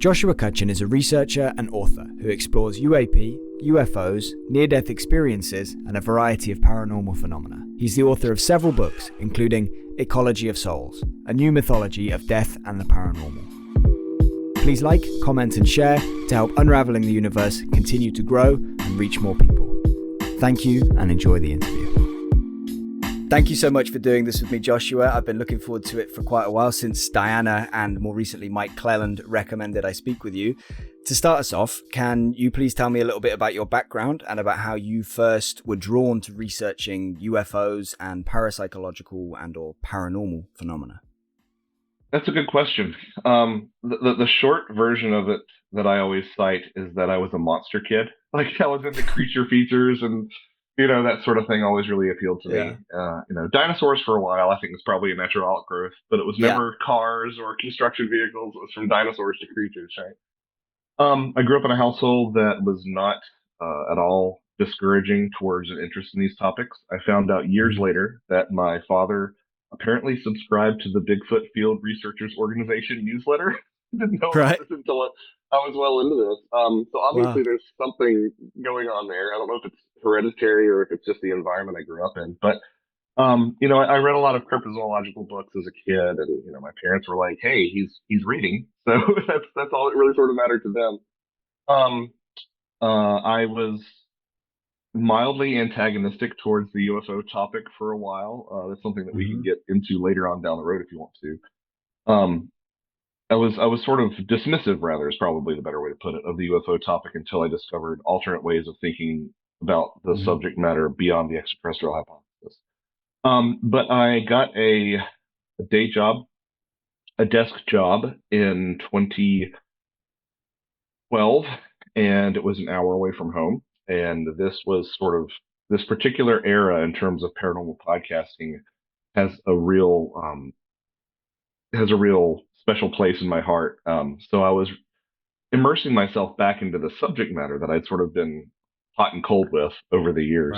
Joshua Cutchin is a researcher and author who explores UAP, UFOs, near-death experiences, and a variety of paranormal phenomena. He's the author of several books, including Ecology of Souls, a new mythology of death and the paranormal. Please like, comment, and share to help Unravelling the Universe continue to grow and reach more people. Thank you, and enjoy the interview. Thank you so much for doing this with me, Joshua. I've been looking forward to it for quite a while, since Diana and more recently Mike Clelland recommended I speak with you. To start us off, can you please tell me a little bit about your background and about how you first were drawn to researching UFOs and parapsychological and or paranormal phenomena? That's a good question. The short version of it that I always cite is that I was a monster kid. Like, I was into creature features and, that sort of thing always really appealed to me. Dinosaurs for a while, I think, was probably a natural outgrowth, but it was never cars or construction vehicles. It was from dinosaurs to creatures, right? I grew up in a household that was not at all discouraging towards an interest in these topics. I found out years later that my father apparently subscribed to the Bigfoot Field Researchers Organization newsletter. Didn't know about this until I was well into this. So obviously there's something going on there. I don't know if it's hereditary or if it's just the environment I grew up in. But, I read a lot of cryptozoological books as a kid, and, my parents were like, hey, he's reading. So that's all that really sort of mattered to them. I was mildly antagonistic towards the UFO topic for a while. That's something that we can get into later on down the road if you want to. I was sort of dismissive, rather, is probably the better way to put it, of the UFO topic until I discovered alternate ways of thinking about the subject matter beyond the extraterrestrial hypothesis. But I got a day job, a desk job in 2012, and it was an hour away from home. And this was sort of, this particular era in terms of paranormal podcasting has a real special place in my heart. So I was immersing myself back into the subject matter that I'd sort of been hot and cold with over the years,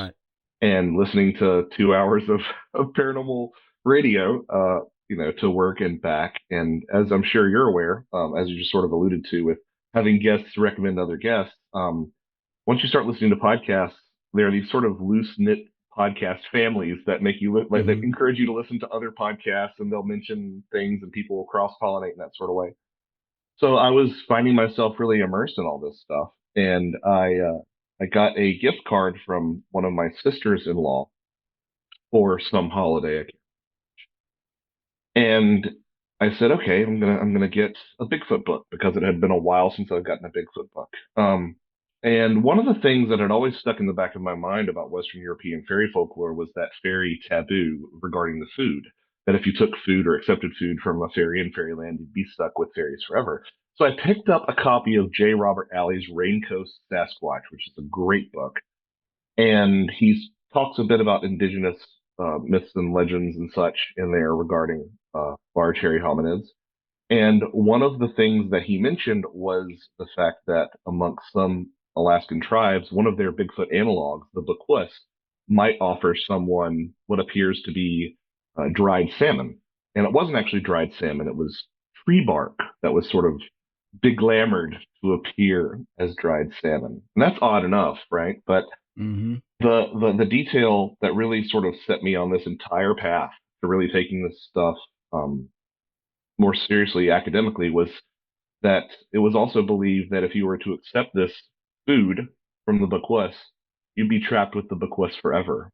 and listening to 2 hours of paranormal radio, to work and back. And as I'm sure you're aware, as you just sort of alluded to with having guests recommend other guests, once you start listening to podcasts, there are these sort of loose-knit podcast families that make you that encourage you to listen to other podcasts, and they'll mention things and people will cross-pollinate in that sort of way. So I was finding myself really immersed in all this stuff, and I got a gift card from one of my sisters-in-law for some holiday, and I said, okay, I'm gonna get a Bigfoot book, because it had been a while since I'd gotten a Bigfoot book. And one of the things that had always stuck in the back of my mind about Western European fairy folklore was that fairy taboo regarding the food. That if you took food or accepted food from a fairy in fairyland, you'd be stuck with fairies forever. So I picked up a copy of J. Robert Alley's Raincoast Sasquatch, which is a great book. And he talks a bit about indigenous myths and legends and such in there regarding large hairy hominids. And one of the things that he mentioned was the fact that amongst some Alaskan tribes, one of their Bigfoot analogs, the Bequest, might offer someone what appears to be dried salmon. And it wasn't actually dried salmon, it was tree bark that was sort of beglamored to appear as dried salmon. And that's odd enough, right? But the detail that really sort of set me on this entire path to really taking this stuff more seriously academically was that it was also believed that if you were to accept this food from the Bequest, you'd be trapped with the Bequest forever.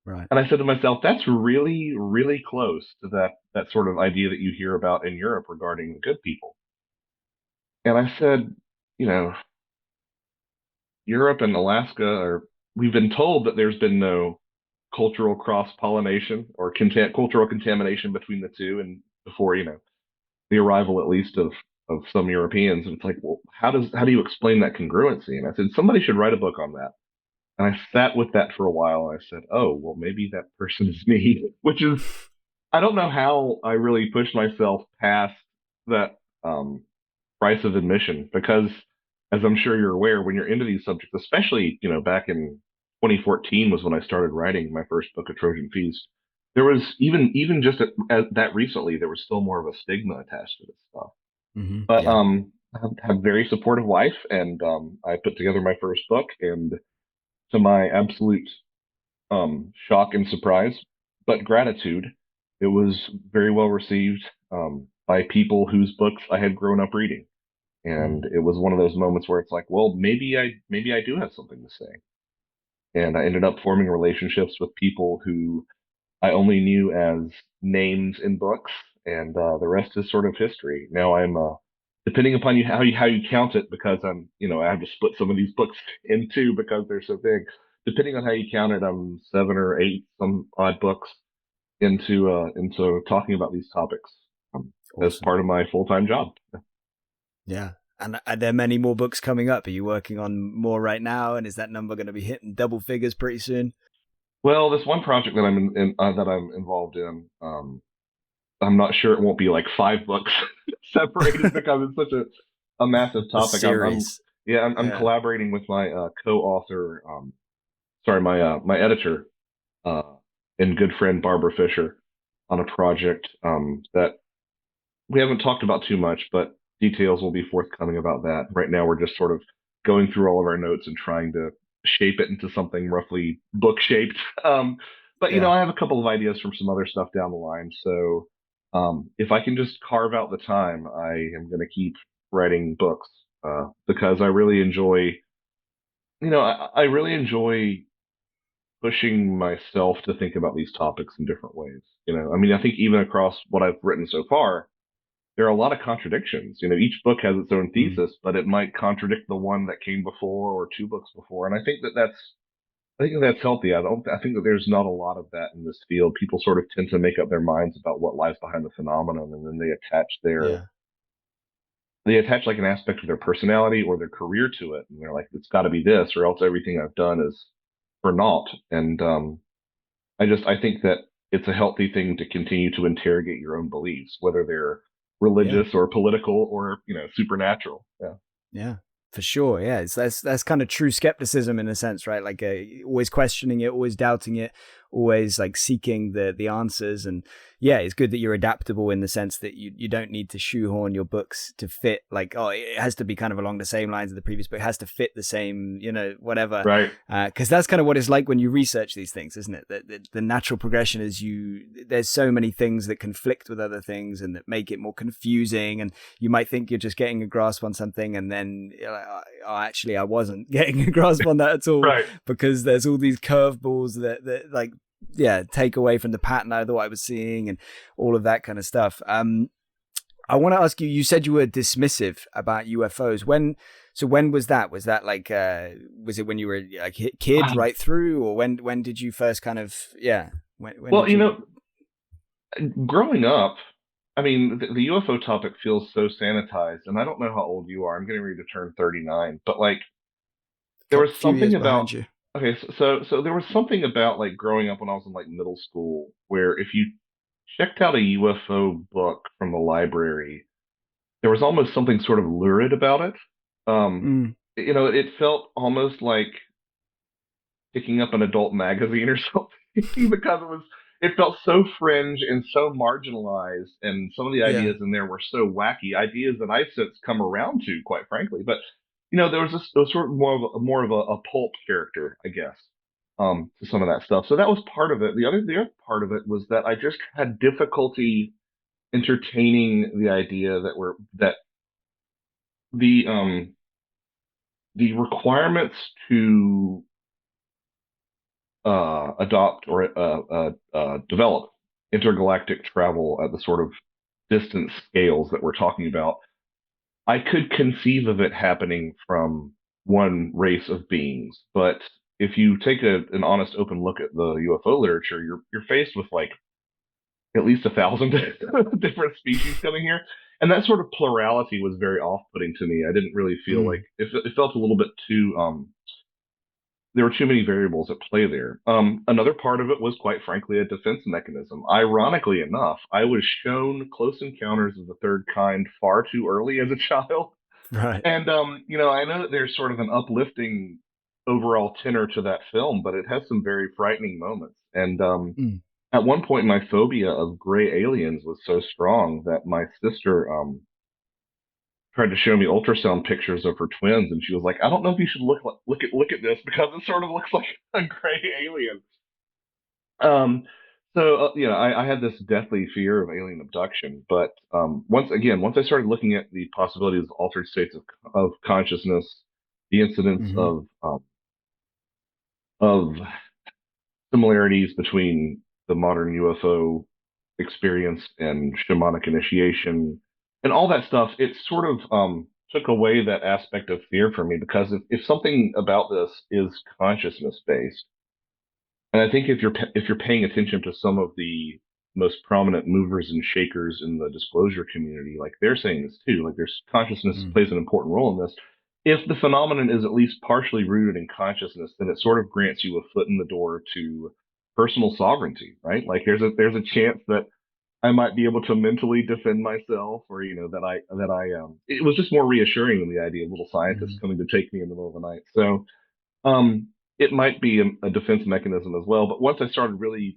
Right. And I said to myself, that's really, really close to that sort of idea that you hear about in Europe regarding the good people. And I said, Europe and Alaska we've been told that there's been no cultural cross-pollination or cultural contamination between the two, and before, the arrival at least of some Europeans. And it's like, well, how do you explain that congruency? And I said, somebody should write a book on that. And I sat with that for a while, and I said, oh, well, maybe that person is me, which is, I don't know how I really pushed myself past that price of admission, because as I'm sure you're aware, when you're into these subjects, especially, back in 2014 was when I started writing my first book, A Trojan Feast. There was even just that recently, there was still more of a stigma attached to this stuff. But have a very supportive wife, and I put together my first book, and to my absolute shock and surprise, but gratitude, it was very well received by people whose books I had grown up reading. And Mm. it was one of those moments where it's like, well, maybe I do have something to say. And I ended up forming relationships with people who I only knew as names in books, and the rest is sort of history. Now I'm, depending upon how you count it, because I have to split some of these books in two because they're so big. Depending on how you count it, I'm seven or eight some odd books into talking about these topics as Awesome. part of my full-time job. Yeah. And are there many more books coming up? Are you working on more right now? And is that number going to be hitting double figures pretty soon? Well, this one project that that I'm involved in, I'm not sure it won't be like five books separated because it's such a massive A topic. series. I'm Yeah. collaborating with my co-author, sorry, my editor, uh, and good friend Barbara Fisher on a project that we haven't talked about too much, but details will be forthcoming about that. Right now, we're just sort of going through all of our notes and trying to shape it into something roughly book shaped. But Yeah. I have a couple of ideas from some other stuff down the line. So if I can just carve out the time, I am going to keep writing books because I really enjoy, I really enjoy pushing myself to think about these topics in different ways. I mean, I think even across what I've written so far, there are a lot of contradictions. Each book has its own Mm. thesis, but it might contradict the one that came before or two books before. And I think that's healthy. I think that there's not a lot of that in this field. People sort of tend to make up their minds about what lies behind the phenomenon, and then Yeah. they attach like an aspect of their personality or their career to it, and they're like, it's got to be this, or else everything I've done is for naught. And I think that it's a healthy thing to continue to interrogate your own beliefs, whether they're Yeah. religious or political or supernatural. Yeah. Yeah, for sure. Yeah, that's kind of true skepticism in a sense, right? Like always questioning it, always doubting it, always like seeking the answers. And yeah, it's good that you're adaptable in the sense that you don't need to shoehorn your books to fit. Like, oh, it has to be kind of along the same lines of the previous book. It has to fit the same, whatever. Right. Because that's kind of what it's like when you research these things, isn't it? The natural progression is there's so many things that conflict with other things and that make it more confusing. And you might think you're just getting a grasp on something, and then you're like, oh, actually, I wasn't getting a grasp on that at all, Right. because there's all these curveballs that like, yeah, take away from the pattern I thought I was seeing and all of that kind of stuff. I want to ask you, you said you were dismissive about UFOs. When was that? Was that like, was it when you were like a kid Wow. right through, or when did you first kind of, yeah, when Well, did you? growing up, I mean, the UFO topic feels so sanitized, and I don't know how old you are. I'm getting ready to turn 39, but like there was Few something years about behind you. okay, so there was something about like growing up when I was in like middle school where if you checked out a UFO book from the library, there was almost something sort of lurid about it. Um, Mm, it felt almost like picking up an adult magazine or something because it felt so fringe and so marginalized, and some of the yeah. ideas in there were so wacky, ideas that I've since come around to, quite frankly. But there was a sort of more of a pulp character, I guess, to some of that stuff. So that was part of it. The other part of it was that I just had difficulty entertaining the idea that the um the requirements to adopt or develop intergalactic travel at the sort of distance scales that we're talking about, I could conceive of it happening from one race of beings. But if you take an honest, open look at the UFO literature, you're faced with like at least 1,000 different species coming here. And that sort of plurality was very off-putting to me. I didn't really feel like Mm, it felt a little bit too there were too many variables at play there. Another part of it was, quite frankly, a defense mechanism. Ironically enough, I was shown Close Encounters of the Third Kind far too early as a child. right. And, I know that there's sort of an uplifting overall tenor to that film, but it has some very frightening moments. And Mm, at one point, my phobia of gray aliens was so strong that my sister tried to show me ultrasound pictures of her twins, and she was like, "I don't know if you should look at this because it sort of looks like a gray alien." Um, I had this deathly fear of alien abduction, but once I started looking at the possibilities of altered states of consciousness, the incidence Hmm. of similarities between the modern UFO experience and shamanic initiation and all that stuff, it sort of took away that aspect of fear for me because if something about this is consciousness based, and I think if you're paying attention to some of the most prominent movers and shakers in the disclosure community, like they're saying this too, like there's consciousness Mm. plays an important role in this. If the phenomenon is at least partially rooted in consciousness, then it sort of grants you a foot in the door to personal sovereignty, right? Like there's a chance that I might be able to mentally defend myself, or that I it was just more reassuring than the idea of little scientists Hmm. coming to take me in the middle of the night. So it might be a defense mechanism as well. But once I started really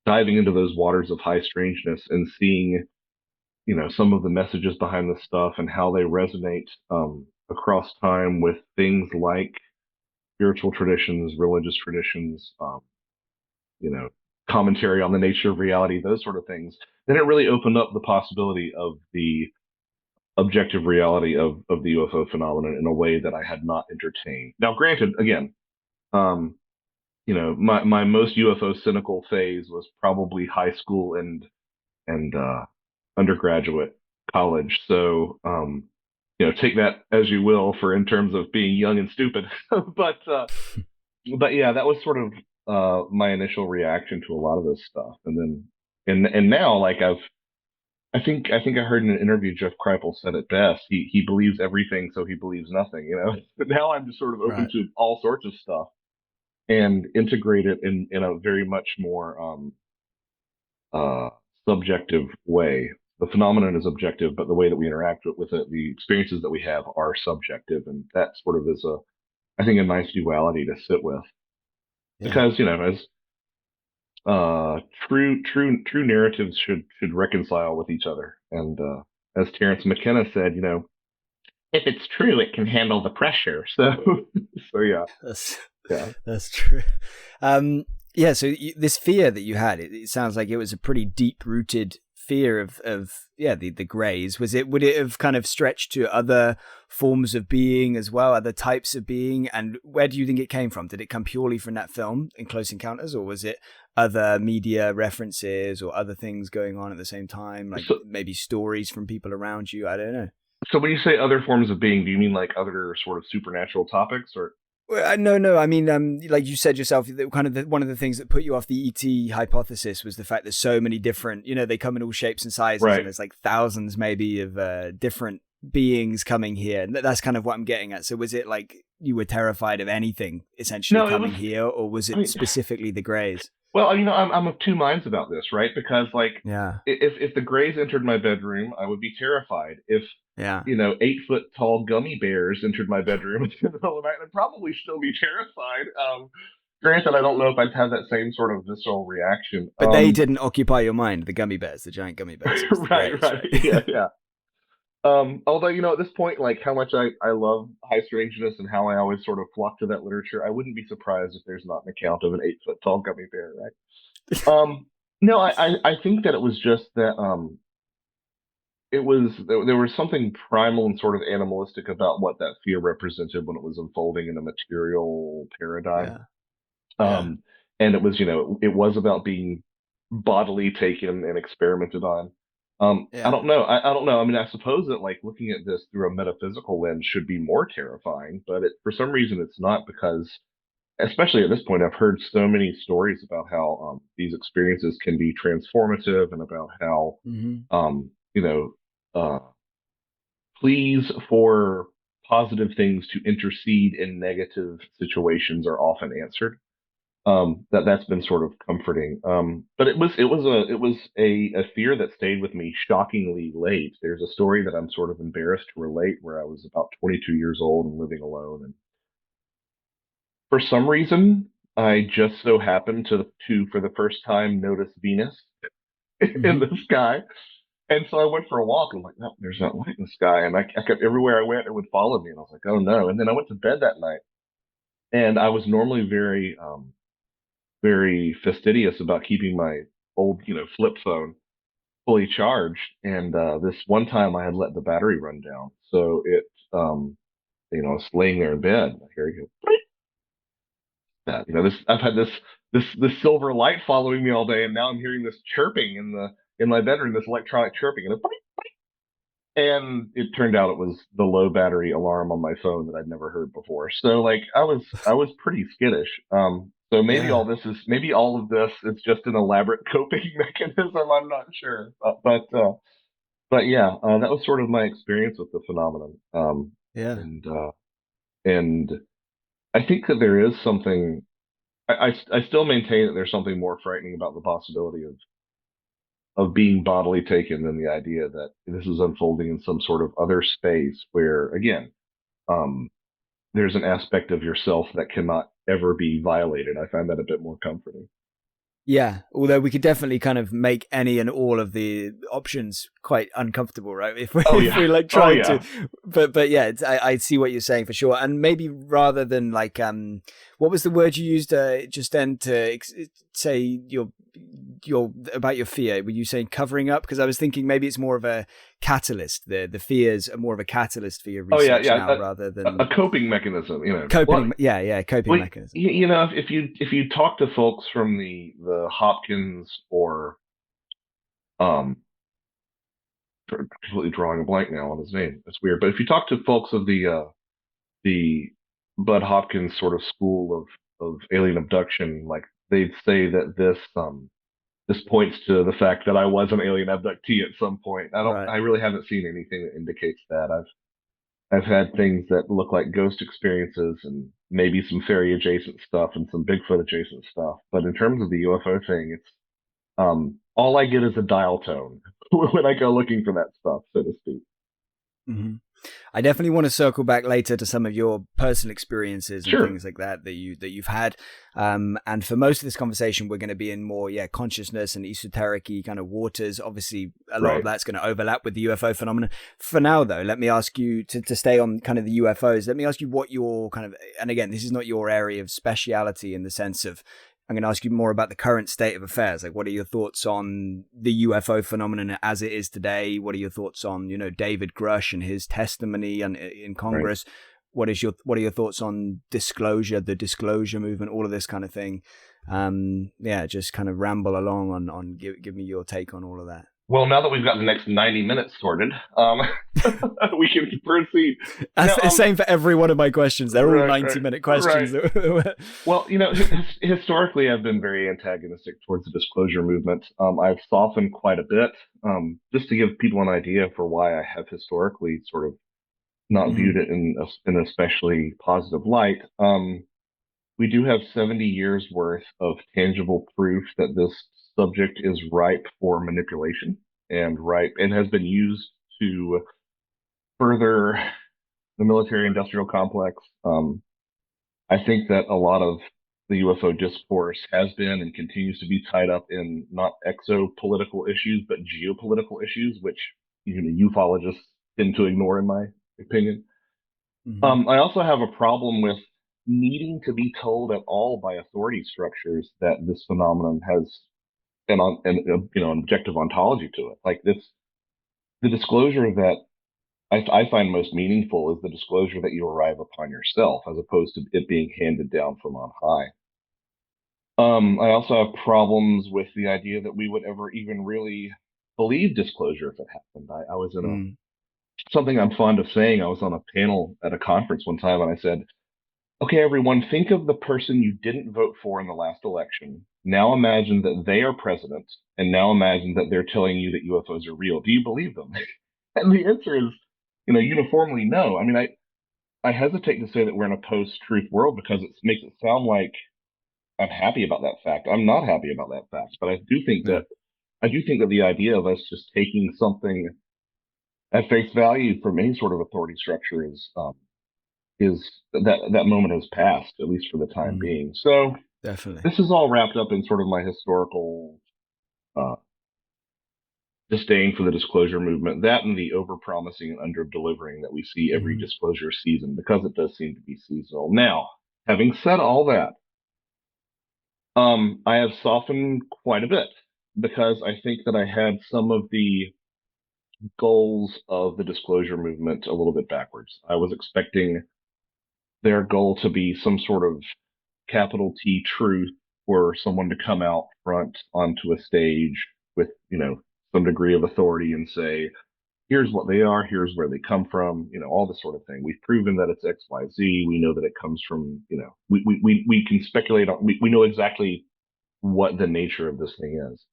diving into those waters of high strangeness and seeing, some of the messages behind this stuff and how they resonate across time with things like spiritual traditions, religious traditions, you know, commentary on the nature of reality, those sort of things, then it really opened up the possibility of the objective reality of the UFO phenomenon in a way that I had not entertained. Now, granted, again, um, my most UFO cynical phase was probably high school and undergraduate college. So, take that as you will for in terms of being young and stupid. But yeah, that was sort of my initial reaction to a lot of this stuff. And then and now, like I think I heard in an interview Jeff Kripal said it best. He believes everything, so he believes nothing. But now I'm just sort of open Right. to all sorts of stuff and integrate it in a very much more uh, subjective way. The phenomenon is objective, but the way that we interact with it, the experiences that we have are subjective, and that sort of is I think, a nice duality to sit with Yeah. because as true narratives should reconcile with each other, and as Terence McKenna said, if it's true, it can handle the pressure. So, so yeah, That's yeah. that's true. Um, yeah. So this fear that you had, it sounds like it was a pretty deep rooted fear of the greys. Would it have kind of stretched to other forms of being as well, other types of being? And where do you think it came from? Did it come purely from that film in Close Encounters, or was it other media references or other things going on at the same time, like So, maybe stories from people around you? I don't know. so when you say other forms of being, do you mean like other sort of supernatural topics, or Well, no. I mean, like you said yourself, kind of one of the things that put you off the ET hypothesis was the fact there's so many different, they come in all shapes and sizes, and right? there's like thousands maybe of different beings coming here. And that's kind of what I'm getting at. So was it like you were terrified of anything essentially No, it was. coming here, or was I it mean, specifically the Greys? well, I'm of two minds about this, right? Because like, Yeah, if the Greys entered my bedroom, I would be terrified. If yeah. 8 foot tall gummy bears entered my bedroom in the middle of the night, I'd probably still be terrified. Granted, I don't know if I'd have that same sort of visceral reaction. But they didn't occupy your mind, the gummy bears, the giant gummy bears. It was the Right, Greys, right, right? yeah, yeah. Although, at this point, like how much I love high strangeness and how I always sort of flock to that literature, I wouldn't be surprised if there's not an account of an 8 foot tall gummy bear, right? No, I think that it was just that there was something primal and sort of animalistic about what that fear represented when it was unfolding in a material paradigm. Yeah, yeah, Um, and it was about being bodily taken and experimented on. I yeah. don't know. I don't know. I mean, I suppose that like looking at this through a metaphysical lens should be more terrifying, but for some reason it's not because, especially at this point, I've heard so many stories about how these experiences can be transformative and about how Hmm. um, you know, uh, pleas for positive things to intercede in negative situations are often answered. That's been sort of comforting. But it was a fear that stayed with me shockingly late. There's a story that I'm sort of embarrassed to relate where I was about 22 years old and living alone, and for some reason I just so happened to for the first time notice Venus in Hmm. the sky. And so I went for a walk. And I'm like, no, there's that light in the sky. And I kept everywhere I went, it would follow me. And I was like, oh no. And then I went to bed that night. And I was normally very fastidious about keeping my old, flip phone fully charged. And this one time I had let the battery run down. So I was laying there in bed. I hear you go, that, I've had this silver light following me all day. And now I'm hearing this chirping in my bedroom, this electronic chirping. And it turned out it was the low battery alarm on my phone that I'd never heard before. So like I was pretty skittish. So Yeah. maybe all of this is just an elaborate coping mechanism. I'm not sure, but yeah, that was sort of my experience with the phenomenon. Yeah. And and I think that there is something. I still maintain that there's something more frightening about the possibility of being bodily taken than the idea that this is unfolding in some sort of other space where, again, um, there's an aspect of yourself that cannot ever be violated. I find that a bit more comforting. Yeah, although we could definitely kind of make any and all of the options quite uncomfortable, right? If we Oh if we yeah. like Oh try to, yeah. but yeah, I see what you're saying for sure. And maybe rather than like what was the word you used just then to say your about your fear? Were you saying covering up? Because I was thinking maybe it's more of a catalyst. The fears are more of a catalyst for your Oh yeah. research Yeah. now rather A than coping mechanism. Well, coping. Yeah, coping mechanism. if you talk to folks from the Hopkins or um completely drawing a blank now on his name. It's weird. But if you talk to folks of the Bud Hopkins sort of school of alien abduction, like they'd say that this points to the fact that I was an alien abductee at some point. Right. I really haven't seen anything that indicates that. I've had things that look like ghost experiences and maybe some fairy adjacent stuff and some Bigfoot adjacent stuff. But in terms of the UFO thing, it's all I get is a dial tone when I go looking for that stuff, so to speak. Mm-hmm. I definitely want to circle back later to some of your personal experiences and Sure. things like that you've had. And for most of this conversation, we're going to be in more consciousness and esoteric-y kind of waters. Obviously, a lot of Right. that's going to overlap with the UFO phenomenon. For now, though, let me ask you to stay on kind of the UFOs. Let me ask you what your kind of, and again, this is not your area of speciality in the sense of, I'm going to ask you more about the current state of affairs. Like, what are your thoughts on the UFO phenomenon as it is today? What are your thoughts on, David Grusch and his testimony in Right. Congress? What are your thoughts on disclosure, the disclosure movement, all of this kind of thing? Yeah, just kind of ramble along on give me your take on all of that. Well, now that we've got the next 90 minutes sorted, we can proceed. That's Now, the same for every one of my questions. They're all right, 90-minute right. questions. Well, historically, I've been very antagonistic towards the disclosure movement. I've softened quite a bit, just to give people an idea for why I have historically sort of not viewed Mhm. it in an especially positive light. We do have 70 years worth of tangible proof that this subject is ripe for manipulation and has been used to further the military industrial complex. I think that a lot of the UFO discourse has been and continues to be tied up in not exopolitical issues, but geopolitical issues, which ufologists tend to ignore, in my opinion. Mhm. I also have a problem with needing to be told at all by authority structures that this phenomenon has an objective ontology to it. Like this, the disclosure that I find most meaningful is the disclosure that you arrive upon yourself, as opposed to it being handed down from on high. I also have problems with the idea that we would ever even really believe disclosure if it happened. I was in a Mm. something I'm fond of saying. I was on a panel at a conference one time, and I said, "Okay, everyone, think of the person you didn't vote for in the last election. Now imagine that they are president, and now imagine that they're telling you that UFOs are real. Do you believe them?" And the answer is, uniformly no. I mean, I hesitate to say that we're in a post-truth world because it makes it sound like I'm happy about that fact. I'm not happy about that fact, but Yeah. I do think that the idea of us just taking something at face value from any sort of authority structure is that moment has passed, at least for the time Mm. being. So Definitely. this is all wrapped up in sort of my historical uh, disdain for the disclosure movement, that and the over-promising and under-delivering that we see every Mhm. disclosure season, because it does seem to be seasonal. Now, having said all that, I have softened quite a bit because I think that I had some of the goals of the disclosure movement a little bit backwards. I was expecting their goal to be some sort of capital T truth, for someone to come out front onto a stage with, some degree of authority and say, here's what they are, here's where they come from, all this sort of thing. We've proven that it's XYZ. We know that it comes from, we can speculate on, we know exactly what the nature of this thing is.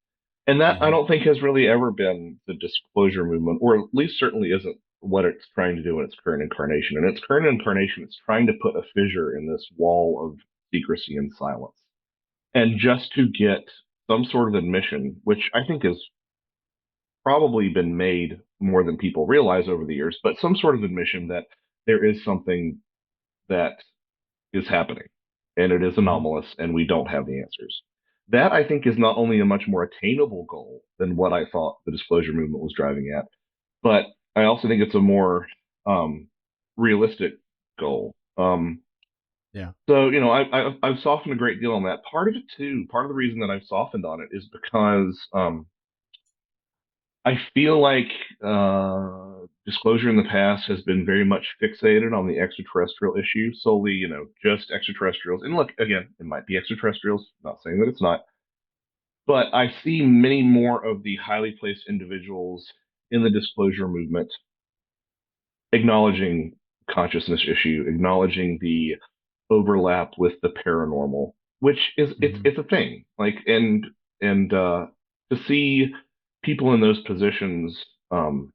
And that I Mhm. don't think has really ever been the disclosure movement, or at least certainly isn't what it's trying to do in its current incarnation. In its current incarnation, it's trying to put a fissure in this wall of secrecy and silence. And just to get some sort of admission, which I think has probably been made more than people realize over the years, but some sort of admission that there is something that is happening and it is Mhm. anomalous and we don't have the answers. That I think is not only a much more attainable goal than what I thought the disclosure movement was driving at, but I also think it's a more realistic goal. Yeah. So I've softened a great deal on that. Part of it too. Part of the reason that I've softened on it is because I feel like disclosure in the past has been very much fixated on the extraterrestrial issue, solely, just extraterrestrials. And look, again, it might be extraterrestrials, not saying that it's not, but I see many more of the highly placed individuals in the disclosure movement acknowledging consciousness issue, acknowledging the overlap with the paranormal, which is Mhm. it's a thing. Like and to see people in those positions um,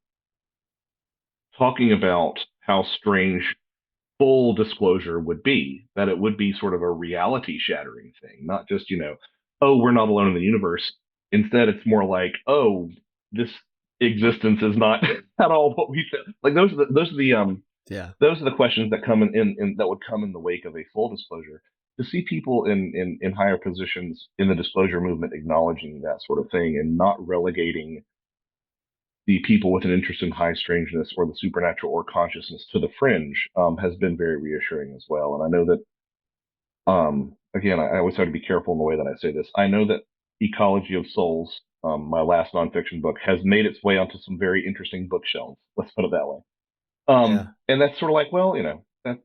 talking about how strange full disclosure would be, that it would be sort of a reality shattering thing, not just, oh, we're not alone in the universe. Instead, it's more like, oh, this existence is not at all what we think. Like Yeah. those are the questions that come in that would come in the wake of a full disclosure. To see people in higher positions in the disclosure movement acknowledging that sort of thing and not relegating the people with an interest in high strangeness or the supernatural or consciousness to the fringe has been very reassuring as well. And I know that, again, I always have to be careful in the way that I say this. I know that Ecology of Souls, my last nonfiction book, has made its way onto some very interesting bookshelves. Let's put it that way. Yeah. And that's sort of like, well,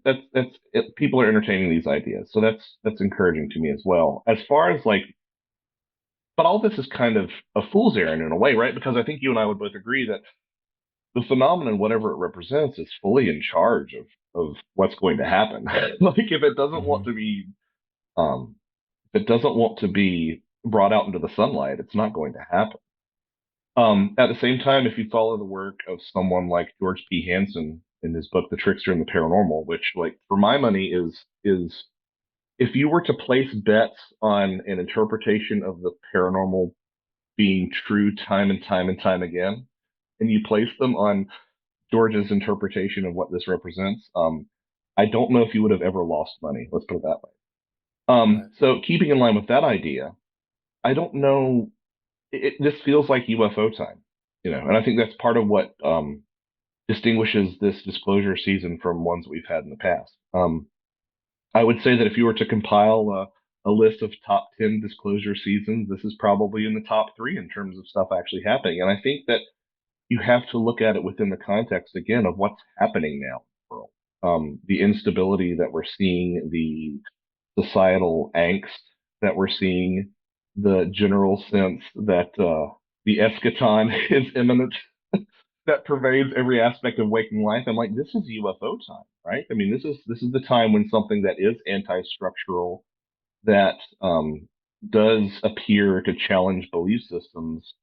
that's it, people are entertaining these ideas, so that's encouraging to me as well. As far as like, but all this is kind of a fool's errand in a way, right? Because I think you and I would both agree that the phenomenon, whatever it represents, is fully in charge of what's going to happen. Like if it doesn't want Mhm. to be, um, if it doesn't want to be brought out into the sunlight, it's not going to happen. At the same time, if you follow the work of someone like George P. Hansen in his book, The Trickster and the Paranormal, which, like, for my money, is if you were to place bets on an interpretation of the paranormal being true time and time and time again, and you place them on George's interpretation of what this represents, I don't know if you would have ever lost money. Let's put it that way. Right. So keeping in line with that idea, I don't know. This feels like UFO time, and I think that's part of what distinguishes this disclosure season from ones we've had in the past. I would say that if you were to compile a list of top 10 disclosure seasons, this is probably in the top three in terms of stuff actually happening. And I think that you have to look at it within the context again of what's happening now in the world. The instability that we're seeing, the societal angst that we're seeing, the general sense that the eschaton is imminent, that pervades every aspect of waking life. I'm like, this is UFO time, right? I mean, this is the time when something that is anti-structural, that does appear to challenge belief systems,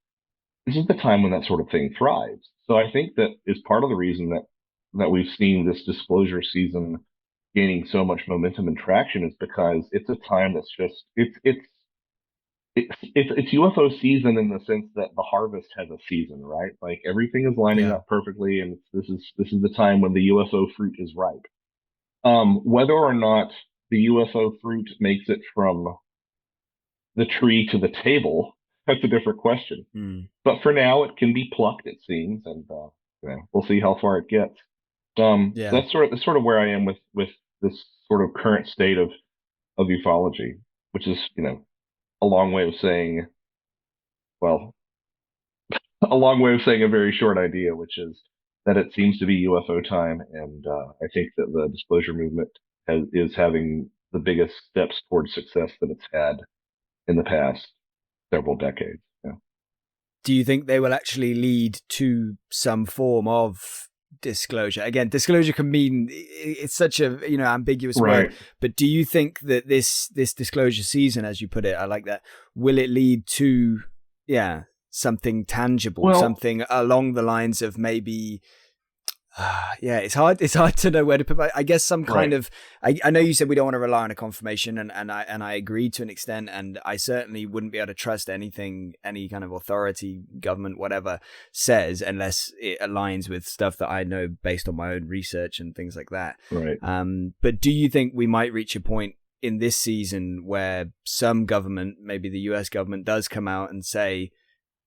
this is the time when that sort of thing thrives. So I think that is part of the reason that we've seen this disclosure season gaining so much momentum and traction, is because it's a time that's just it's UFO season in the sense that the harvest has a season, right? Like everything is lining Yeah. up perfectly, and this is the time when the UFO fruit is ripe. Whether or not the UFO fruit makes it from the tree to the table, that's a different question. Mm. But for now, it can be plucked, it seems, and we'll see how far it gets. Yeah. That's sort of where I am with this sort of current state of ufology, which is a long way of saying, well, a long way of saying a very short idea, which is that it seems to be UFO time, and I think that the disclosure movement is having the biggest steps towards success that it's had in the past several decades. Yeah. Do you think they will actually lead to some form of disclosure? Again, disclosure can mean, it's such a ambiguous word, but do you think that this disclosure season, as you put it, I like that, will it lead to something tangible, something along the lines of maybe it's hard to know where to put I guess some kind of I know you said we don't want to rely on a confirmation, and I agree to an extent, and I certainly wouldn't be able to trust anything any kind of authority, government, whatever says, unless it aligns with stuff that I know based on my own research and things like that. Right. But do you think we might reach a point in this season where some government, maybe the US government, does come out and say,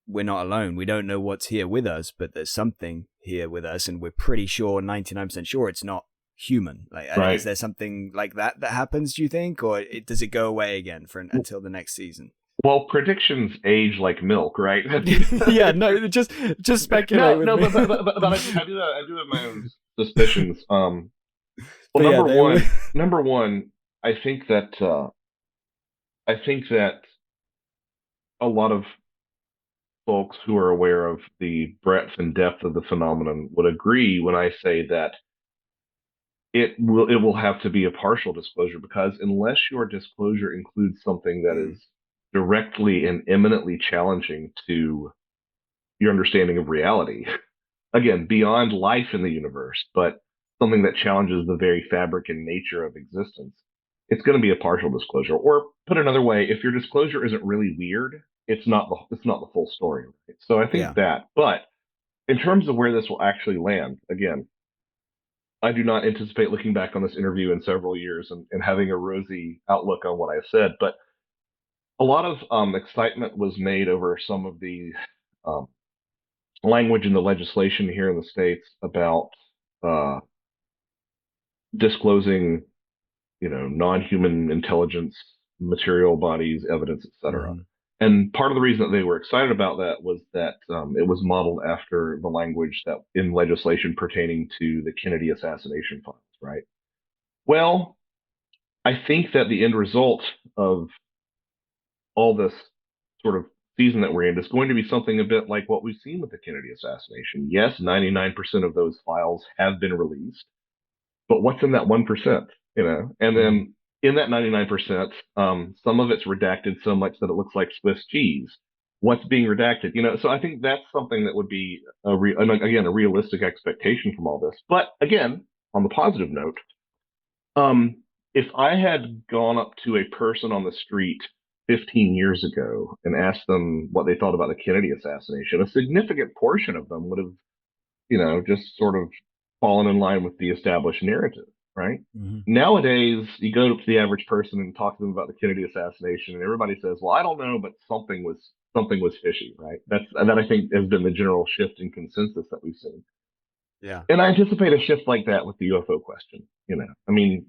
we're not alone, we don't know what's here with us, but there's something here with us, and we're pretty sure, 99% sure, it's not human? Is there something like that happens, do you think, or does it go away again until the next season? Well, predictions age like milk, right? Yeah, no, just speculate. But I do have my own suspicions. Number one, I think that a lot of folks who are aware of the breadth and depth of the phenomenon would agree when I say that it will have to be a partial disclosure, because unless your disclosure includes something that is directly and imminently challenging to your understanding of reality, again, beyond life in the universe, but something that challenges the very fabric and nature of existence, it's going to be a partial disclosure. Or put another way, if your disclosure isn't really weird, it's not the full story. Right? So I think that, but in terms of where this will actually land, again, I do not anticipate looking back on this interview in several years and having a rosy outlook on what I said. But a lot of excitement was made over some of the language in the legislation here in the States about disclosing, non-human intelligence, material bodies, evidence, etc. And part of the reason that they were excited about that was that it was modeled after the language that in legislation pertaining to the Kennedy assassination files, right? Well, I think that the end result of all this sort of season that we're in is going to be something a bit like what we've seen with the Kennedy assassination. Yes, 99% of those files have been released, but what's in that 1%? And then in that 99%, some of it's redacted so much that it looks like Swiss cheese. What's being redacted? So I think that's something that would be a realistic expectation from all this. But again, on the positive note, if I had gone up to a person on the street 15 years ago and asked them what they thought about the Kennedy assassination, a significant portion of them would have, just sort of fallen in line with the established narrative, right? Nowadays, you go to the average person and talk to them about the Kennedy assassination, and everybody says, well, I don't know, but something was fishy, right? That I think has been the general shift in consensus that we've seen. Yeah. And I anticipate a shift like that with the UFO question. I mean,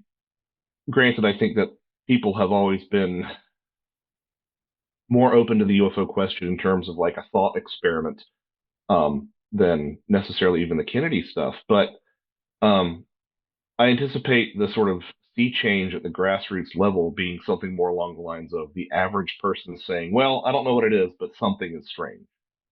granted, I think that people have always been more open to the UFO question in terms of like a thought experiment than necessarily even the Kennedy stuff. But I anticipate the sort of sea change at the grassroots level being something more along the lines of the average person saying, well, I don't know what it is, but something is strange.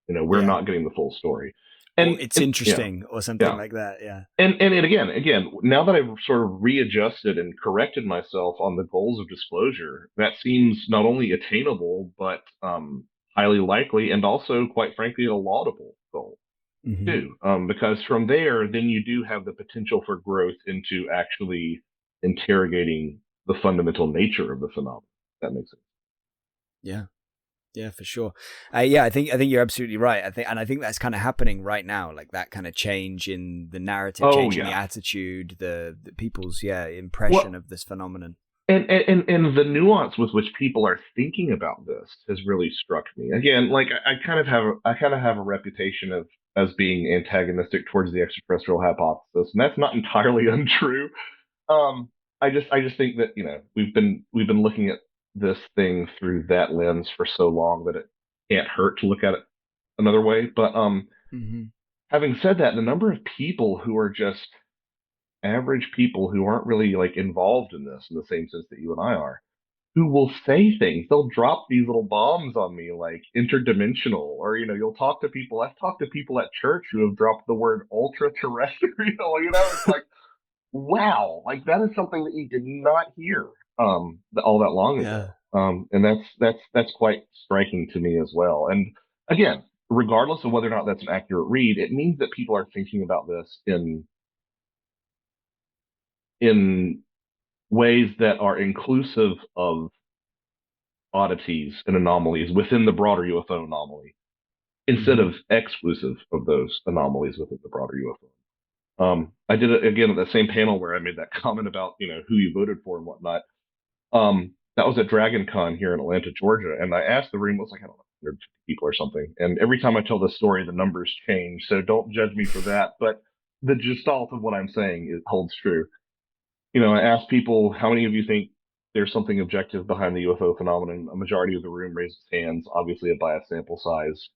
We're not getting the full story. And it's interesting or something like that. Yeah. And again, now that I've sort of readjusted and corrected myself on the goals of disclosure, that seems not only attainable, but highly likely, and also, quite frankly, a laudable goal too. Because from there, then you do have the potential for growth into actually interrogating the fundamental nature of the phenomenon. That makes sense. Yeah. Yeah, for sure. I think you're absolutely right. I think that's kind of happening right now, like that kind of change in the narrative, change in the attitude, the people's impression of this phenomenon. And the nuance with which people are thinking about this has really struck me. Again, like I kind of have a reputation of as being antagonistic towards the extraterrestrial hypothesis, and that's not entirely untrue. Um, I just think that we've been looking at this thing through that lens for so long that it can't hurt to look at it another way. But Hmm. having said that, the number of people who are just average people who aren't really like involved in this in the same sense that you and I are, who will say things. They'll drop these little bombs on me like interdimensional, or you'll talk to people. I've talked to people at church who have dropped the word ultra terrestrial. It's like, wow, like that is something that you did not hear all that long ago. Yeah. And that's quite striking to me as well. And again, regardless of whether or not that's an accurate read, it means that people are thinking about this in ways that are inclusive of oddities and anomalies within the broader UFO anomaly instead Hmm. of exclusive of those anomalies within the broader UFO. I did it again at the same panel where I made that comment about who you voted for and whatnot. That was at Dragon Con here in Atlanta, Georgia, and I asked the room, it was like I don't know, 150 people or something. And every time I tell this story, the numbers change, so don't judge me for that. But the gestalt of what I'm saying holds true. I asked people, how many of you think there's something objective behind the UFO phenomenon? A majority of the room raised its hands, obviously a biased sample size.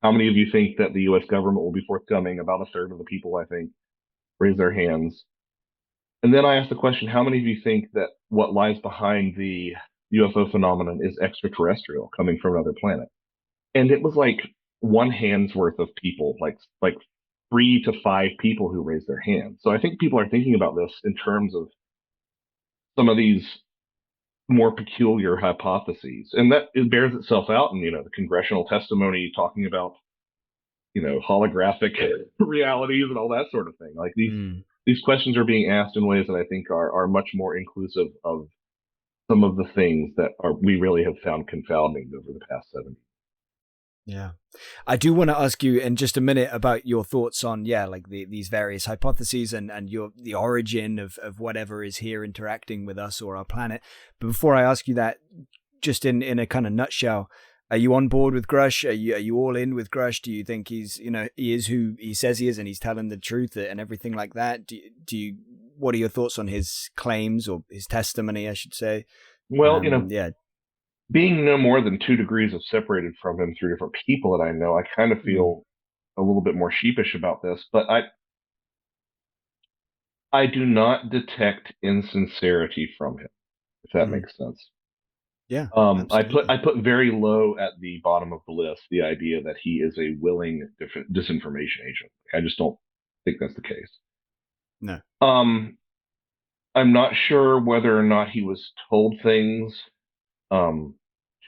How many of you think that the US government will be forthcoming? About a third of the people, I think, raised their hands. And then I asked the question, how many of you think that what lies behind the UFO phenomenon is extraterrestrial coming from another planet? And it was like one hand's worth of people, like 3 to 5 people who raised their hands. So I think people are thinking about this in terms of some of these more peculiar hypotheses, and that it bears itself out in the congressional testimony talking about holographic realities and all that sort of thing. Like Mm. these questions are being asked in ways that I think are much more inclusive of some of the things that are we really have found confounding over the past 70. Yeah. I do want to ask you in just a minute about your thoughts on, like these various hypotheses and the origin of whatever is here interacting with us or our planet. But before I ask you that, just in a kind of nutshell, are you on board with Grusch? Are you all in with Grusch? Do you think he is who he says he is and he's telling the truth and everything like that? What are your thoughts on his claims or his testimony, I should say? Well, Yeah. being no more than 2 degrees of separated from him through different people that I know, I kind of Mm. feel a little bit more sheepish about this. But I do not detect insincerity from him, if that Mm. makes sense. Yeah, I absolutely. put very low at the bottom of the list the idea that he is a willing disinformation agent. I just don't think that's the case. No. Um, I'm not sure whether or not he was told things um,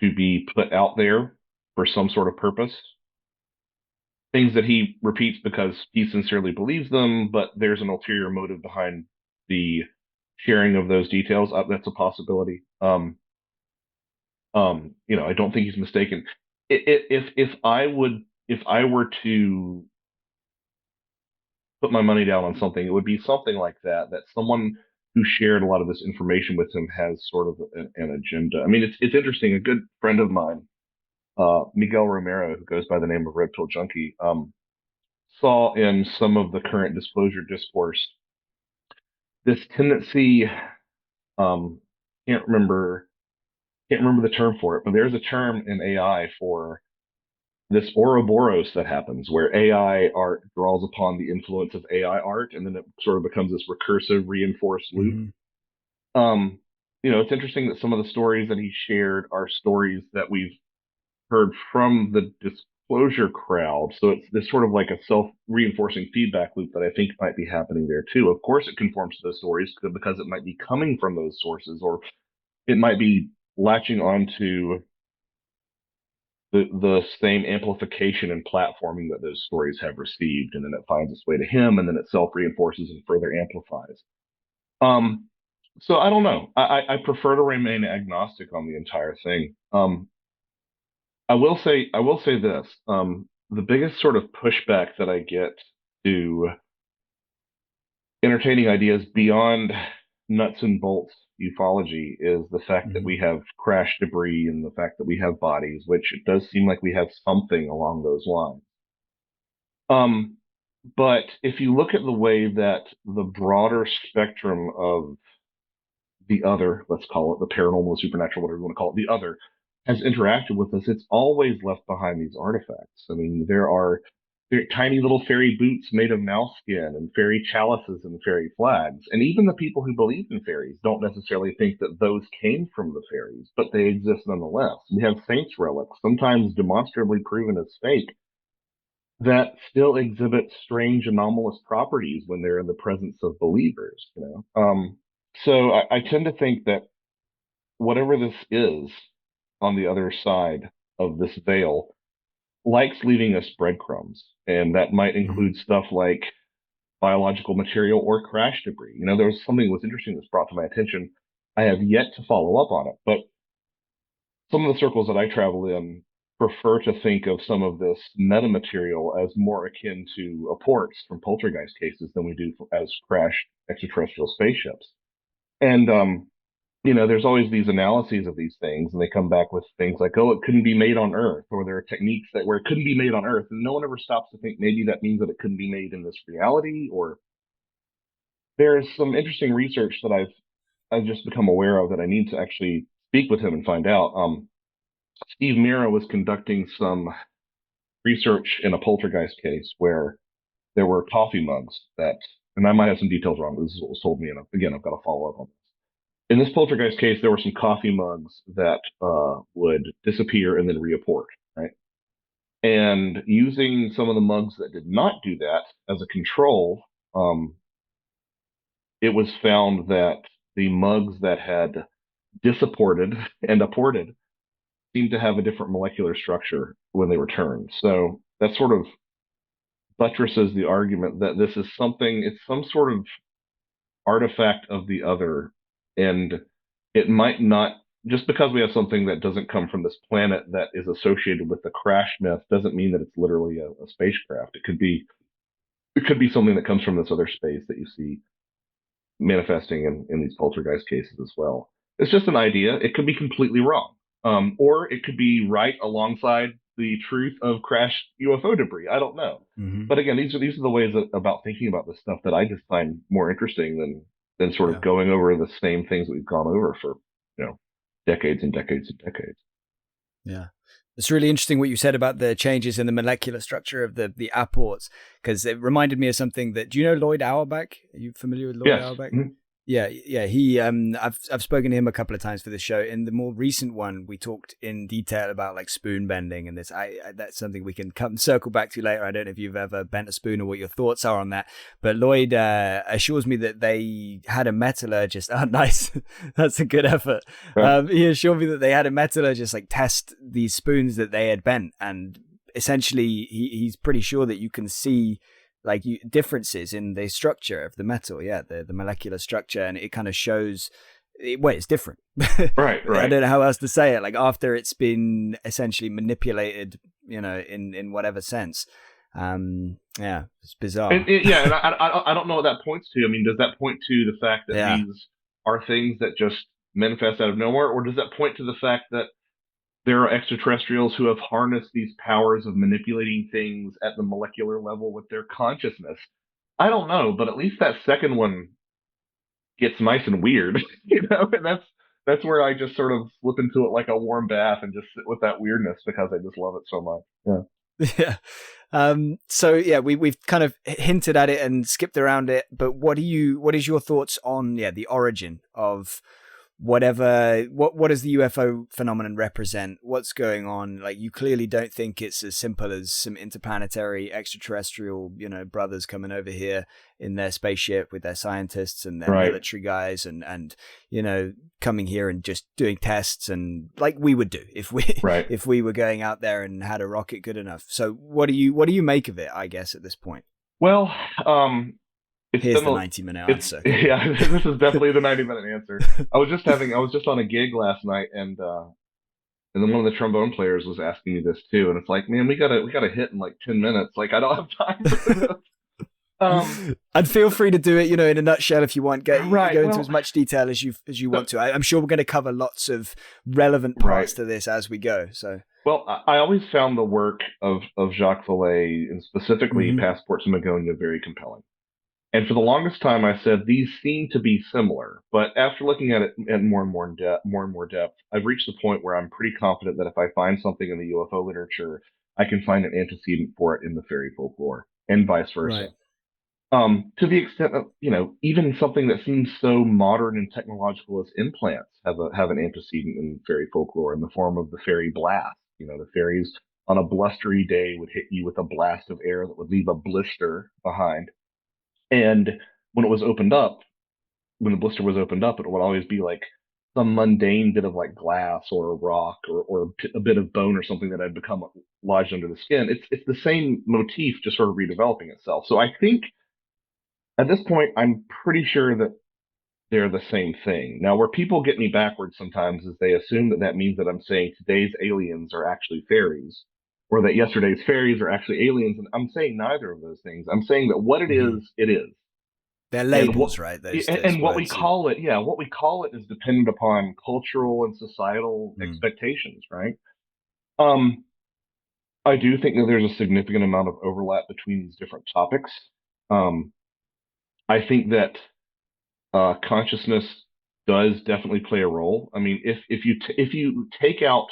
to be put out there for some sort of purpose. Things that he repeats because he sincerely believes them, but there's an ulterior motive behind the sharing of those details. That's a possibility. I don't think he's mistaken. If I were to put my money down on something, it would be something like that. That someone who shared a lot of this information with him has sort of an agenda. I mean, it's interesting. A good friend of mine, Miguel Romero, who goes by the name of Red Pill Junkie, saw in some of the current disclosure discourse this tendency. Um, can't remember can't remember the term for it, but there's a term in AI for this Ouroboros that happens where AI art draws upon the influence of AI art, and then it sort of becomes this recursive, reinforced loop. Hmm. Um, it's interesting that some of the stories that he shared are stories that we've heard from the disclosure crowd. So it's this sort of like a self-reinforcing feedback loop that I think might be happening there too. Of course, it conforms to those stories because it might be coming from those sources, or it might be latching onto the same amplification and platforming that those stories have received, and then it finds its way to him, and then it self reinforces and further amplifies. Um, so I don't know. I prefer to remain agnostic on the entire thing. I will say this. The biggest sort of pushback that I get to entertaining ideas beyond nuts and bolts ufology is the fact that Mm-hmm. we have crash debris and the fact that we have bodies, which it does seem like we have something along those lines. Um, but if you look at the way that the broader spectrum of the other, let's call it the paranormal, the supernatural, whatever you want to call it, the other, has interacted with us, it's always left behind these artifacts. I mean, there are tiny little fairy boots made of mouse skin and fairy chalices and fairy flags. And even the people who believe in fairies don't necessarily think that those came from the fairies, but they exist nonetheless. We have saints' relics, sometimes demonstrably proven as fake, that still exhibit strange anomalous properties when they're in the presence of believers, you know. So I tend to think that whatever this is on the other side of this veil likes leaving us breadcrumbs, and that might Mm-hmm. include stuff like biological material or crash debris. You know, there was something that was interesting that's brought to my attention. I have yet to follow up on it, but some of the circles that I travel in prefer to think of some of this metamaterial as more akin to apports from poltergeist cases than we do as crashed extraterrestrial spaceships. And you know, there's always these analyses of these things, and they come back with things like, "Oh, it couldn't be made on Earth," or there are techniques that where it couldn't be made on Earth, and no one ever stops to think maybe that means that it couldn't be made in this reality. Or there's some interesting research that I've just become aware of that I need to actually speak with him and find out. Steve Mira was conducting some research in a poltergeist case where there were coffee mugs that, and I might have some details wrong, but this is what was told me, and again, I've got to follow up on this. In this poltergeist case, there were some coffee mugs that would disappear and then reapport, right? And using some of the mugs that did not do that as a control, um, it was found that the mugs that had disapported and apported seemed to have a different molecular structure when they returned. So that sort of buttresses the argument that this is something, it's some sort of artifact of the other, and it might not, just because we have something that doesn't come from this planet that is associated with the crash myth doesn't mean that it's literally a spacecraft. It could be something that comes from this other space that you see manifesting in these poltergeist cases as well. It's just an idea. It could be completely wrong. Or it could be right alongside the truth of crashed UFO debris. I don't know. Mm-hmm. But again, these are the ways about thinking about this stuff that I just find more interesting than sort of Yeah. going over the same things that we've gone over for, you know, decades and decades and decades. Yeah. It's really interesting what you said about the changes in the molecular structure of the apports, because it reminded me of something that, do you know Lloyd Auerbach? Are you familiar with Lloyd Yes. Auerbach? Mhm. Yeah. He, I've spoken to him a couple of times for this show. In the more recent one, we talked in detail about like spoon bending and this. That's something we can circle back to later. I don't know if you've ever bent a spoon or what your thoughts are on that. But Lloyd assures me that they had a metallurgist. Oh, nice. That's a good effort. He assured me that they had a metallurgist like test these spoons that they had bent, and essentially he's pretty sure that you can see like differences in the structure of the metal, the molecular structure, and it kind of shows it's different. Right. I don't know how else to say it, like after it's been essentially manipulated, you know, in whatever sense. It's bizarre. And I don't know what that points to. I mean, does that point to the fact that Yeah. these are things that just manifest out of nowhere, or does that point to the fact that there are extraterrestrials who have harnessed these powers of manipulating things at the molecular level with their consciousness? I don't know, but at least that second one gets nice and weird, you know, and that's where I just sort of slip into it like a warm bath and just sit with that weirdness because I just love it so much. Yeah. Yeah. So yeah, we've kind of hinted at it and skipped around it, but what is your thoughts on the origin of what does the UFO phenomenon represent? What's going on? Like, you clearly don't think it's as simple as some interplanetary extraterrestrial, you know, brothers coming over here in their spaceship with their scientists and their military guys and you know, coming here and just doing tests and like we would do if we were going out there and had a rocket good enough. So what do you make of it, I guess, at this point? Well, here's the 90-minute answer. Yeah, this is definitely the 90-minute answer. I was just on a gig last night, and then one of the trombone players was asking me this too, and it's like, man, we gotta hit in like 10 minutes. Like, I don't have time for this. And feel free to do it, in a nutshell if you want. Go right. into Well, as much detail as you so, want to. I'm sure we're going to cover lots of relevant right. parts to this as we go. So, Well, I always found the work of Jacques Vallée, and specifically hmm Passports to Magonia, very compelling. And for the longest time, I said these seem to be similar. But after looking at it at more and more depth, I've reached the point where I'm pretty confident that if I find something in the UFO literature, I can find an antecedent for it in the fairy folklore, and vice versa. right, To the extent of, even something that seems so modern and technological as implants have an antecedent in fairy folklore in the form of the fairy blast. The fairies on a blustery day would hit you with a blast of air that would leave a blister behind. And when it was opened up, when the blister was opened up, it would always be like some mundane bit of like glass or a rock or a bit of bone or something that had become lodged under the skin. It's the same motif, just sort of redeveloping itself. So I think at this point, I'm pretty sure that they're the same thing. Now, where people get me backwards sometimes is they assume that that means that I'm saying today's aliens are actually fairies, or that yesterday's fairies are actually aliens. And I'm saying neither of those things. I'm saying that what hmm it is. they're And what labels, right? Those and what we words. call it, yeah, what we call it is dependent upon cultural and societal Mm. expectations, right? Um, I do think that there's a significant amount of overlap between these different topics. Um, I think that consciousness does definitely play a role. I mean, if you take out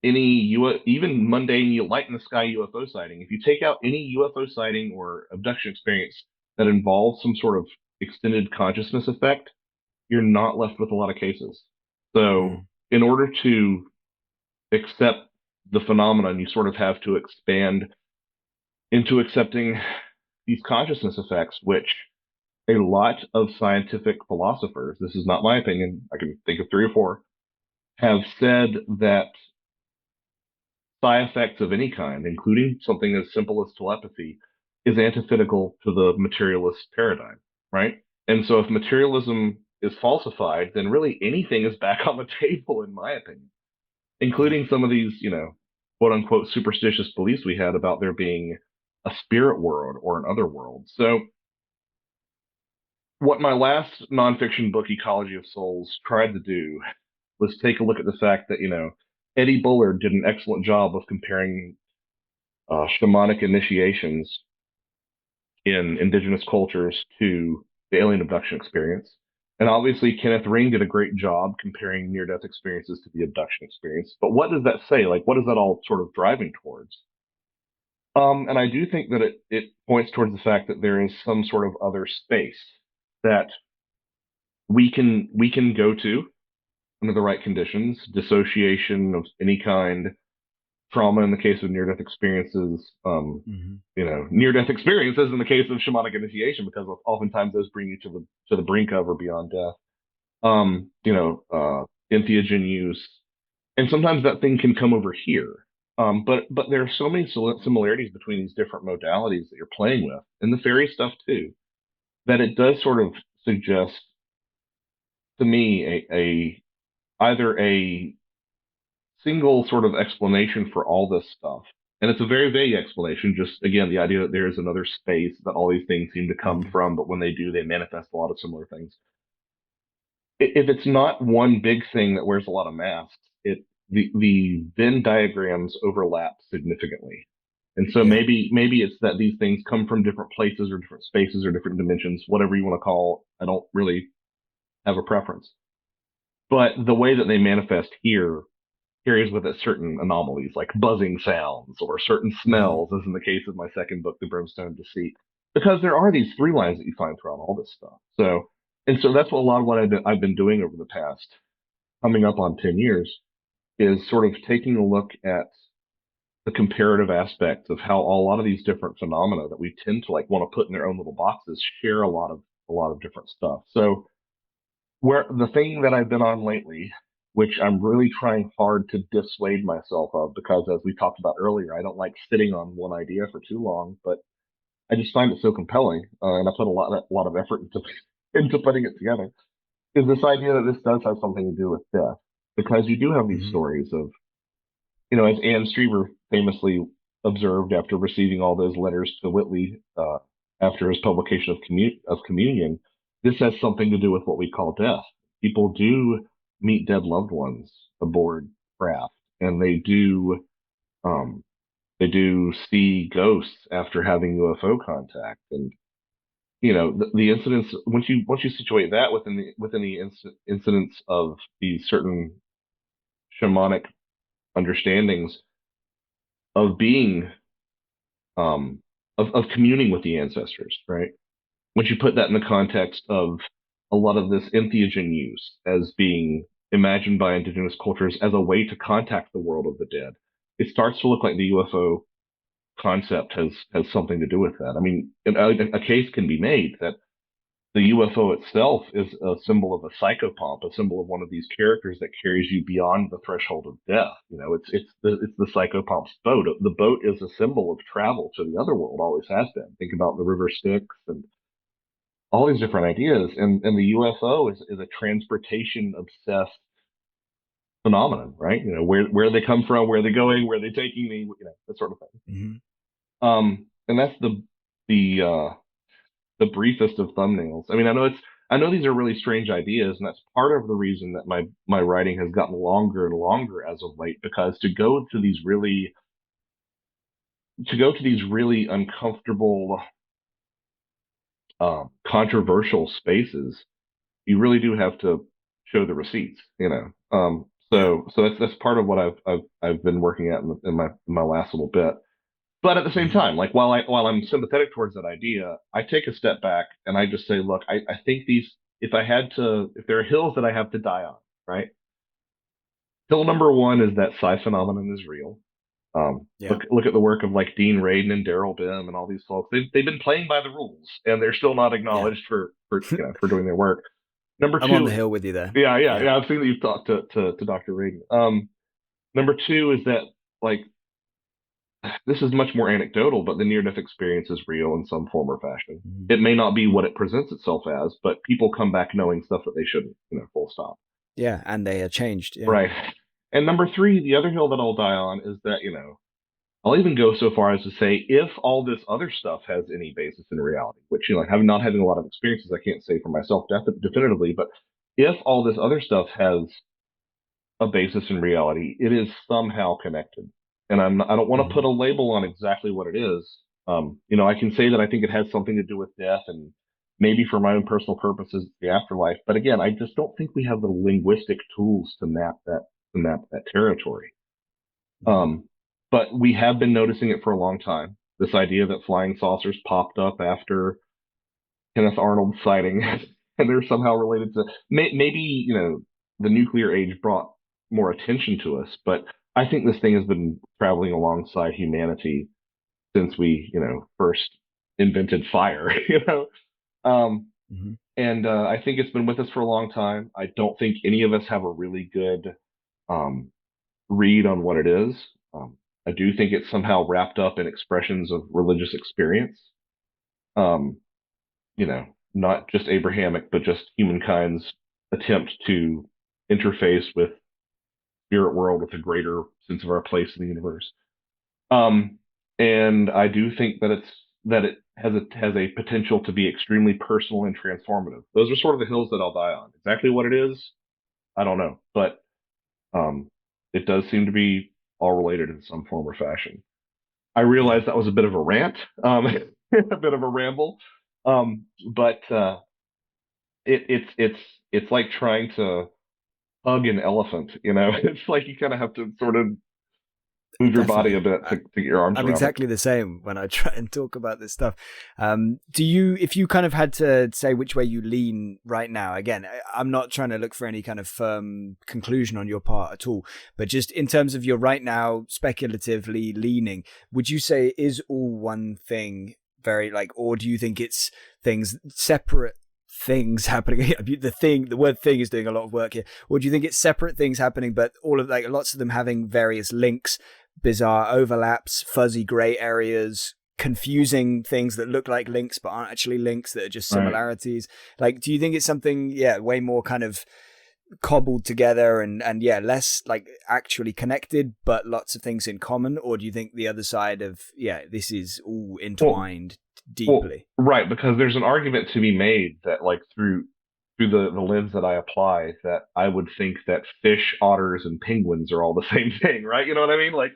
any even mundane light in the sky UFO sighting, if you take out any UFO sighting or abduction experience that involves some sort of extended consciousness effect, you're not left with a lot of cases. So, Mm. in order to accept the phenomenon, you sort of have to expand into accepting these consciousness effects, which a lot of scientific philosophers, this is not my opinion, I can think of three or four, have said that side effects of any kind, including something as simple as telepathy, is antithetical to the materialist paradigm, right? And so if materialism is falsified, then really anything is back on the table, in my opinion, Yeah. including some of these, quote unquote superstitious beliefs we had about there being a spirit world or an other world. So what my last nonfiction book, Ecology of Souls, tried to do was take a look at the fact that, Eddie Bullard did an excellent job of comparing shamanic initiations in indigenous cultures to the alien abduction experience. And obviously, Kenneth Ring did a great job comparing near death experiences to the abduction experience. But what does that say? Like, what is that all sort of driving towards? And I do think that it points towards the fact that there is some sort of other space that we can go to under the right conditions, dissociation of any kind, trauma in the case of near-death experiences, hmm near-death experiences in the case of shamanic initiation, because oftentimes those bring you to the brink of or beyond death. Entheogen use, and sometimes that thing can come over here. But there are so many similarities between these different modalities that you're playing with, and the fairy stuff too, that it does sort of suggest to me a either a single sort of explanation for all this stuff. And it's a very vague explanation, just again, the idea that there is another space that all these things seem to come hmm from, but when they do, they manifest a lot of similar things. If it's not one big thing that wears a lot of masks, the Venn diagrams overlap significantly. And so Yeah. maybe it's that these things come from different places or different spaces or different dimensions, whatever you want to call. I don't really have a preference. But the way that they manifest here carries with it certain anomalies like buzzing sounds or certain hmm smells, as in the case of my second book, The Brimstone Deceit, because there are these three lines that you find throughout all this stuff. So that's what a lot of what I've been doing over the past, coming up on 10 years, is sort of taking a look at the comparative aspects of how a lot of these different phenomena that we tend to like want to put in their own little boxes share a lot of different stuff. So where the thing that I've been on lately, which I'm really trying hard to dissuade myself of, because as we talked about earlier, I don't like sitting on one idea for too long, but I just find it so compelling, and I put a lot of effort into into putting it together. Is this idea that this does have something to do with death? Because you do have these hmm stories of, as Anne Streever famously observed after receiving all those letters to Whitley. after his publication of Communion, this has something to do with what we call death. People do meet dead loved ones aboard craft, and um, they do see ghosts after having UFO contact, and the incidents, once you situate that within the incidents of these certain shamanic understandings of being of communing with the ancestors, right? Once you put that in the context of a lot of this entheogen use as being imagined by indigenous cultures as a way to contact the world of the dead, it starts to look like the UFO concept has something to do with that. I mean, a case can be made that the UFO itself is a symbol of a psychopomp, a symbol of one of these characters that carries you beyond the threshold of death. It's the psychopomp's boat. The boat is a symbol of travel to the other world, always has been. Think about the river Styx and all these different ideas. And the UFO is a transportation obsessed phenomenon, right? Where they come from, where they're going, where they're taking me, that sort of thing. And that's the briefest of thumbnails. I mean, I know these are really strange ideas, and that's part of the reason that my writing has gotten longer and longer as of late, because to go to these really uncomfortable, controversial spaces, you really do have to show the receipts, So that's part of what I've been working at in my last little bit. But at the same time, like while I'm sympathetic towards that idea, I take a step back and I just say, look, I think if there are hills that I have to die on, right? Hill number one is that psi phenomenon is real. Look at the work of like Dean Radin and Daryl Bim and all these folks. They've been playing by the rules, and they're still not acknowledged for doing their work. Number two, I'm on the hill with you there. Yeah. I've seen that you've talked to Dr. Radin. Number two is that, like, this is much more anecdotal, but the near-death experience is real in some form or fashion. Mm-hmm. It may not be what it presents itself as, but people come back knowing stuff that they shouldn't, full stop. Yeah, and they are changed. Yeah. Right. And number three, the other hill that I'll die on is that, I'll even go so far as to say, if all this other stuff has any basis in reality, which, not having a lot of experiences, I can't say for myself definitively, but if all this other stuff has a basis in reality, it is somehow connected. And I don't want to put a label on exactly what it is. I can say that I think it has something to do with death, and maybe for my own personal purposes, the afterlife. But again, I just don't think we have the linguistic tools to map that territory. But we have been noticing it for a long time. This idea that flying saucers popped up after Kenneth Arnold's sighting, and they're somehow related to maybe the nuclear age brought more attention to us, but I think this thing has been traveling alongside humanity since we, first invented fire, And I think it's been with us for a long time. I don't think any of us have a really good read on what it is. I do think it's somehow wrapped up in expressions of religious experience. Not just Abrahamic, but just humankind's attempt to interface with spirit world with a greater sense of our place in the universe. And I do think that it has a potential to be extremely personal and transformative. Those are sort of the hills that I'll die on. Exactly what it is, I don't know, but it does seem to be all related in some form or fashion. I realize that was a bit of a rant, a bit of a ramble, but it's like trying to hug an elephant, It's like you kind of have to sort of move your body a bit to get your arms around. I'm exactly the same when I try and talk about this stuff. If you kind of had to say which way you lean right now, again, I'm not trying to look for any kind of firm conclusion on your part at all, but just in terms of your right now speculatively leaning, would you say is all one thing or do you think it's separate things happening? The word thing is doing a lot of work here. Or do you think it's separate things happening, but all of lots of them having various links, bizarre overlaps, fuzzy gray areas, confusing things that look like links but aren't actually links, that are just similarities? Right. Do you think it's something way more kind of cobbled together and less actually connected but lots of things in common? Or do you think the other side of this is all entwined Well, deeply. right, because there's an argument to be made that like through the lens that I apply, that I would think that fish, otters, and penguins are all the same thing, right? You know what I mean? Like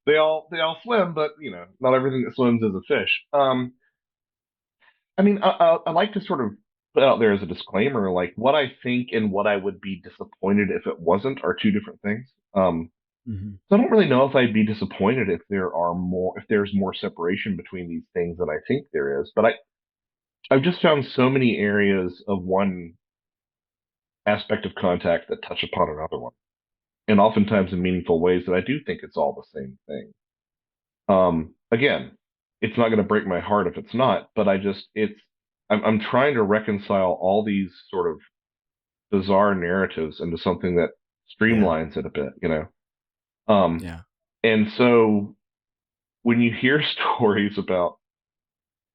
they all swim, but not everything that swims is a fish. I mean, I like to sort of put out there as a disclaimer, like what I think and what I would be disappointed if it wasn't are two different things. Hmm. So I don't really know if I'd be disappointed if there's more separation between these things than I think there is. But I've just found so many areas of one aspect of contact that touch upon another one, and oftentimes in meaningful ways that I do think it's all the same thing. Again, it's not going to break my heart if it's not, but I'm trying to reconcile all these sort of bizarre narratives into something that Yeah. streamlines it a bit. Um, Yeah. and so when you hear stories about,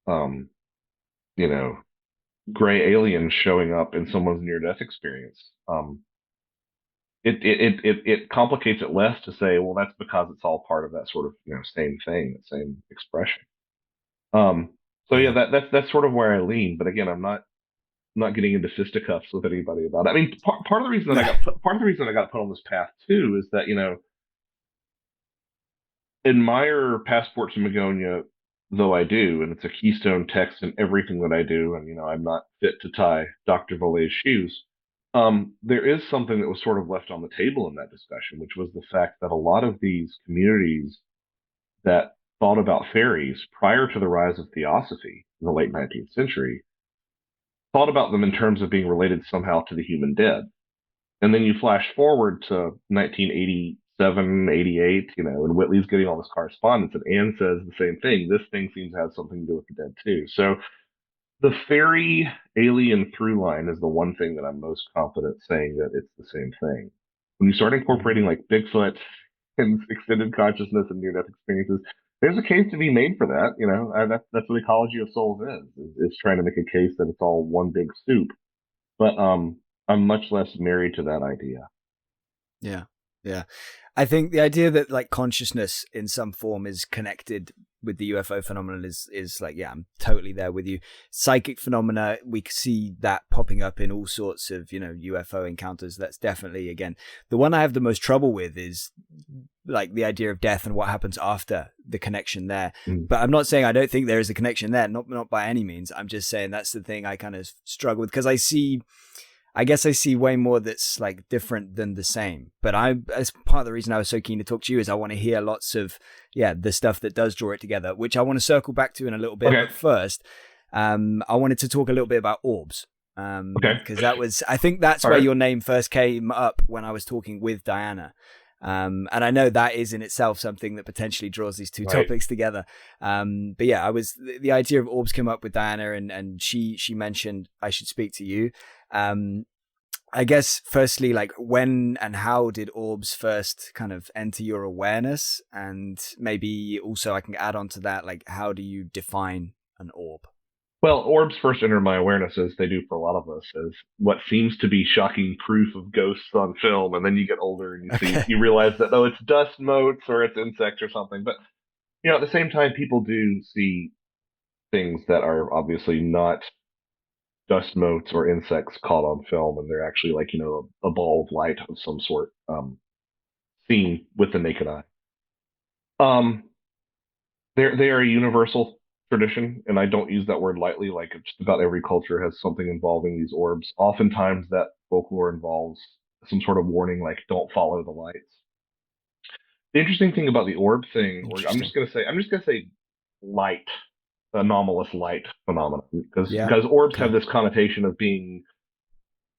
um, you know, gray aliens showing up in someone's near-death experience, it complicates it less to say, well, that's because it's all part of that sort of same thing, the same expression. Um, so yeah, Yeah. that's sort of where I lean. But again, I'm not getting into fisticuffs with anybody about it. I mean, part of the reason that part of the reason I got put on this path too is that admire Passport to Magonia though I do, and it's a keystone text in everything that I do, and I'm not fit to tie Dr. Volet's shoes. There is something that was sort of left on the table in that discussion, which was the fact that a lot of these communities that thought about fairies prior to the rise of theosophy in the late 19th century thought about them in terms of being related somehow to the human dead. And then you flash forward to 1987, 88, and Whitley's getting all this correspondence, and Anne says the same thing. This thing seems to have something to do with the dead, too. So the fairy alien through line is the one thing that I'm most confident saying that it's the same thing. When you start Hmm. incorporating like Bigfoot and extended consciousness and near death experiences, there's a case to be made for that. That's what Ecology of Souls is trying to make a case that it's all one big soup. But I'm much less married to that idea. Yeah. Yeah. I think the idea that like consciousness in some form is connected with the UFO phenomenon is like, yeah, I'm totally there with you. Psychic phenomena, we see that popping up in all sorts of, UFO encounters. That's definitely, again, the one I have the most trouble with is like the idea of death and what happens after the connection there. Mm. But I'm not saying I don't think there is a connection there, not by any means. I'm just saying that's the thing I kind of struggle with, because I guess I see way more that's like different than the same. But as part of the reason I was so keen to talk to you is I want to hear lots of, the stuff that does draw it together, which I want to circle back to in a little bit. Okay. But first, I wanted to talk a little bit about orbs. Okay. Because I think that's All where right. your name first came up when I was talking with Diana. And I know that is in itself something that potentially draws these two Right. topics together. But yeah, the idea of orbs came up with Diana, and she mentioned I should speak to you. I guess firstly, like, when and how did orbs first kind of enter your awareness? And maybe also I can add on to that, like, how do you define an orb? Well, orbs first enter my awareness, as they do for a lot of us, as what seems to be shocking proof of ghosts on film, and then you get older and Okay. you realize that it's dust motes or it's insects or something. But at the same time, people do see things that are obviously not dust motes or insects caught on film, and they're actually like a ball of light of some sort, seen with the naked eye. Um, they are a universal tradition, and I don't use that word lightly. Like just about every culture has something involving these orbs. Oftentimes, that folklore involves some sort of warning, like "Don't follow the lights." The interesting thing about the orb thing, or Interesting. I'm just gonna say light, anomalous light phenomenon, because Yeah. orbs have Okay. this connotation of being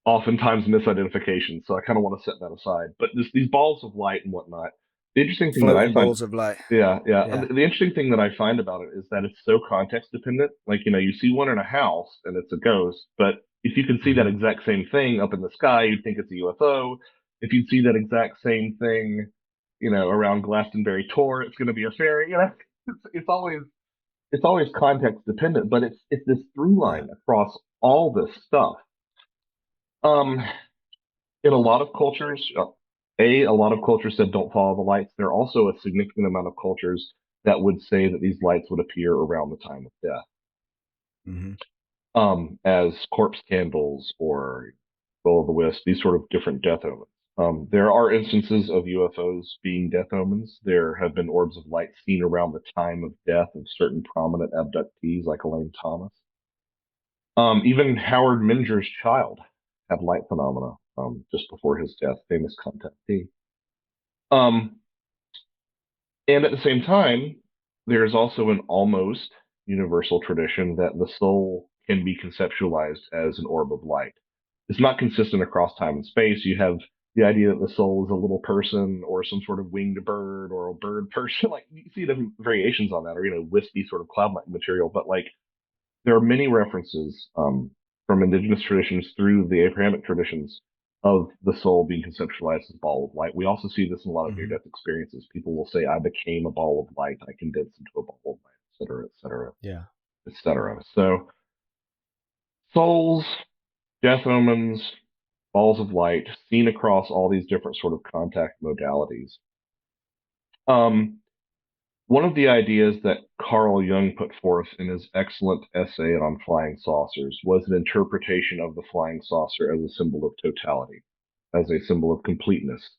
oftentimes misidentification. So I kind of want to set that aside. But these balls of light and whatnot. The interesting thing that I Floating find balls of light. Yeah, yeah. Yeah. The interesting thing that I find about it is that it's so context dependent. Like, you see one in a house and it's a ghost, but if you can see that Hmm. exact same thing up in the sky, you'd think it's a UFO. If you see that exact same thing, around Glastonbury Tor, it's going to be a fairy. It's always context dependent, but it's this through Yeah. line across all this stuff. Um, in a lot of cultures, a lot of cultures said don't follow the lights. There are also a significant amount of cultures that would say that these lights would appear around the time of death. Hmm. as corpse candles or will o' the wisp, these sort of different death omens. There are instances of UFOs being death omens. There have been orbs of light seen around the time of death of certain prominent abductees like Elaine Thomas. Even Howard Minger's child had light phenomena just before his death, famous contactee. Um, and at the same time, there is also an almost universal tradition that the soul can be conceptualized as an orb of light. It's not consistent across time and space. You have the idea that the soul is a little person or some sort of winged bird or a bird person. Like you see different variations on that, or wispy sort of cloud-like material. But like there are many references from indigenous traditions through the Abrahamic traditions of the soul being conceptualized as a ball of light. We also see this in a lot of Hmm. near-death experiences. People will say, "I became a ball of light. I condensed into a ball of light," et cetera, et cetera, Yeah. et cetera. So souls, death omens, balls of light, seen across all these different sort of contact modalities. Um, One of the ideas that Carl Jung put forth in his excellent essay on flying saucers was an interpretation of the flying saucer as a symbol of totality, as a symbol of completeness,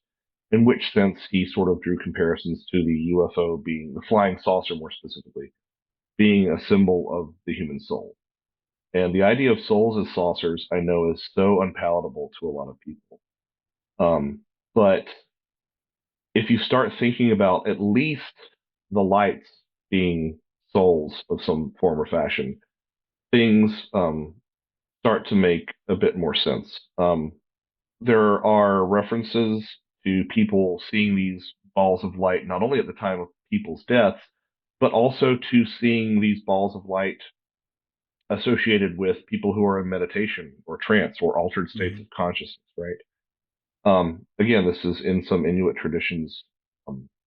in which sense he sort of drew comparisons to the UFO being, the flying saucer more specifically, being a symbol of the human soul. And the idea of souls as saucers, I know, is so unpalatable to a lot of people. But if you start thinking about at least the lights being souls of some form or fashion, things start to make a bit more sense. There are references to people seeing these balls of light not only at the time of people's deaths, but also to seeing these balls of light associated with people who are in meditation or trance or altered states Hmm. of consciousness, right? Again, this is in some Inuit traditions,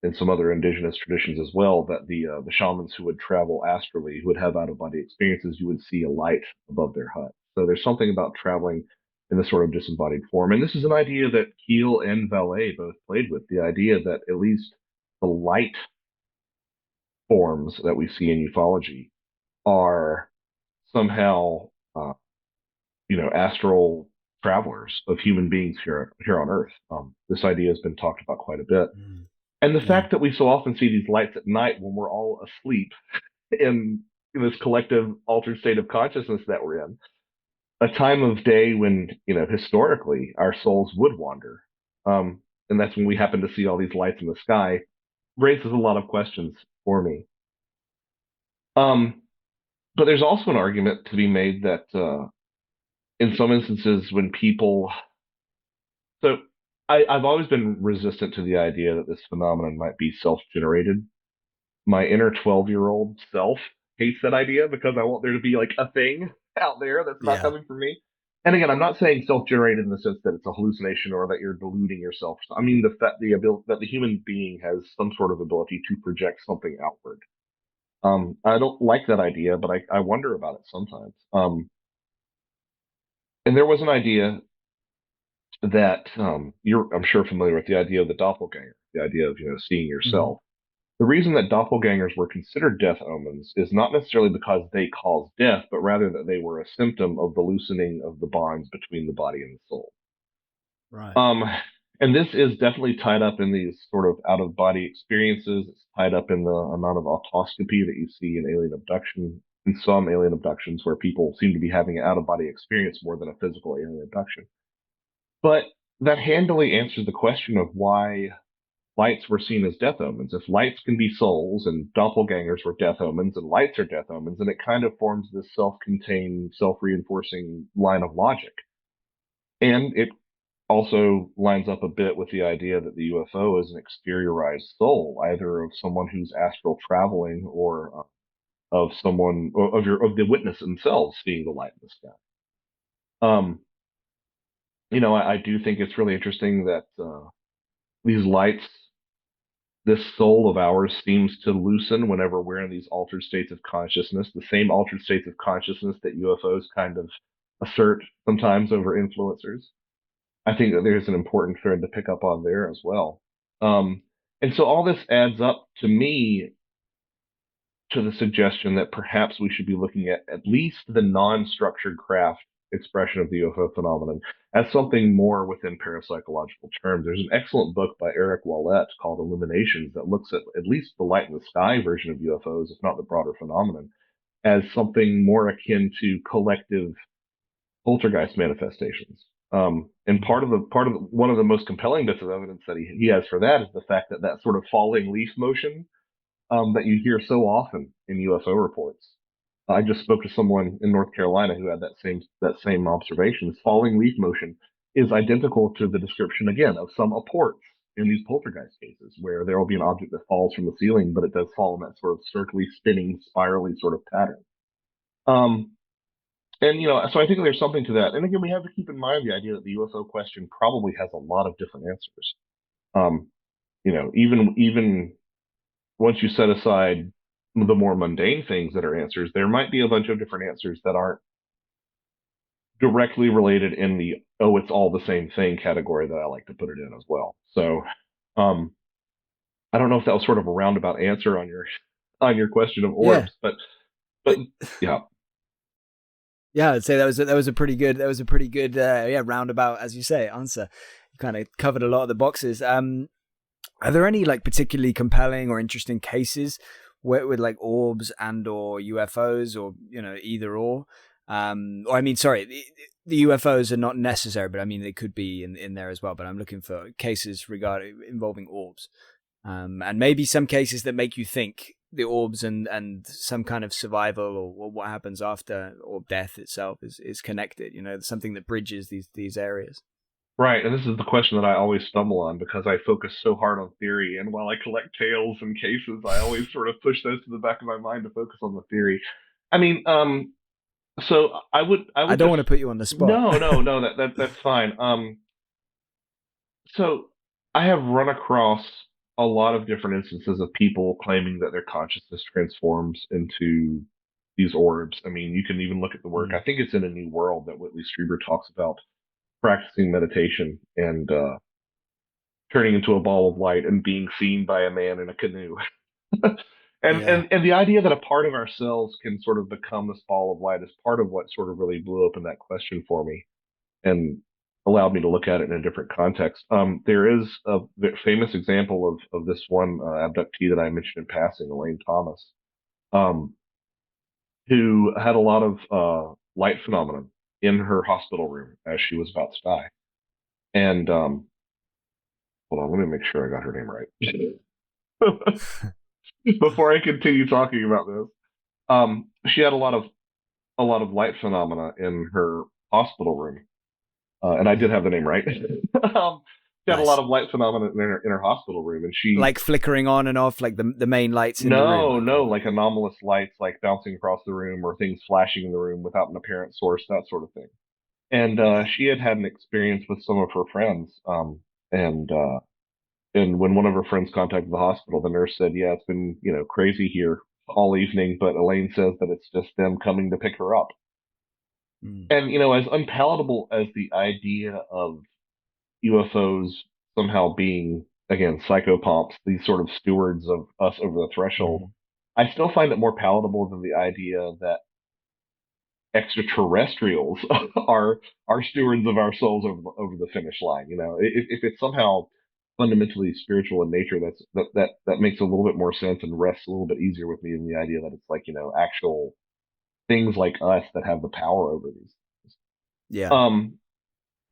in some other indigenous traditions as well, that the shamans who would travel astrally, who would have out of body experiences, you would see a light above their hut. So there's something about traveling in this sort of disembodied form, and this is an idea that Kean and Vallée both played with. The idea that at least the light forms that we see in ufology are somehow, astral travelers of human beings here on Earth. This idea has been talked about quite a bit, Mm. and the Yeah. fact that we so often see these lights at night when we're all asleep in this collective altered state of consciousness that we're in, a time of day when historically our souls would wander, um, and that's when we happen to see all these lights in the sky, raises a lot of questions for me. Um, but there's also an argument to be made that in some instances when people So I've always been resistant to the idea that this phenomenon might be self-generated. My inner 12-year-old self hates that idea because I want there to be like a thing out there that's not Yeah. coming from me. And again, I'm not saying self-generated in the sense that it's a hallucination or that you're deluding yourself. I mean the fact the ability that the human being has some sort of ability to project something outward. I don't like that idea, but I wonder about it sometimes. And there was an idea that you're I'm sure familiar with the idea of the doppelganger, the idea of seeing Hmm. yourself. The reason that doppelgangers were considered death omens is not necessarily because they caused death, but rather that they were a symptom of the loosening of the bonds between the body and the soul. Right. Um, and this is definitely tied up in these sort of out of body experiences. It's tied up in the amount of autoscopy that you see in alien abduction, in some alien abductions, where people seem to be having an out of body experience more than a physical alien abduction. But that handily answers the question of why lights were seen as death omens. If lights can be souls and doppelgangers were death omens and lights are death omens, then it kind of forms this self-contained, self-reinforcing line of logic. And it also lines up a bit with the idea that the UFO is an exteriorized soul, either of someone who's astral traveling or of someone of the witness themselves seeing the light in the sky. Um, I do think it's really interesting that these lights, this soul of ours seems to loosen whenever we're in these altered states of consciousness, the same altered states of consciousness that UFOs kind of assert sometimes over influencers. I think that there's an important thread to pick up on there as well. And so all this adds up to me to the suggestion that perhaps we should be looking at least the non-structured craft expression of the UFO phenomenon as something more within parapsychological terms. There's an excellent book by Eric Wallet called Illuminations that looks at least the light in the sky version of UFOs, if not the broader phenomenon, as something more akin to collective poltergeist manifestations. And one of the most compelling bits of evidence that he has for that is the fact that that sort of falling leaf motion that you hear so often in UFO reports. I just spoke to someone in North Carolina who had that same observation. This falling leaf motion is identical to the description again of some apports in these poltergeist cases, where there will be an object that falls from the ceiling, but it does fall in that sort of circly spinning, spirally sort of pattern. Um, and so I think there's something to that. And again, we have to keep in mind the idea that the UFO question probably has a lot of different answers. Um, even once you set aside the more mundane things that are answers, there might be a bunch of different answers that aren't directly related in the "oh, it's all the same thing" category that I like to put it in as well. So, um, I don't know if that was sort of a roundabout answer on your question of Yeah. orbs, but yeah. Yeah, I'd say that was a pretty good yeah, roundabout, as you say, answer. You kind of covered a lot of the boxes. Are there any like particularly compelling or interesting cases with like orbs and or UFOs, or either or? Or I mean, sorry, the UFOs are not necessary, but I mean they could be in there as well. But I'm looking for cases regarding involving orbs, and maybe some cases that make you think the orbs and some kind of survival or what happens after or death itself is connected. Something that bridges these areas. Right, and this is the question that I always stumble on because I focus so hard on theory, and while I collect tales and cases, I always sort of push those to the back of my mind to focus on the theory. I mean, so I I would don't just want to put you on the spot. no, that's fine. So I have run across a lot of different instances of people claiming that their consciousness transforms into these orbs. I mean, you can even look at the work. I Mm, think it's in A New World that Whitley Strieber talks about practicing meditation and turning into a ball of light and being seen by a man in a canoe. and, yeah. and and the idea that a part of ourselves can sort of become this ball of light is part of what sort of really blew open that question for me and allowed me to look at it in a different context. There is a famous example of this one abductee that I mentioned in passing, Elaine Thomas, um, who had a lot of light phenomenon in her hospital room as she was about to die. And hold on, let me make sure I got her name right before I continue talking about this. She had a lot of light phenomena in her hospital room, and I did Mm, have the name right. She had a lot nice. of light phenomena in her hospital room, and she Like flickering on and off, like the main lights in the room, no, like no, or like anomalous lights, like bouncing across the room or things flashing in the room without an apparent source, that sort of thing. And okay. she had an experience with some of her friends, and when one of her friends contacted the hospital, the nurse said, "Yeah, it's been crazy here all evening, but Elaine says that it's just them coming to pick her up." Mm, And as unpalatable as the idea of UFOs somehow being, again, psychopomps, these sort of stewards of us over the threshold, mm, I still find it more palatable than the idea that extraterrestrials are stewards of our souls over the finish line. If it's somehow fundamentally spiritual in nature, that makes a little bit more sense and rests a little bit easier with me than the idea that it's like actual things like us that have the power over these. yeah. Um,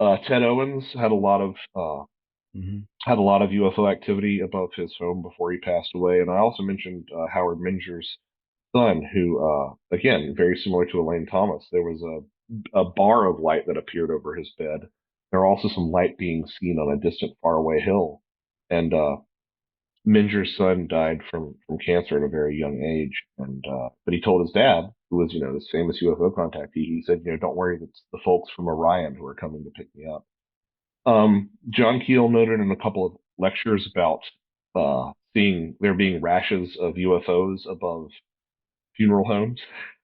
Ted Owens Hmm. had a lot of UFO activity above his home before he passed away, and I also mentioned Howard Minger's son, who, again, very similar to Elaine Thomas. There was a bar of light that appeared over his bed. There were also some light being seen on a distant, faraway hill, and Minger's son died from cancer at a very young age, and but he told his dad, who was this famous UFO contactee, he said, don't worry, it's the folks from Orion who are coming to pick me up. John Keel noted in a couple of lectures about seeing there being rashes of UFOs above funeral homes,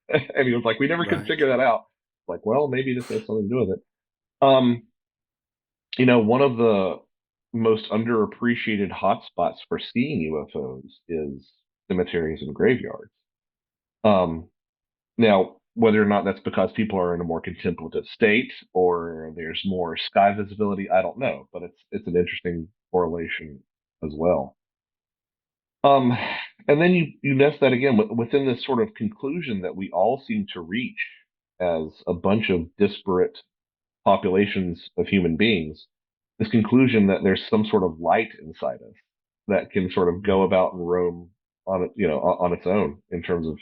and he was like, "We never could Right. figure that out." Like, well, maybe this has something to do with it. Um, one of the most underappreciated hotspots for seeing UFOs is cemeteries and graveyards. Um, Now, whether or not that's because people are in a more contemplative state or there's more sky visibility, I don't know, but it's an interesting correlation as well. Um, and then you nest that again within this sort of conclusion that we all seem to reach as a bunch of disparate populations of human beings, this conclusion that there's some sort of light inside us that can sort of go Mm. about and roam on it, on its own in terms of,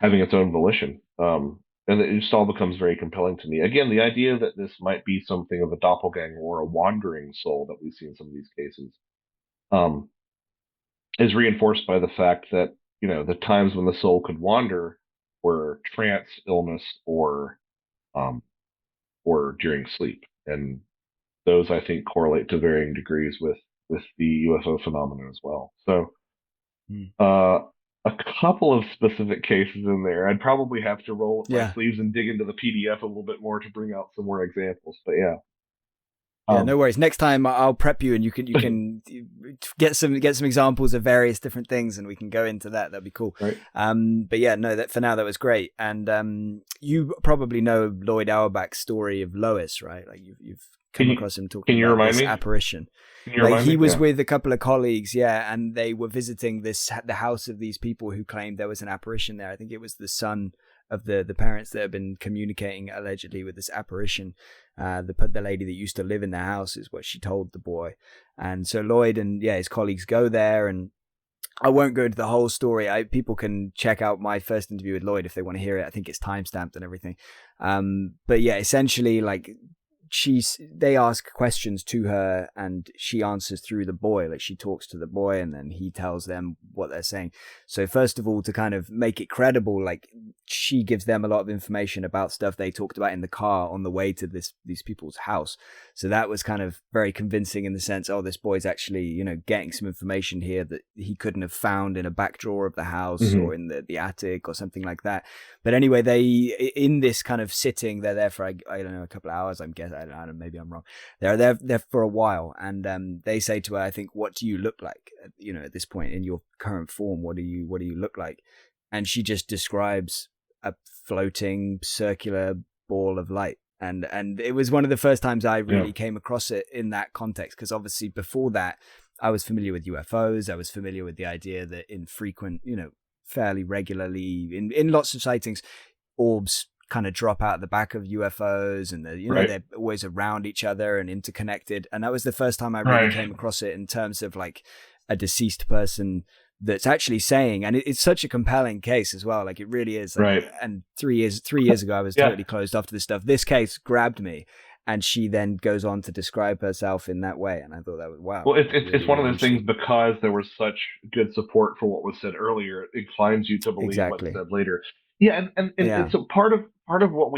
having its own volition. And it just all becomes very compelling to me. Again, the idea that this might be something of a doppelganger or a wandering soul that we see in some of these cases, um, is reinforced by the fact that, the times when the soul could wander were trance, illness, um, or during sleep. And those, I think, correlate to varying degrees with the UFO phenomenon as well. So, Mm. Uh, a couple of specific cases in there. I'd probably have to roll up my Yeah. sleeves and dig into the PDF a little bit more to bring out some more examples. But yeah, Yeah, no um, worries. Next time I'll prep you, and you can get some examples of various different things, and we can go into that. That'd be cool. right. But yeah, no, that for now that was great. And you probably know Lloyd Auerbach's story of Lois, right? Like you've Can come you across him can talking you about remind this me? apparition. Can you Like remind he me? was Yeah. with a couple of colleagues, yeah, and they were visiting the house of these people who claimed there was an apparition there. I think it was the son of the parents that have been communicating allegedly with this apparition. The lady that used to live in the house is what she told the boy, and so Lloyd and his colleagues go there, and I won't go into the whole story. People can check out my first interview with Lloyd if they want to hear it. I think it's timestamped and everything. But yeah, essentially, like they ask questions to her and she answers through the boy. Like she talks to the boy and then he tells them what they're saying. So first of all, to kind of make it credible, like she gives them a lot of information about stuff they talked about in the car on the way to these people's house. So that was kind of very convincing in the sense, oh, this boy's actually, getting some information here that he couldn't have found in a back drawer of the house Hmm. or in the attic or something like that. But anyway, in this kind of sitting, they're there for, I don't know, a couple of hours, I'm guessing. I don't know, maybe I'm wrong. They're there for a while. And they say to her, I think, what do you look like, at this point in your current form? What do you look like? And she just describes a floating circular ball of light. And it was one of the first times I Yeah. really came across it in that context, because obviously before that I was familiar with UFOs. I was familiar with the idea that infrequent, fairly regularly in lots of sightings, orbs kind of drop out the back of UFOs, and Right. they're always around each other and interconnected. And that was the first time I really Right. came across it in terms of like a deceased person that's actually saying, and it's such a compelling case as well. Like it really is. Like, Right. and 3 years ago, I was Yeah. totally closed off to this stuff. This case grabbed me, and she then goes on to describe herself in that way. And I thought that was, wow, Well, it's really, one of really those things, interesting. because there was such good support for what was said earlier. It inclines you to believe what's Exactly. said later. Yeah, and Yeah. so part of what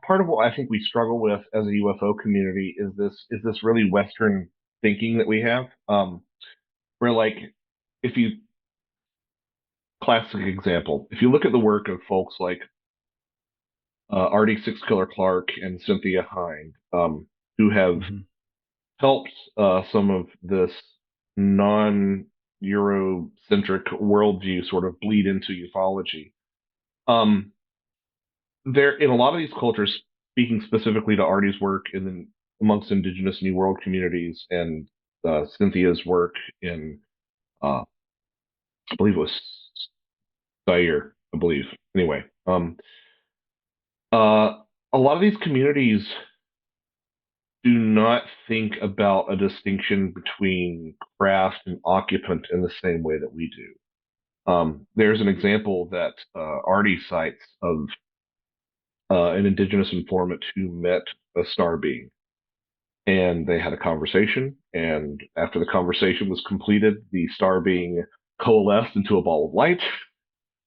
part of what I think we struggle with as a UFO community is this really Western thinking that we have. Where, like, if you classic example, if you look at the work of folks like Artie Six Killer Clark and Cynthia Hind, who have Hmm. helped some of this non Eurocentric worldview sort of bleed into ufology. Um, there, in a lot of these cultures, speaking specifically to Artie's work amongst indigenous New World communities, and Cynthia's work in, I believe it was Zaire, I believe. Anyway, a lot of these communities do not think about a distinction between craft and occupant in the same way that we do. There's an example that Artie cites of an indigenous informant who met a star being, and they had a conversation. And after the conversation was completed, the star being coalesced into a ball of light,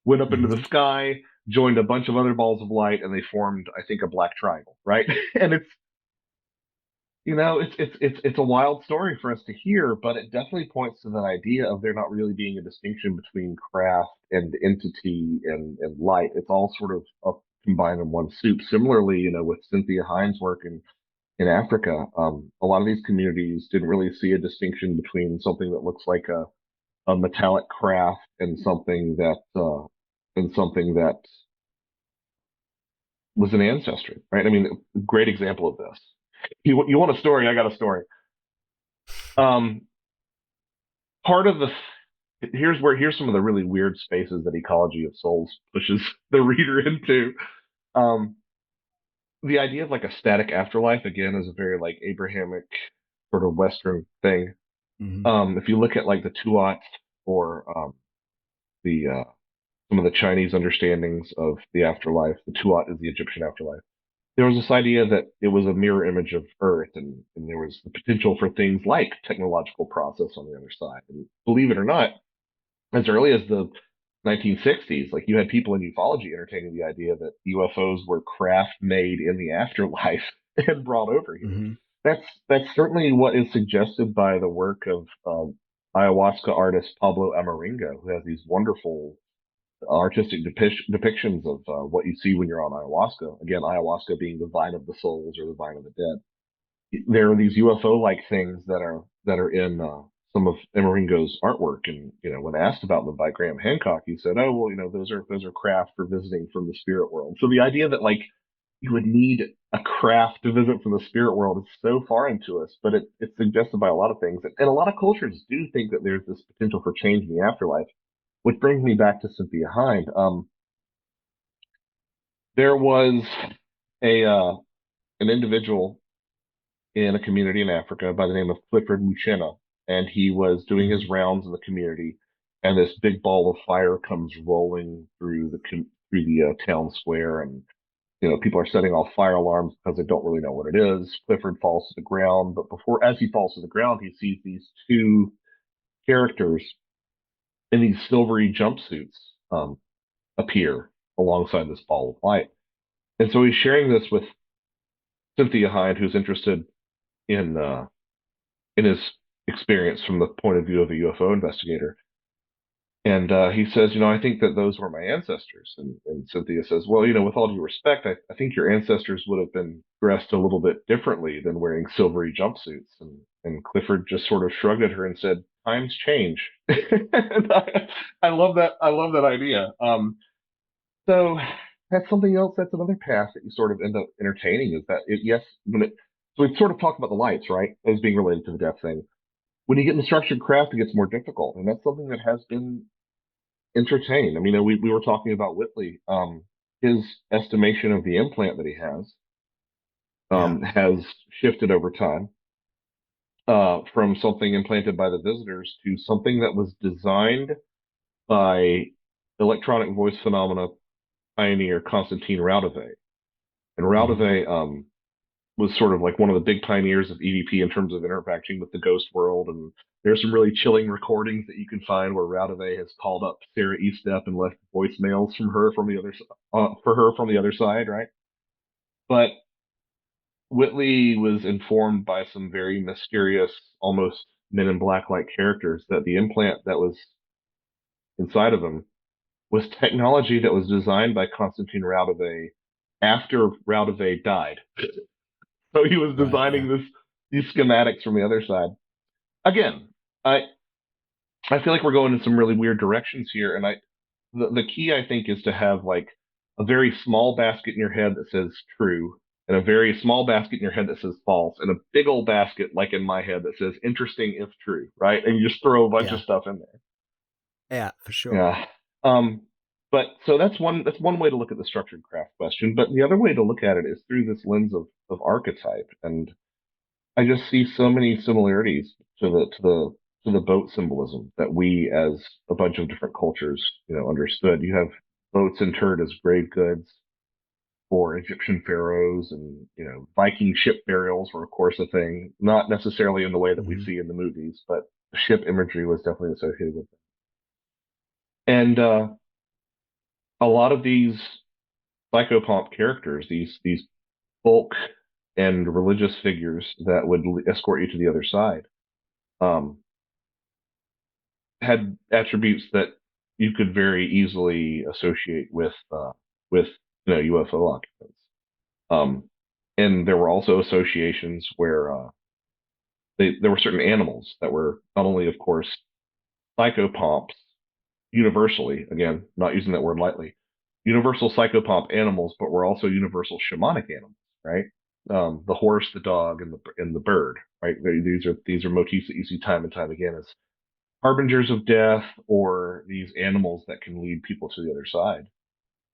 went up into Hmm. the sky, joined a bunch of other balls of light, and they formed, I think, a black triangle, right? And it's a wild story for us to hear, but it definitely points to that idea of there not really being a distinction between craft and entity and light. It's all sort of combined in one soup. Similarly, with Cynthia Hines' work in Africa, a lot of these communities didn't really see a distinction between something that looks like a metallic craft and something that in something that was an ancestry, right? I mean, a great example of this. You want a story? I got a story. Um, Part of the here's some of the really weird spaces that Ecology of Souls pushes the reader into. Um, the idea of like a static afterlife again is a very like Abrahamic sort of Western thing. Hmm. If you look at like the Tuat or the some of the Chinese understandings of the afterlife, the Tuat is the Egyptian afterlife. There was this idea that it was a mirror image of Earth, and there was the potential for things like technological process on the other side. And believe it or not, as early as the 1960s, like you had people in ufology entertaining the idea that UFOs were craft made in the afterlife and brought over here. Hmm. That's certainly what is suggested by the work of ayahuasca artist Pablo Amaringa, who has these wonderful artistic depictions of what you see when you're on ayahuasca. Again, ayahuasca being the vine of the souls or the vine of the dead. There are these UFO-like things that are in some of Amerigo's artwork. And when asked about them by Graham Hancock, he said, "Oh, well, those are craft for visiting from the spirit world." So the idea that like you would need a craft to visit from the spirit world is so foreign to us, but it's suggested by a lot of things, and a lot of cultures do think that there's this potential for change in the afterlife. Which brings me back to Cynthia Hind. There was a an individual in a community in Africa by the name of Clifford Muchena, and he was doing Hmm. his rounds in the community, and this big ball of fire comes rolling through the town square, and people are setting off fire alarms because they don't really know what it is. Clifford falls to the ground, but as he falls to the ground, he sees these two characters in these silvery jumpsuits um, appear alongside this ball of light. And so he's sharing this with Cynthia Hind, who's interested in his experience from the point of view of a UFO investigator. And he says, I think that those were my ancestors. And Cynthia says, well, with all due respect, I think your ancestors would have been dressed a little bit differently than wearing silvery jumpsuits. And Clifford just sort of shrugged at her and said, times change. And I love that. I love that idea. So that's something else. That's another path that you sort of end up entertaining is that yes, so we sort of talked about the lights, right, as being related to the death thing. When you get in the structured craft, it gets more difficult, and that's something that has been entertained. I mean, we were talking about Whitley. His estimation of the implant that he Yeah. has shifted over time from something implanted by the visitors to something that was designed by electronic voice phenomena pioneer Constantine Raudove. And Hmm. Raudove was sort of like one of the big pioneers of EVP in terms of interacting with the ghost world. And there's some really chilling recordings that you can find where Raudove has called up Sarah Estep and left voicemails from her from the other for her from the other side, right? But Whitley was informed by some very mysterious, almost Men in Black like characters that the implant that was inside of him was technology that was designed by Constantine Raudove after Raudove died. So he was Right. Yeah. designing these schematics from the other side. Again, I I feel like we're going in some really weird directions here, and the key I think is to have like a very small basket in your head that says true, and a very small basket in your head that says false, and a big old basket like in my head that says interesting if true, right? And you just throw a bunch of Yeah. stuff in there. Yeah. For sure. Yeah. Um, but so that's one way to look at the structured craft question. But the other way to look at it is through this lens of archetype, and I just see so many similarities to the boat symbolism that we, as a bunch of different cultures, understood. You have boats interred as grave goods for Egyptian pharaohs, and Viking ship burials were, of course, a thing. Not necessarily in the way that we Hmm. see in the movies, but the ship imagery was definitely associated with it. And a lot of these psychopomp characters, these folk and religious figures that would escort you to the other side. Um, had attributes that you could very easily associate with UFO occupants. Um, and there were also associations where there were certain animals that were not only, of course, psychopomps, universally, again, not using that word lightly, universal psychopomp animals, but we're also universal shamanic animals, right? The horse, the dog, and the bird, right? These are motifs that you see time and time again as harbingers of death, or these animals that can lead people to the other side.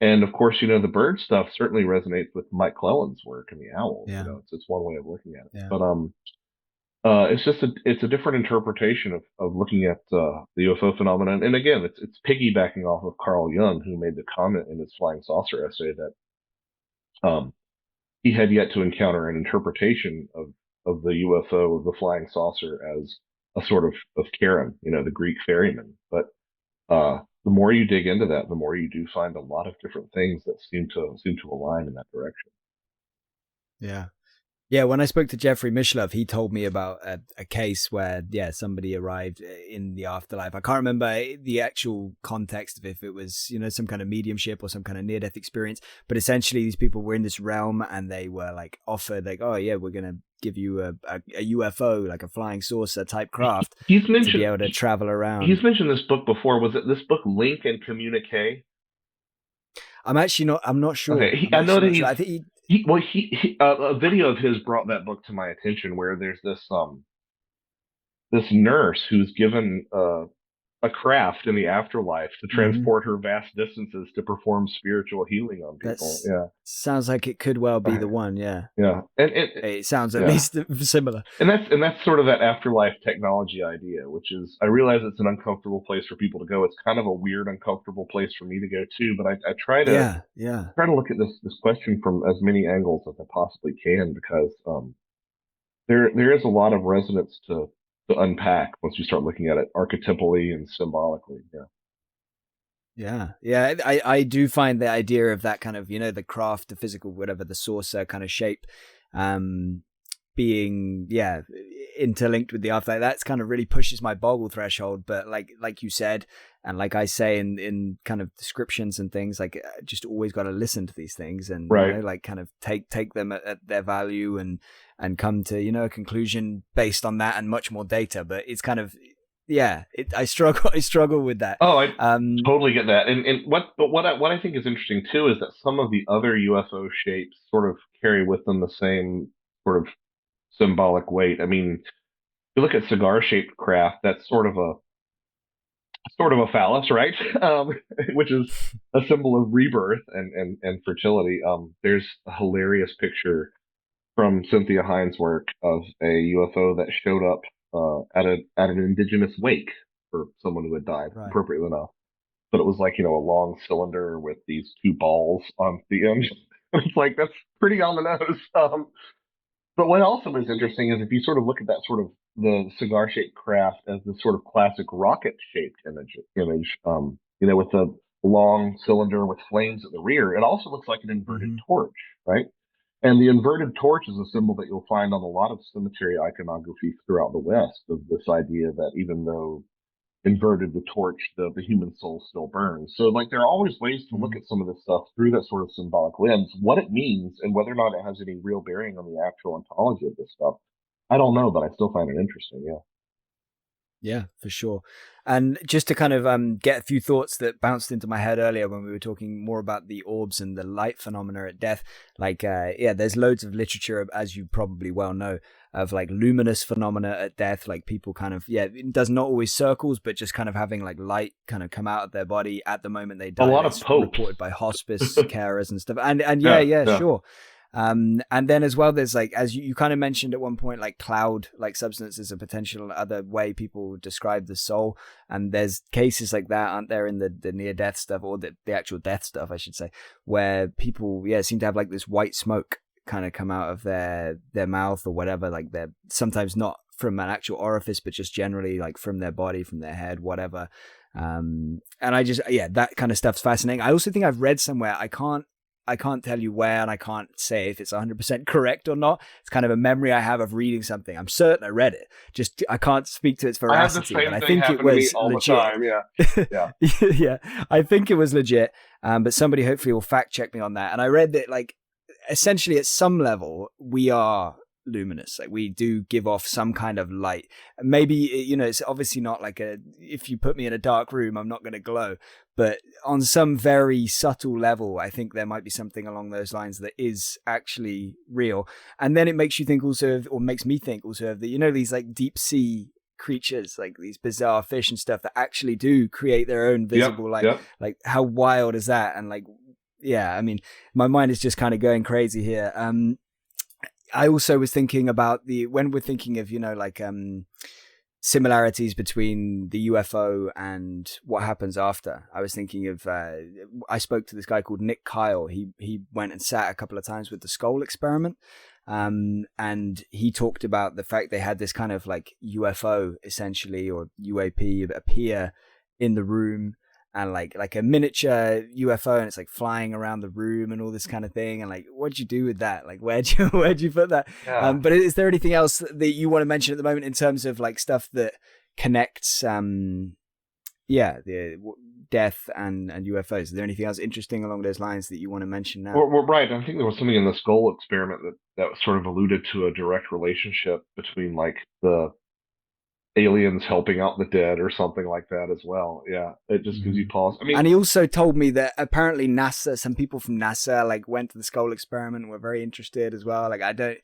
And of course, the bird stuff certainly resonates with Mike Clelland's work and the owls. Yeah. It's one way of looking at it. Yeah. But it's a different interpretation of looking at the UFO phenomenon. And again, it's piggybacking off of Carl Jung, who made the comment in his flying saucer essay that he had yet to encounter an interpretation of the UFO, of the flying saucer, as a sort of Charon, the Greek ferryman. But the more you dig into that, the more you do find a lot of different things that seem to align in that direction. Yeah. Yeah, when I spoke to Jeffrey Mishlove, he told me about a case where, somebody arrived in the afterlife. I can't remember the actual context of if it was, some kind of mediumship or some kind of near-death experience. But essentially, these people were in this realm and they were like offered, like, oh yeah, we're gonna give you a UFO, like a flying saucer type craft, to be able to travel around. He's mentioned this book before. Was it this book, Link and Communique? I'm not sure. Okay, I know that he's. I think a video of his brought that book to my attention, where there's this nurse who's given a craft in the afterlife to transport her vast distances to perform spiritual healing on people. Sounds like it could well be the one. Yeah, and it sounds at least similar. And that's sort of that afterlife technology idea, which is, I realize it's an uncomfortable place for people to go. It's kind of a weird, uncomfortable place for me to go too. But I try to try to look at this question from as many angles as I possibly can, because there is a lot of resonance to unpack once you start looking at it archetypally and symbolically. I do find the idea of that kind of, the craft, the physical, whatever, the saucer kind of shape, being interlinked with the afterlife, that's kind of really pushes my boggle threshold. But like you said, and like I say in kind of descriptions and things, like, just always got to listen to these things and kind of take them at their value and come to a conclusion based on that and much more data. But it's kind of I struggle with that. Oh, I totally get that. And what I think is interesting too is that some of the other UFO shapes sort of carry with them the same sort of symbolic weight. I mean, if you look at cigar-shaped craft, that's sort of a phallus, right? Which is a symbol of rebirth and fertility. There's a hilarious picture from Cynthia Hines' work of a UFO that showed up at an indigenous wake for someone who had died, appropriately enough. But it was like, a long cylinder with these two balls on the end. It's like, that's pretty on the nose. But what also is interesting is if you sort of look at that sort of the cigar-shaped craft as the sort of classic rocket-shaped image, with the long cylinder with flames at the rear, it also looks like an inverted torch, right? And the inverted torch is a symbol that you'll find on a lot of cemetery iconography throughout the West, of this idea that even though inverted the torch, the human soul still burns. So there are always ways to look at some of this stuff through that sort of symbolic lens. What it means and whether or not it has any real bearing on the actual ontology of this stuff, I don't know, but I still find it interesting. Yeah, for sure. And just to kind of get a few thoughts that bounced into my head earlier when we were talking more about the orbs and the light phenomena at death, there's loads of literature, as you probably well know, of luminous phenomena at death, people kind of, it does not always circles, but just kind of having light kind of come out of their body at the moment they die. A lot of popes reported by hospice carers and stuff. And sure. And then as well, there's as you kind of mentioned at one point, cloud, substance is a potential other way people describe the soul. And there's cases like that, aren't there, in the near death stuff, or the actual death stuff, I should say, where people, seem to have this white smoke kind of come out of their mouth or whatever. They're sometimes not from an actual orifice, but just generally from their body, from their head, whatever. And I just, that kind of stuff's fascinating. I also think I've read somewhere, I can't tell you where, and I can't say if it's 100% correct or not. It's kind of a memory I have of reading something. I'm certain I read it. Just I can't speak to its veracity, but I think it was legit. Yeah, I think it was legit. But somebody hopefully will fact check me on that. And I read that essentially at some level we are luminous. Like we do give off some kind of light. Maybe, you know, it's obviously not like if you put me in a dark room, I'm not going to glow. But on some very subtle level, I think there might be something along those lines that is actually real. And then it makes you think also or makes me think also of you know, these like deep sea creatures, like these bizarre fish and stuff that actually do create their own visible light. Like how wild is that? And like, yeah, I mean, my mind is just kind of going crazy here. I also was thinking about when we're thinking of, you know, like similarities between the UFO and what happens after. I was thinking of, I spoke to this guy called Nick Kyle. He went and sat a couple of times with the skull experiment. And he talked about the fact they had this kind of like UFO essentially, or UAP appear in the room, and like a miniature UFO, and it's like flying around the room and all this kind of thing. And like, what'd you do with that? Like, where'd you put that? Yeah. But is there anything else that you want to mention at the moment in terms of like stuff that connects, the death and UFOs? Is there anything else interesting along those lines that you want to mention now? Well, right. I think there was something in the skull experiment that sort of alluded to a direct relationship between like the aliens helping out the dead or something like that as well. Yeah, it just gives you pause. I mean, and he also told me that apparently NASA, some people from NASA like went to the skull experiment and were very interested as well. Like I don't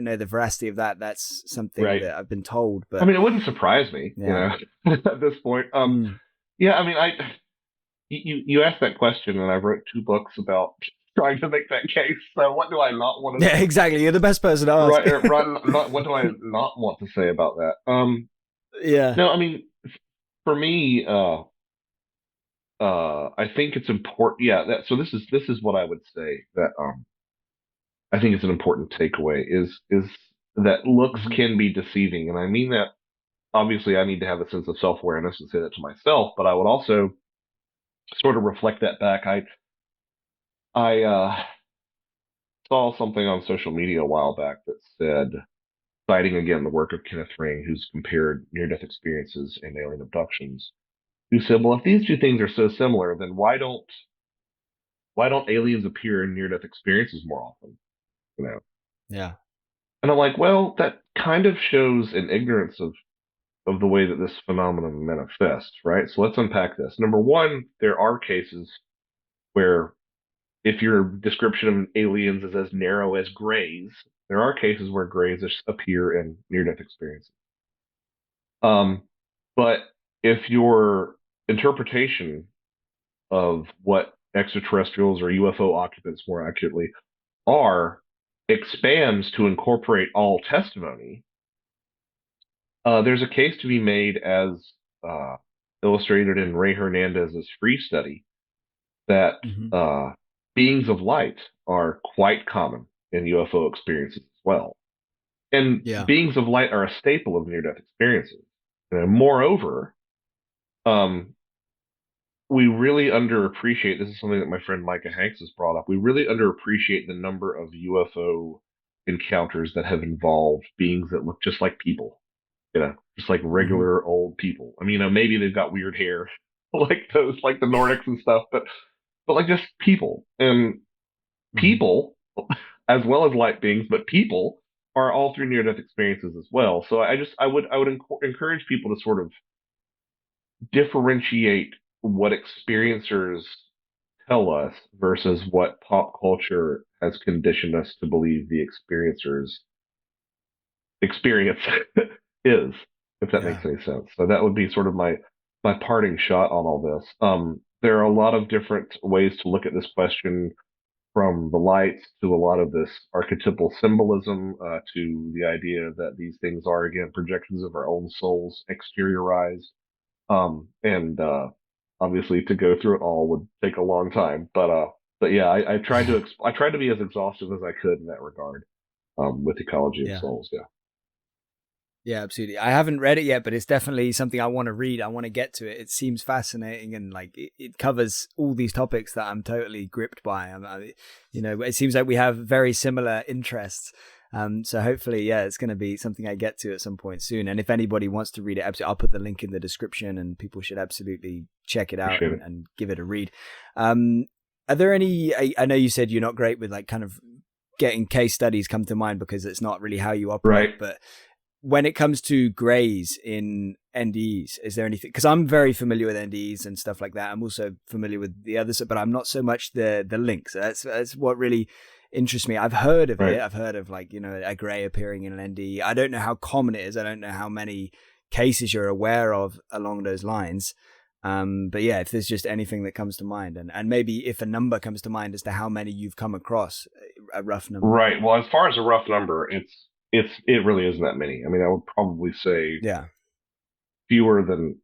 know the veracity of that. That's something that I've been told. But I mean, it wouldn't surprise me, you know, at this point. Yeah, I mean, you asked that question, and I wrote 2 books about trying to make that case. So what do I not want to? Yeah, exactly. You're the best person to ask. Right. What do I not want to say about that? No, I mean, for me, I think it's important. Yeah. So this is what I would say that I think it's an important takeaway is that looks can be deceiving, and I mean that. Obviously, I need to have a sense of self-awareness and say that to myself, but I would also sort of reflect that back. I saw something on social media a while back that said, citing again the work of Kenneth Ring, who's compared near-death experiences and alien abductions, who said, well, if these 2 things are so similar, then why don't aliens appear in near-death experiences more often? You know? Yeah. And I'm like, well, that kind of shows an ignorance of the way that this phenomenon manifests, right? So let's unpack this. Number one, there are cases where, if your description of aliens is as narrow as grays, there are cases where grays appear in near-death experiences. But if your interpretation of what extraterrestrials or UFO occupants, more accurately, are expands to incorporate all testimony, there's a case to be made, as illustrated in Ray Hernandez's Free Study, that beings of light are quite common in UFO experiences as well. And beings of light are a staple of near-death experiences. And moreover, we really underappreciate, this is something that my friend Micah Hanks has brought up, we really underappreciate the number of UFO encounters that have involved beings that look just like people. You know, just like regular old people. I mean, you know, maybe they've got weird hair, like those, like the Nordics and stuff, but like just people. And people, as well as light beings, but people are all through near-death experiences as well. So I would encourage people to sort of differentiate what experiencers tell us versus what pop culture has conditioned us to believe the experiencers' experience is, if that makes any sense. So that would be sort of my parting shot on all this. There are a lot of different ways to look at this question, from the lights to a lot of this archetypal symbolism, to the idea that these things are, again, projections of our own souls exteriorized. And obviously to go through it all would take a long time, but yeah, I tried to be as exhaustive as I could in that regard, with Ecology of Souls. Yeah, absolutely. I haven't read it yet, but it's definitely something I want to read. I want to get to it. It seems fascinating, and like it covers all these topics that I'm totally gripped by. You know, it seems like we have very similar interests. So hopefully, it's going to be something I get to at some point soon. And if anybody wants to read it, I'll put the link in the description, and people should absolutely check it out and give it a read. Are there any? I know you said you're not great with like kind of getting case studies come to mind because it's not really how you operate. Right. But when it comes to greys in NDEs, is there anything? Because I'm very familiar with NDEs and stuff like that. I'm also familiar with the others, but I'm not so much the links. That's what really interests me. I've heard of Right. it. I've heard of, like, a grey appearing in an NDE. I don't know how common it is. I don't know how many cases you're aware of along those lines. But yeah, if there's just anything that comes to mind, and maybe if a number comes to mind as to how many you've come across, a rough number. Right. Well, as far as a rough number, it really isn't that many. I mean, I would probably say Yeah. fewer than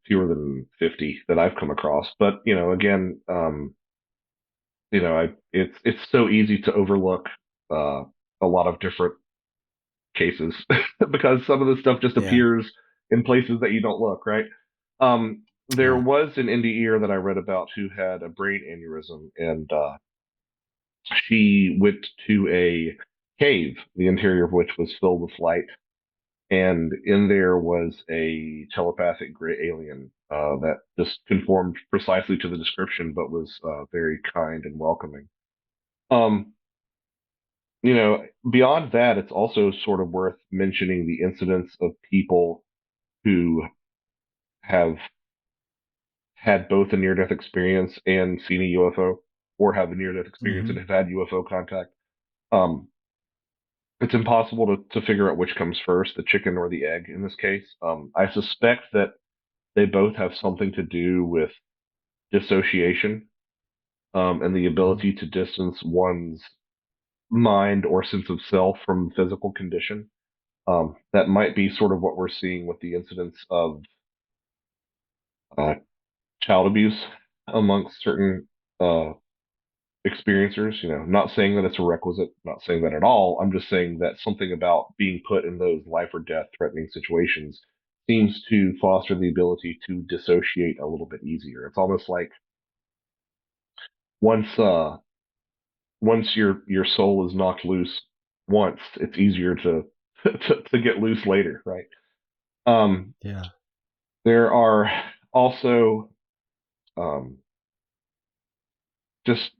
50 that I've come across. But again, it's so easy to overlook a lot of different cases because some of the stuff just Yeah. appears in places that you don't look, right? There Yeah. was an NDE that I read about who had a brain aneurysm, and she went to a cave, the interior of which was filled with light, and in there was a telepathic gray alien that just conformed precisely to the description, but was very kind and welcoming. Um, Beyond that, it's also sort of worth mentioning the incidents of people who have had both a near-death experience and seen a UFO, or have a near-death experience Mm-hmm. and have had UFO contact. Um, it's impossible to figure out which comes first, the chicken or the egg in this case. I suspect that they both have something to do with dissociation, and the Mm-hmm. ability to distance one's mind or sense of self from physical condition. That might be sort of what we're seeing with the incidents of uh, child abuse amongst certain uh, experiencers. Not saying that it's a requisite, not saying that at all. I'm just saying that something about being put in those life or death threatening situations seems to foster the ability to dissociate a little bit easier. It's almost like once once your soul is knocked loose once, it's easier to to get loose later, right? Um, Yeah. there are also um,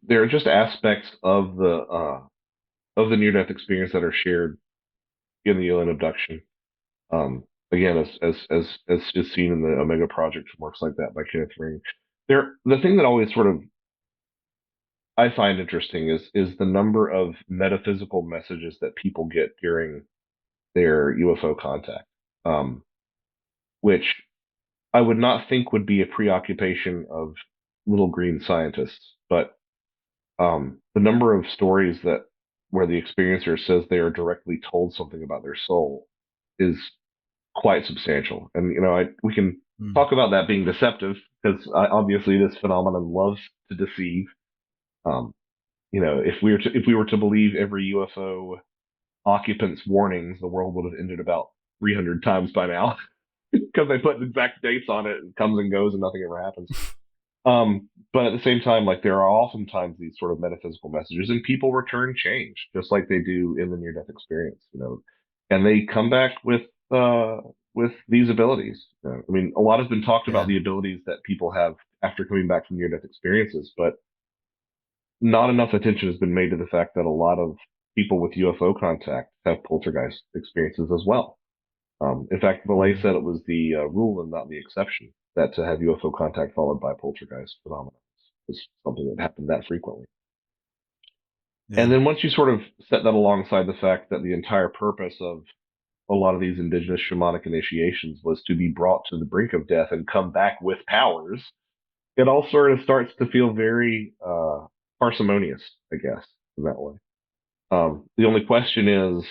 there are just aspects of the near death experience that are shared in the alien abduction. Um, Again, as is seen in the Omega Project and works like that by Kenneth Ring. The thing that always sort of I find interesting is the number of metaphysical messages that people get during their UFO contact, um, which I would not think would be a preoccupation of little green scientists, but the number of stories that where the experiencer says they are directly told something about their soul is quite substantial. And we can Mm. talk about that being deceptive because obviously this phenomenon loves to deceive. Um, if we were to believe every UFO occupant's warnings, the world would have ended about 300 times by now because they put exact dates on it and comes and goes and nothing ever happens. But at the same time, like there are oftentimes these sort of metaphysical messages, and people return change, just like they do in the near-death experience, and they come back with these abilities. I mean, a lot has been talked about Yeah. the abilities that people have after coming back from near-death experiences, but not enough attention has been made to the fact that a lot of people with UFO contact have poltergeist experiences as well. In fact, Valet Mm. said it was the rule and not the exception that to have UFO contact followed by poltergeist phenomena is something that happened that frequently. And Yeah. then once you sort of set that alongside the fact that the entire purpose of a lot of these indigenous shamanic initiations was to be brought to the brink of death and come back with powers, it all sort of starts to feel very parsimonious, I guess, in that way. The only question is,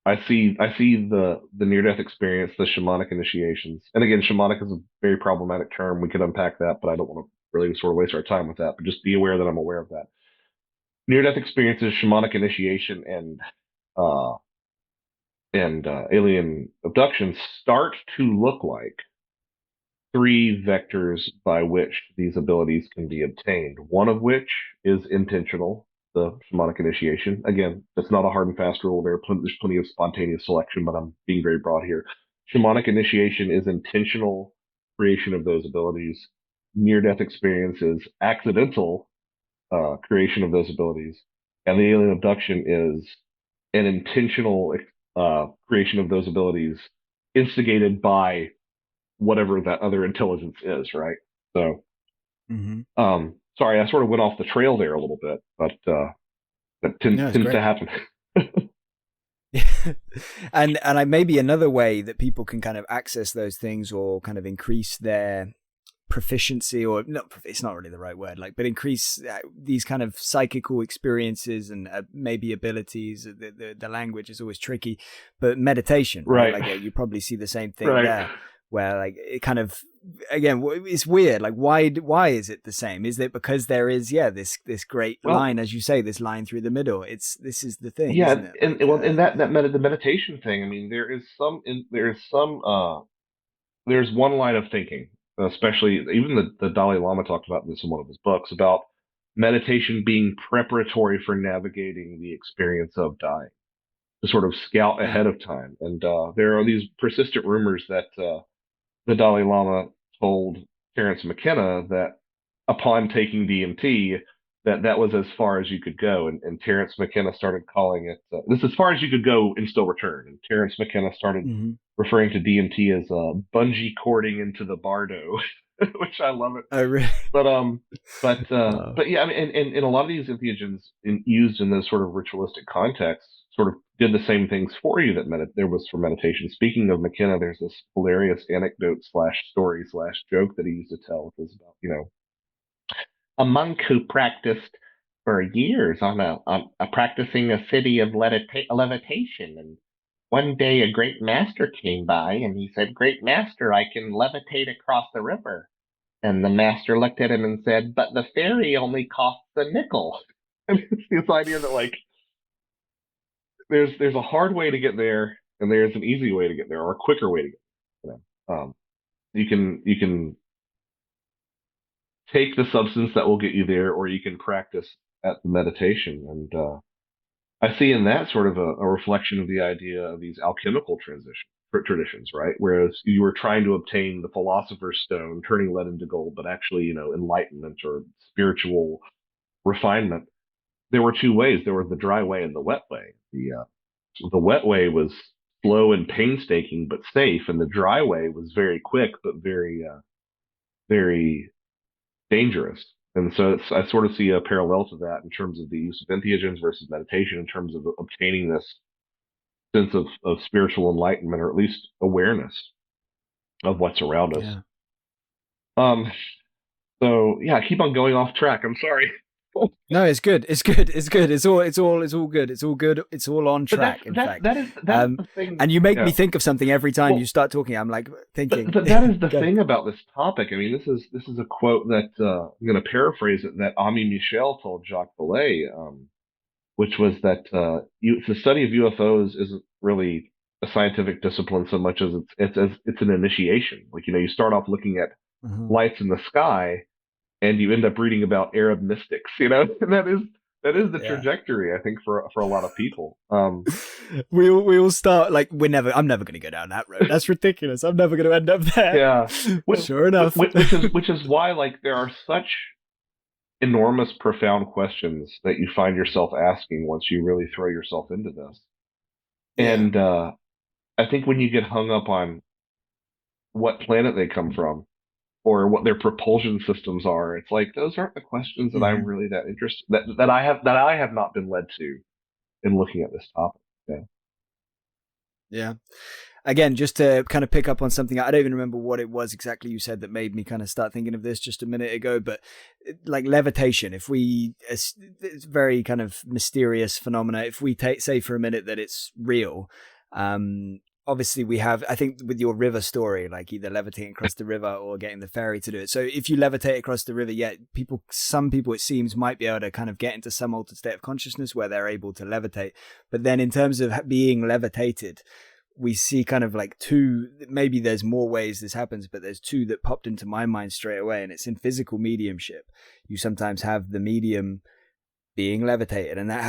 I see the near death experience, the shamanic initiations, and again, shamanic is a very problematic term. We could unpack that, but I don't want to really sort of waste our time with that. But just be aware that I'm aware of that. Near death experiences, shamanic initiation, uh, and alien abductions start to look like three vectors by which these abilities can be obtained. One of which is intentional, the shamanic initiation. Again, that's not a hard and fast rule. There's plenty of spontaneous selection, but I'm being very broad here. Shamanic initiation is intentional creation of those abilities. Near death experience is accidental creation of those abilities. and the alien abduction is an intentional creation of those abilities instigated by whatever that other intelligence is, right? So, Hmm. sorry, I sort of went off the trail there a little bit, but that No, it's tends to great. happen. And I maybe another way that people can kind of access those things or kind of increase their proficiency, or not, it's not really the right word, like, but increase these kind of psychical experiences and maybe abilities. The language is always tricky, but meditation, right? Right, Like you probably see the same thing right. there, where like it kind of, again, it's weird. Like why is it the same? Is it because there is this great Well, line, as you say, this line through the middle? This is the thing, isn't yeah, it? and Like well, in the meditation thing, I mean, there's one line of thinking, especially even the Dalai Lama talked about this in one of his books about meditation being preparatory for navigating the experience of dying, to sort of scout yeah. ahead of time. And there are these persistent rumors that the Dalai Lama told Terence McKenna that upon taking DMT, that was as far as you could go. And Terence McKenna started calling it, this is as far as you could go and still return. And Terence McKenna started Hmm. referring to DMT as bungee cording into the bardo, which I love it. Oh, really? But Wow. but yeah, I mean, and a lot of these entheogens used in those sort of ritualistic contexts sort of did the same things for you that there was for meditation. Speaking of McKenna, there's this hilarious anecdote slash story slash joke that he used to tell, which was about, a monk who practiced for years on practicing a city of levitation. And one day a great master came by and he said, "Great master, I can levitate across the river." And the master looked at him and said, "But the ferry only costs a nickel." And it's this idea that like there's a hard way to get there and there's an easy way to get there or a quicker way to get there. You can take the substance that will get you there, or you can practice at the meditation. And I see in that sort of a reflection of the idea of these alchemical traditions, right? Whereas you were trying to obtain the philosopher's stone, turning lead into gold, but actually, enlightenment or spiritual refinement. There were two ways. There was the dry way and the wet way. The wet way was slow and painstaking but safe, and the dry way was very quick but very dangerous. And so I sort of see a parallel to that in terms of the use of entheogens versus meditation, in terms of obtaining this sense of spiritual enlightenment, or at least awareness of what's around us. Yeah. Um, so yeah, I keep on going off track. I'm sorry. No, it's good. It's good. It's good. It's all good. It's all good. It's all on But that's track, in that fact. that is that is the thing. And you make me Yeah. think of something every time you Well, start talking. I'm like thinking, that is the good. thing about this topic. I mean, this is a quote that I'm going to paraphrase it, that Ami Michel told Jacques Vallée, which was that the study of UFOs isn't really a scientific discipline so much as it's an initiation. Like, you start off looking at Mhm. lights in the sky, and you end up reading about Arab mystics. And that is the Yeah. trajectory, I think, for a lot of people. We all start like I'm never gonna go down that road. That's ridiculous. I'm never gonna end up there. Yeah, Sure enough. which is why, like, there are such enormous, profound questions that you find yourself asking once you really throw yourself into this. Yeah. And I think when you get hung up on what planet they come from or what their propulsion systems are, it's like those aren't the questions that I'm Hmm. really that interested that I have not been led to in looking at this topic. Yeah. Yeah. Again, just to kind of pick up on something, I don't even remember what it was exactly you said that made me kind of start thinking of this just a minute ago, but like levitation, it's very kind of mysterious phenomena. If we say for a minute that it's real, obviously we have, I think with your river story, like either levitating across the river or getting the ferry to do it. So if you levitate across the river, yeah, some people it seems might be able to kind of get into some altered state of consciousness where they're able to levitate. But then in terms of being levitated, we see kind of like two, maybe there's more ways this happens, but there's two that popped into my mind straight away. And it's in physical mediumship. You sometimes have the medium being levitated, and that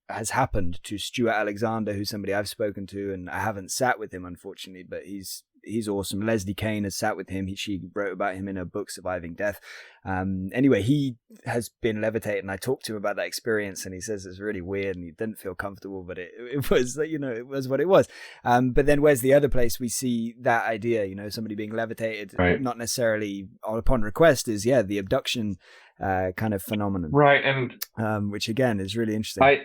has happened to Stuart Alexander, who's somebody I've spoken to, and I haven't sat with him, unfortunately, but he's he's awesome. Leslie Kean has sat with him. She wrote about him in her book Surviving Death. Anyway, he has been levitated, and I talked to him about that experience, and he says it's really weird and he didn't feel comfortable, but it was, it was what it was. But then where's the other place we see that idea, somebody being levitated, right. not necessarily upon request, is the abduction kind of phenomenon, right? And which again is really interesting.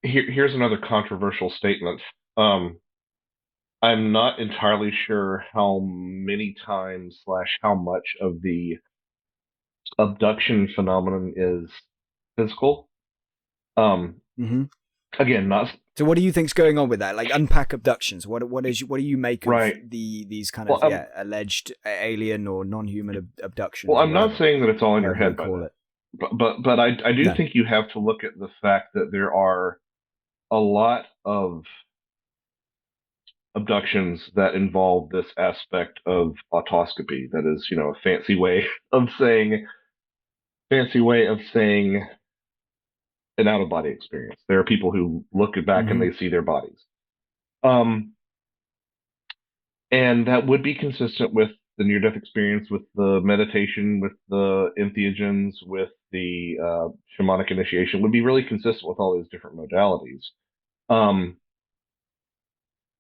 Here's another controversial statement. I'm not entirely sure how many times / how much of the abduction phenomenon is physical. Mm-hmm. Again, not. So what do you think's going on with that? Like, unpack abductions. What do you make of right. these kind of alleged alien or non-human abductions? Well, I'm not saying that it's all in your head, but I do think you have to look at the fact that there are a lot of abductions that involve this aspect of autoscopy. That is, a fancy way of saying an out-of-body experience. There are people who look back and they see their bodies. And that would be consistent with the near-death experience, with the meditation, with the entheogens, with the shamanic initiation, would be really consistent with all these different modalities.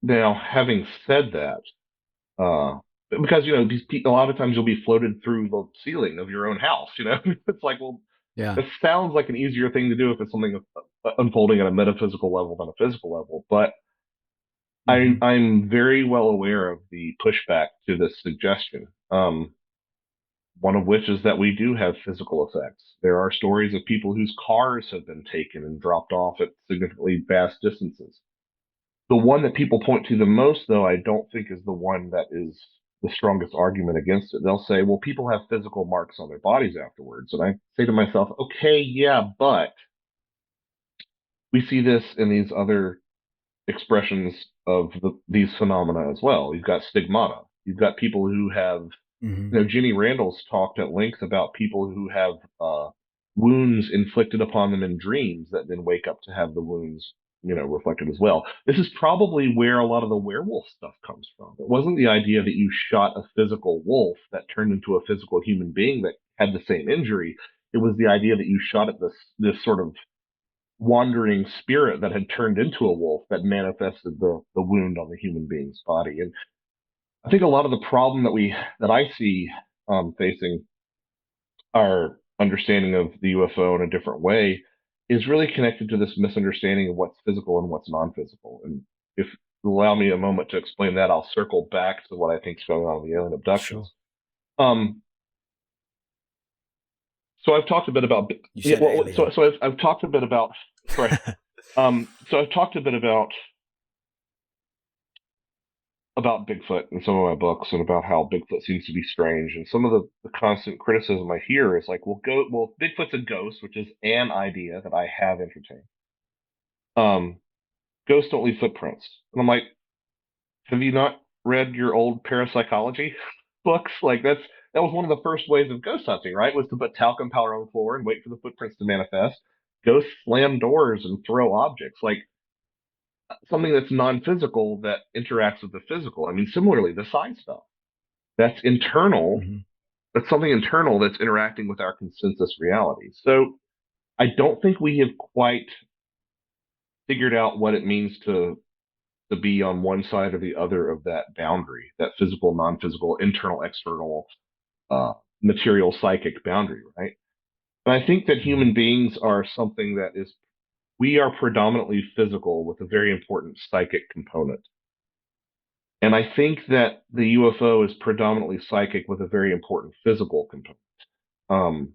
Now, having said that, because a lot of times you'll be floated through the ceiling of your own house. It's like, well, it sounds like an easier thing to do if it's something unfolding at a metaphysical level than a physical level. But I'm very well aware of the pushback to this suggestion. One of which is that we do have physical effects. There are stories of people whose cars have been taken and dropped off at significantly vast distances. The one that people point to the most, though, I don't think is the one that is the strongest argument against it. They'll say, well, people have physical marks on their bodies afterwards. And I say to myself, okay, yeah, but we see this in these other expressions of these phenomena as well. You've got stigmata. You've got people who have, Ginny Randall's talked at length about people who have wounds inflicted upon them in dreams that then wake up to have the wounds reflected as well. This is probably where a lot of the werewolf stuff comes from. It wasn't the idea that you shot a physical wolf that turned into a physical human being that had the same injury. It was the idea that you shot at this sort of wandering spirit that had turned into a wolf that manifested the wound on the human being's body. And I think a lot of the problem that I see facing our understanding of the UFO in a different way is really connected to this misunderstanding of what's physical and what's non-physical. And if you allow me a moment to explain that, I'll circle back to what I think is going on with the alien abductions. Sure. So I've talked a bit about. I've talked a bit about. Right. So I've talked a bit about Bigfoot in some of my books and about how Bigfoot seems to be strange. And some of the constant criticism I hear is like, Bigfoot's a ghost, which is an idea that I have entertained. Ghosts don't leave footprints. And I'm like, have you not read your old parapsychology books? Like that was one of the first ways of ghost hunting, right? Was to put talcum powder on the floor and wait for the footprints to manifest. Ghosts slam doors and throw objects. Like, something that's non-physical that interacts with the physical. I mean, similarly, the side stuff. That's internal. That's something internal that's interacting with our consensus reality. So I don't think we have quite figured out what it means to be on one side or the other of that boundary, that physical, non-physical, internal, external, material, psychic boundary, right? And I think that human beings are something that is, we are predominantly physical with a very important psychic component. And I think that the UFO is predominantly psychic with a very important physical component.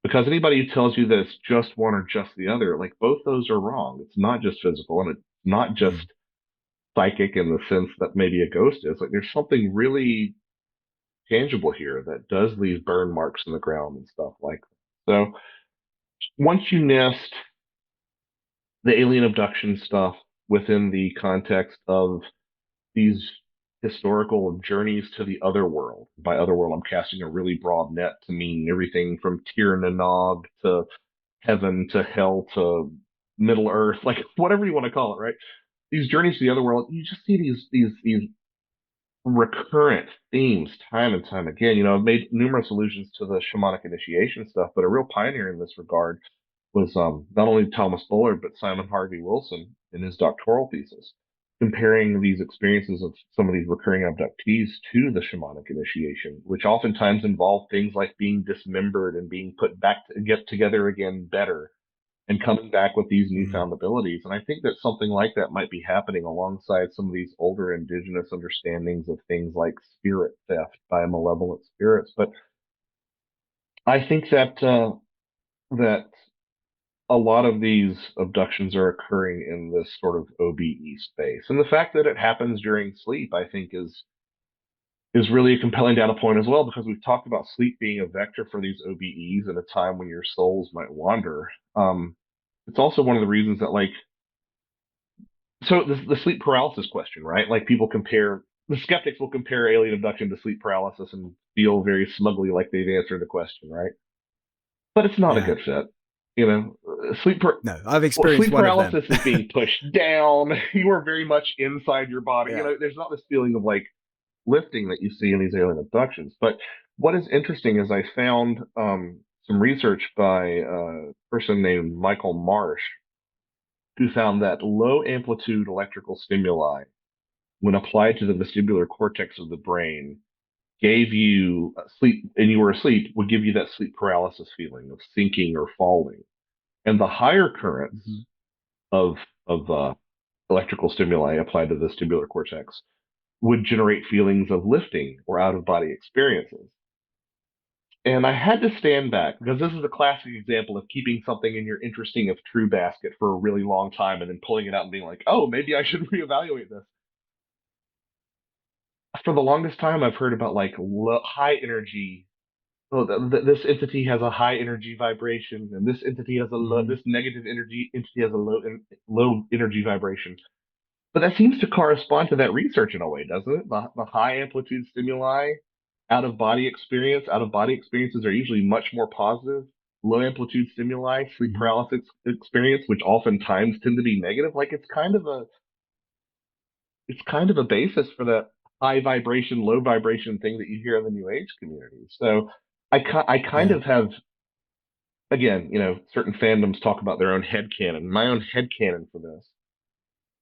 Because anybody who tells you that it's just one or just the other, like, both those are wrong. It's not just physical, and it's not just psychic in the sense that maybe a ghost is. Like, there's something really tangible here that does leave burn marks in the ground and stuff like that. So once you nest the alien abduction stuff within the context of these historical journeys to the other world. By other world, I'm casting a really broad net to mean everything from Tir Nanog to heaven to hell to Middle Earth, like whatever you want to call it, right? These journeys to the other world, you just see these recurrent themes time and time again. I've made numerous allusions to the shamanic initiation stuff, but a real pioneer in this regard was not only Thomas Bullard, but Simon Harvey Wilson in his doctoral thesis, comparing these experiences of some of these recurring abductees to the shamanic initiation, which oftentimes involve things like being dismembered and being put back to get together again better and coming back with these Mm. newfound abilities. And I think that something like that might be happening alongside some of these older indigenous understandings of things like spirit theft by malevolent spirits. But I think that a lot of these abductions are occurring in this sort of OBE space. And the fact that it happens during sleep, I think, is really a compelling data point as well, because we've talked about sleep being a vector for these OBEs at a time when your souls might wander. It's also one of the reasons that, like, so the sleep paralysis question, right? Like, the skeptics will compare alien abduction to sleep paralysis and feel very smugly like they've answered the question, right? But it's not a Yeah. good fit. You know, sleep No, I've experienced sleep one of them. paralysis is being pushed down. You are very much inside your body. Yeah. There's not this feeling of like lifting that you see in these alien abductions. But what is interesting is I found some research by a person named Michael Marsh, who found that low amplitude electrical stimuli, when applied to the vestibular cortex of the brain, gave you sleep, and you were asleep, would give you that sleep paralysis feeling of sinking or falling. And the higher currents Mm-hmm. of electrical stimuli applied to the vestibular cortex would generate feelings of lifting or out of body experiences. And I had to stand back because this is a classic example of keeping something in your interesting if true basket for a really long time and then pulling it out and being like, oh, maybe I should reevaluate this. For the longest time, I've heard about like high energy. Oh, this entity has a high energy vibration, and this entity has a low. Mm-hmm. This negative energy entity has a low energy vibration. But that seems to correspond to that research in a way, doesn't it? The high amplitude stimuli, out of body experiences are usually much more positive. Low amplitude stimuli, sleep Mm-hmm. paralysis experience, which oftentimes tend to be negative. Like it's kind of a basis for that high vibration, low vibration thing that you hear in the New Age community. So I kind Yeah. of have, again, certain fandoms talk about their own head canon. My own head canon for this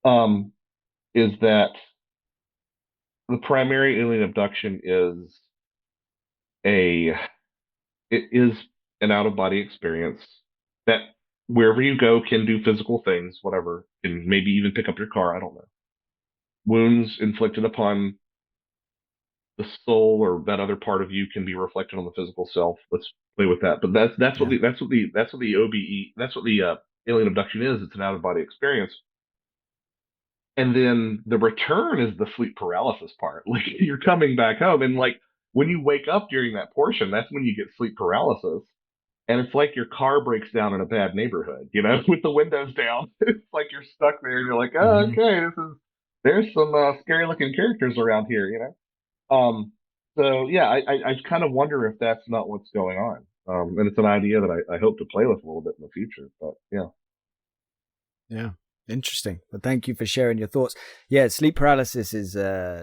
um, is that the primary alien abduction a it is an out of body experience that wherever you go can do physical things, whatever, and maybe even pick up your car. I don't know. Wounds inflicted upon the soul or that other part of you can be reflected on the physical self. Let's play with that. But Yeah. that's what the OBE that's what the alien abduction is. It's an out of body experience. And then the return is the sleep paralysis part. Like, you're coming back home, and like when you wake up during that portion, that's when you get sleep paralysis. And it's like your car breaks down in a bad neighborhood, with the windows down. It's like you're stuck there, and you're like, oh, Mm-hmm. okay, there's some scary looking characters around here. So yeah, I kind of wonder if that's not what's going on. And it's an idea that I hope to play with a little bit in the future. But yeah, Yeah. Interesting. Well, thank you for sharing your thoughts. Yeah, sleep paralysis is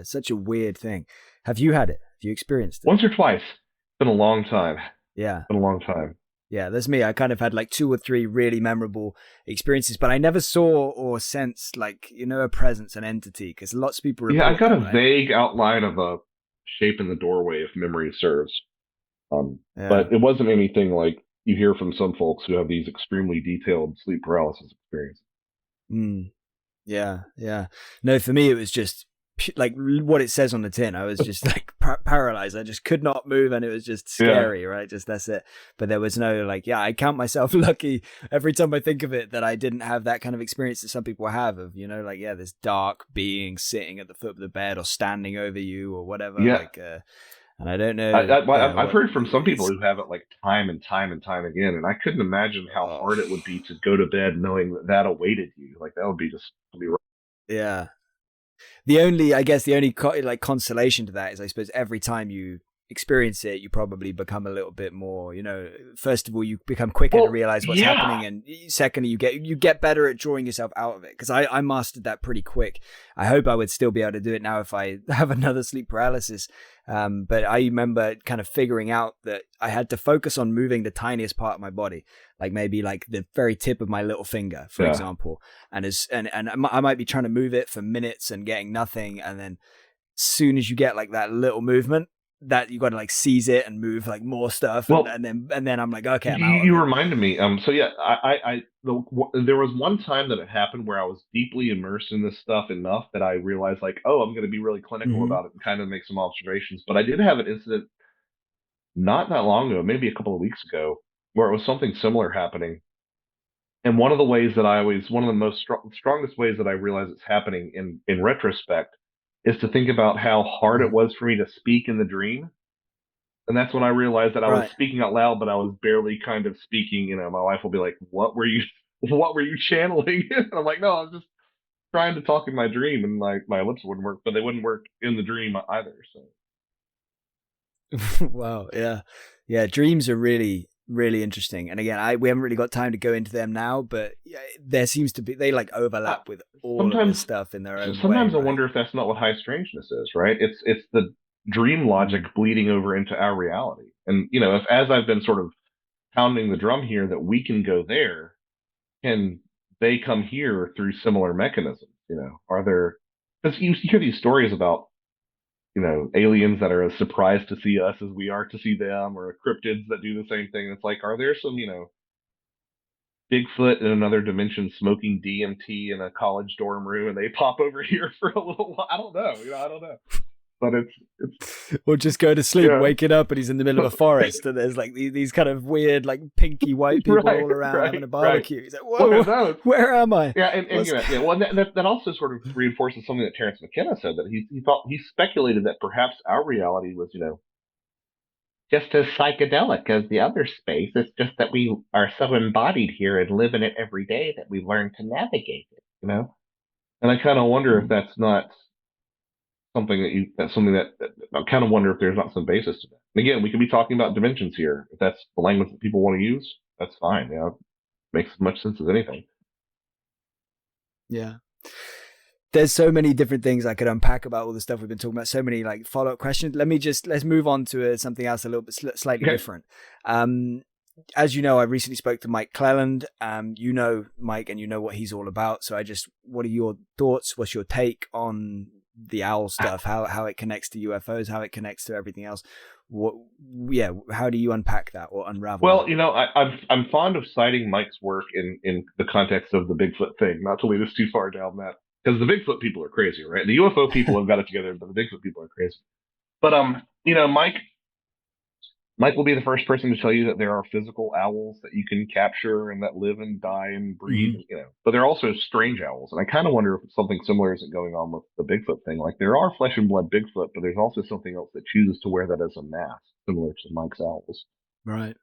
such a weird thing. Have you had it? Have you experienced it? once or twice. It's been a long time. Yeah. Been a long time. Yeah, that's me. I kind of had like 2 or 3 really memorable experiences, but I never saw or sensed like, a presence, an entity, because lots of people Yeah, I report got that, a right? vague outline of a shape in the doorway, if memory serves. Yeah. But it wasn't anything like you hear from some folks who have these extremely detailed sleep paralysis experiences. Mm. Yeah, yeah. No, for me it was just like what it says on the tin. I was just like paralyzed. I just could not move, and it was just Yeah, scary, right? Just that's it. But there was no like, yeah. I count myself lucky every time I think of it that I didn't have that kind of experience that some people have of, like, yeah, this dark being sitting at the foot of the bed or standing over you or whatever. yeah. Like, and I don't know, yeah, I've what heard from some people it's. who have it like time and time and time again, and I couldn't imagine how Oh, hard it would be to go to bed knowing that awaited you. Like, that would be just be rough. yeah. I guess the only like consolation to that is I suppose every time you experience it, you probably become a little bit more, first of all, you become quicker to realize what's happening, and secondly, you get better at drawing yourself out of it, because I mastered that pretty quick. I hope I would still be able to do it now if I have another sleep paralysis, but I remember kind of figuring out that I had to focus on moving the tiniest part of my body, like maybe like the very tip of my little finger, for example, and I might be trying to move it for minutes and getting nothing, and then as soon as you get like that little movement, that you got to like seize it and move like more stuff, and then I'm like, okay, I'm out. You reminded me. So yeah, there was one time that it happened where I was deeply immersed in this stuff enough that I realized like, oh, I'm going to be really clinical about it and kind of make some observations. But I did have an incident not that long ago, maybe a couple of weeks ago, where it was something similar happening. And one of the ways that one of the most strongest ways that I realize it's happening in retrospect is to think about how hard it was for me to speak in the dream. And that's when I realized that I was speaking out loud, but I was barely kind of speaking. My wife will be like, what were you channeling? And I'm like, no, I was just trying to talk in my dream, and my lips wouldn't work, but they wouldn't work in the dream either. So wow. Yeah. Dreams are really, really interesting. And again, we haven't really got time to go into them now, but there seems to be, they like overlap with all of this stuff in their own way. Sometimes I wonder if that's not what high strangeness is, right? It's the dream logic bleeding over into our reality. And, if, as I've been sort of pounding the drum here, that we can go there, can they come here through similar mechanisms? Are there, because you hear these stories about, aliens that are as surprised to see us as we are to see them, or cryptids that do the same thing. It's like, are there some, Bigfoot in another dimension smoking DMT in a college dorm room, and they pop over here for a little while? I don't know. I don't know. But it's or just go to sleep, waking up, and he's in the middle of a forest, and there's like these kind of weird, like pinky white people all around having a barbecue. He's like, whoa, where am I? Yeah, and well, that also sort of reinforces something that Terence McKenna said, that he speculated that perhaps our reality was, just as psychedelic as the other space. It's just that we are so embodied here and live in it every day that we learn to navigate it. And I kind of wonder if that's not something that I kind of wonder if there's not some basis to that. And again, we could be talking about dimensions here. If that's the language that people want to use, that's fine. It makes as much sense as anything. Yeah. There's so many different things I could unpack about all the stuff we've been talking about. So many like follow-up questions. Let's move on to something else a little bit slightly different. As you know, I recently spoke to Mike Clelland. You know Mike, and you know what he's all about. So what are your thoughts? What's your take on the owl stuff, how it connects to UFOs, how it connects to everything else? How do you unpack that or unravel? Well, I'm fond of citing Mike's work in the context of the Bigfoot thing, not to lead us too far down that, because the Bigfoot people are crazy, right? The UFO people have got it together, but the Bigfoot people are crazy. But Mike will be the first person to tell you that there are physical owls that you can capture and that live and die and breed, but there are also strange owls. And I kind of wonder if something similar isn't going on with the Bigfoot thing. Like, there are flesh and blood Bigfoot, but there's also something else that chooses to wear that as a mask, similar to Mike's owls. Right.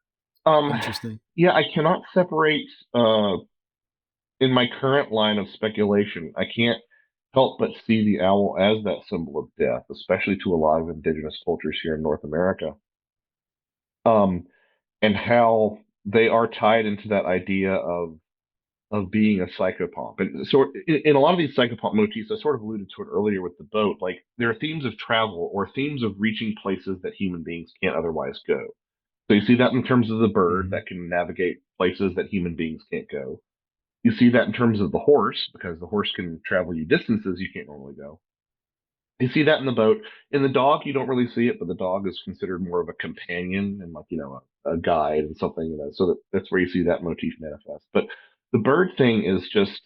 Interesting. Yeah, I cannot separate, in my current line of speculation, I can't help but see the owl as that symbol of death, especially to a lot of indigenous cultures here in North America. And how they are tied into that idea of being a psychopomp. And so in a lot of these psychopomp motifs, I sort of alluded to it earlier with the boat, like there are themes of travel or themes of reaching places that human beings can't otherwise go. So you see that in terms of the bird that can navigate places that human beings can't go. You see that in terms of the horse, because the horse can travel you distances you can't normally go. You see that in the boat. In the dog, you don't really see it, but the dog is considered more of a companion and, like, a guide and something, so that's where you see that motif manifest. But the bird thing is just,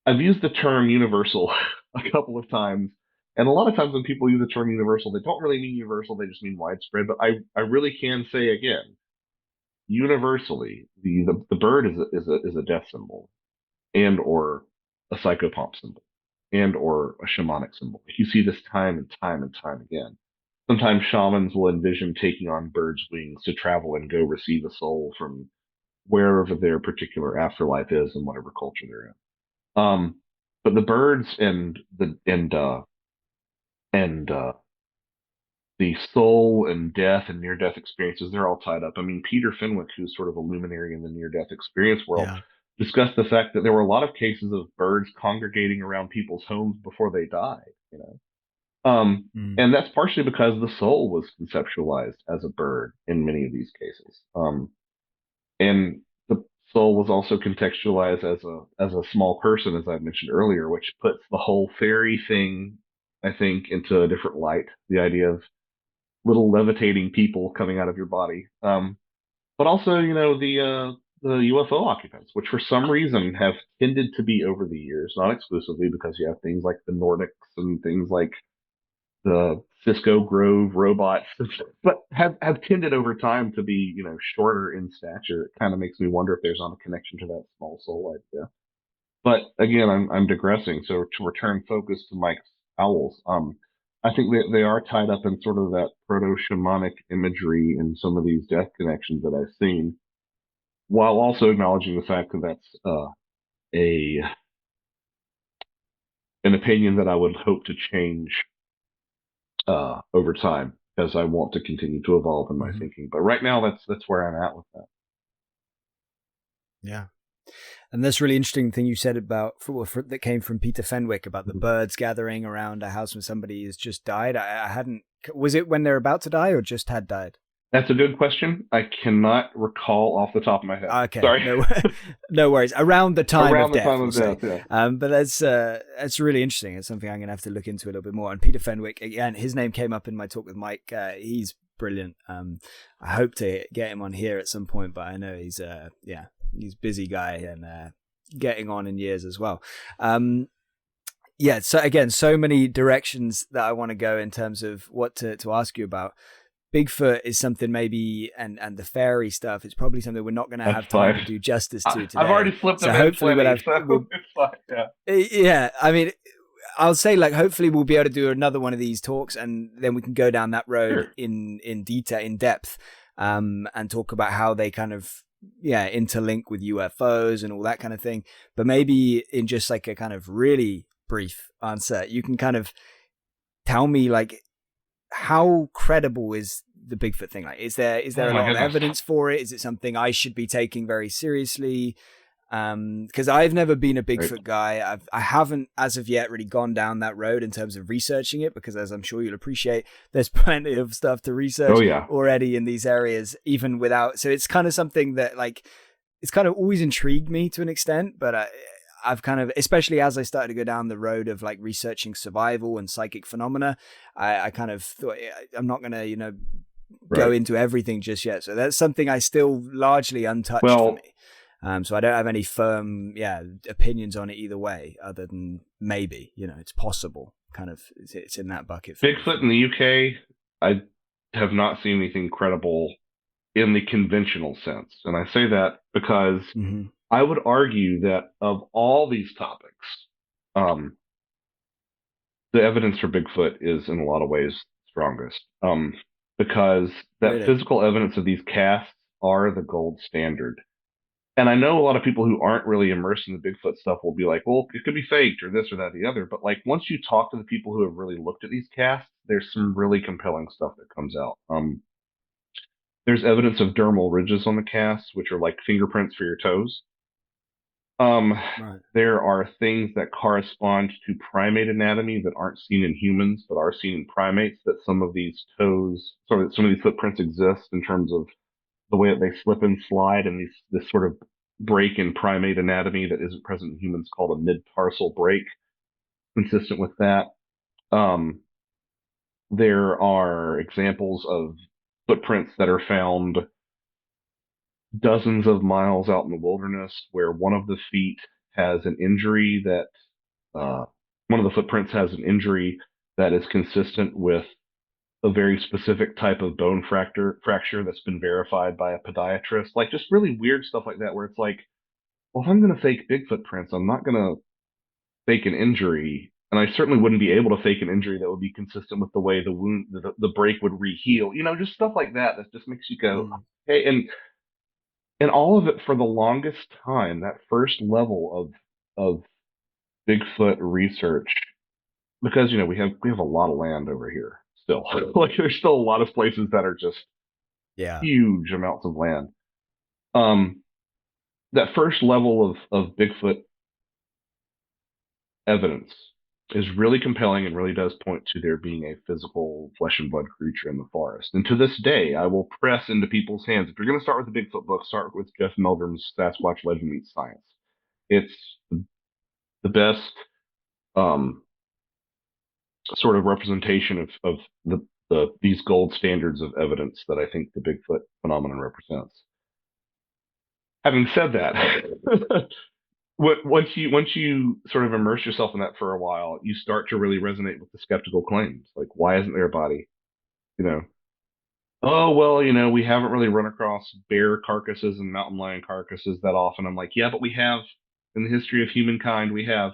I've used the term universal a couple of times, and a lot of times when people use the term universal, they don't really mean universal, they just mean widespread. But I really can say again, universally, the bird is a death symbol, and or a psychopomp symbol, and or a shamanic symbol. You see this time and time and time again. Sometimes shamans will envision taking on birds' wings to travel and go receive a soul from wherever their particular afterlife is in whatever culture they're in. But the birds and and the soul and death and near-death experiences, they're all tied up. I mean, Peter Fenwick, who's sort of a luminary in the near-death experience world, Yeah. discussed the fact that there were a lot of cases of birds congregating around people's homes before they died, you know. Mm. And that's partially because the soul was conceptualized as a bird in many of these cases. And the soul was also contextualized as a small person, as I mentioned earlier, which puts the whole fairy thing, I think, into a different light. The idea of little levitating people coming out of your body. But also, you know, the UFO occupants, which for some reason have tended to be over the years, not exclusively, because you have things like the Nordics and things like the Cisco Grove robots, but have tended over time to be, you know, shorter in stature. It kind of makes me wonder if there's not a connection to that small soul idea. But again, I'm digressing. So to return focus to Mike's owls, I think they are tied up in sort of that proto shamanic imagery in some of these death connections that I've seen, while also acknowledging the fact that that's a an opinion that I would hope to change over time as I want to continue to evolve in my Hmm. thinking. But right now, that's where I'm at with that. Yeah. And that's really interesting thing you said about that came from Peter Fenwick about the birds gathering around a house when somebody has just died. I hadn't. Was it when they're about to die or just had died? That's a good question. I cannot recall off the top of my head. Okay, Sorry. no, no worries. Around the time of Around the death, time we'll of say. death, yeah. But that's really interesting. It's something I'm going to have to look into a little bit more. And Peter Fenwick, again, his name came up in my talk with Mike. He's brilliant. I hope to get him on here at some point, but I know he's he's a busy guy and getting on in years as well. Yeah. So again, so many directions that I want to go in terms of what to ask you about. Bigfoot is something maybe, and the fairy stuff. It's probably something we're not going to That's have time fine. to do justice to today. I've already slipped So them in hopefully plenty, so we'll it's fine. Yeah. yeah. I mean, I'll say like hopefully we'll be able to do another one of these talks, and then we can go down that road Sure. in detail, in depth, and talk about how they kind of interlink with UFOs and all that kind of thing. But maybe in just like a kind of really brief answer, you can kind of tell me like how credible is the Bigfoot thing? Like, is there Oh a my lot of goodness. evidence for it? Is it something I should be taking very seriously? Because I've never been a Right. Bigfoot guy. I haven't as of yet really gone down that road in terms of researching it, because as I'm sure you'll appreciate, there's plenty of stuff to research Oh yeah. already in these areas, even without. So it's kind of something that like it's kind of always intrigued me to an extent, but I've kind of, especially as I started to go down the road of like researching survival and psychic phenomena, I kind of thought I'm not going to, go Right. into everything just yet. So that's something I still largely untouched for Well, me. So I don't have any firm, opinions on it either way, other than maybe, it's possible. Kind of, it's in that bucket for me. Bigfoot in the UK, I have not seen anything credible in the conventional sense. And I say that because Mm-hmm. I would argue that of all these topics, um, the evidence for Bigfoot is in a lot of ways strongest. Because that Really? physical evidence of these casts are the gold standard. And I know a lot of people who aren't really immersed in the Bigfoot stuff will be like, well, it could be faked or this or that or the other. But like once you talk to the people who have really looked at these casts, there's some really compelling stuff that comes out. There's evidence of dermal ridges on the casts, which are like fingerprints for your toes. Um, Right. there are things that correspond to primate anatomy that aren't seen in humans, but are seen in primates. That some of these toes, sorry, some of these footprints exist in terms of the way that they slip and slide, and this sort of break in primate anatomy that isn't present in humans called a mid-tarsal break, consistent with that. Um, there are examples of footprints that are found dozens of miles out in the wilderness where one of the feet has an injury that uh, one of the footprints has an injury that is consistent with a very specific type of bone fracture that's been verified by a podiatrist. Like just really weird stuff like that, where it's like, well, if I'm going to fake Bigfoot prints, I'm not going to fake an injury, and I certainly wouldn't be able to fake an injury that would be consistent with the way the wound, the break would reheal. You know, just stuff like that that just makes you go, Mm. hey, and all of it for the longest time, that first level of Bigfoot research because we have a lot of land over here still. Like there's still a lot of places that are just Yeah. huge amounts of land. Um, that first level of Bigfoot evidence is really compelling and really does point to there being a physical flesh and blood creature in the forest. And to this day, I will press into people's hands. If you're going to start with the Bigfoot book, start with Jeff Meldrum's Sasquatch Legend Meets Science. It's the best um, sort of representation of these gold standards of evidence that I think the Bigfoot phenomenon represents. Having said that, once you sort of immerse yourself in that for a while, you start to really resonate with the skeptical claims. Like, why isn't there a body? You know, oh well, we haven't really run across bear carcasses and mountain lion carcasses that often. I'm like, yeah, but we have in the history of humankind, we have.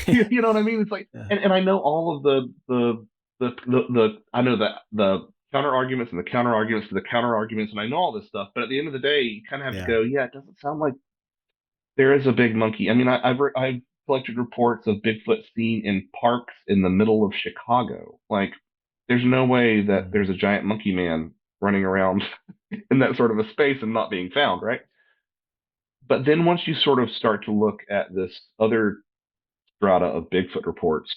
You know what I mean? It's like, Yeah. and I know all of the I know that the counter arguments and the counter arguments to the counter arguments, and I know all this stuff. But at the end of the day, you kind of have to Yeah. go, yeah, it doesn't sound like there is a big monkey. I mean, I've collected reports of Bigfoot seen in parks in the middle of Chicago. Like, there's no way that Mm. there's a giant monkey man running around in that sort of a space and not being found, right? But then once you sort of start to look at this other strata of Bigfoot reports,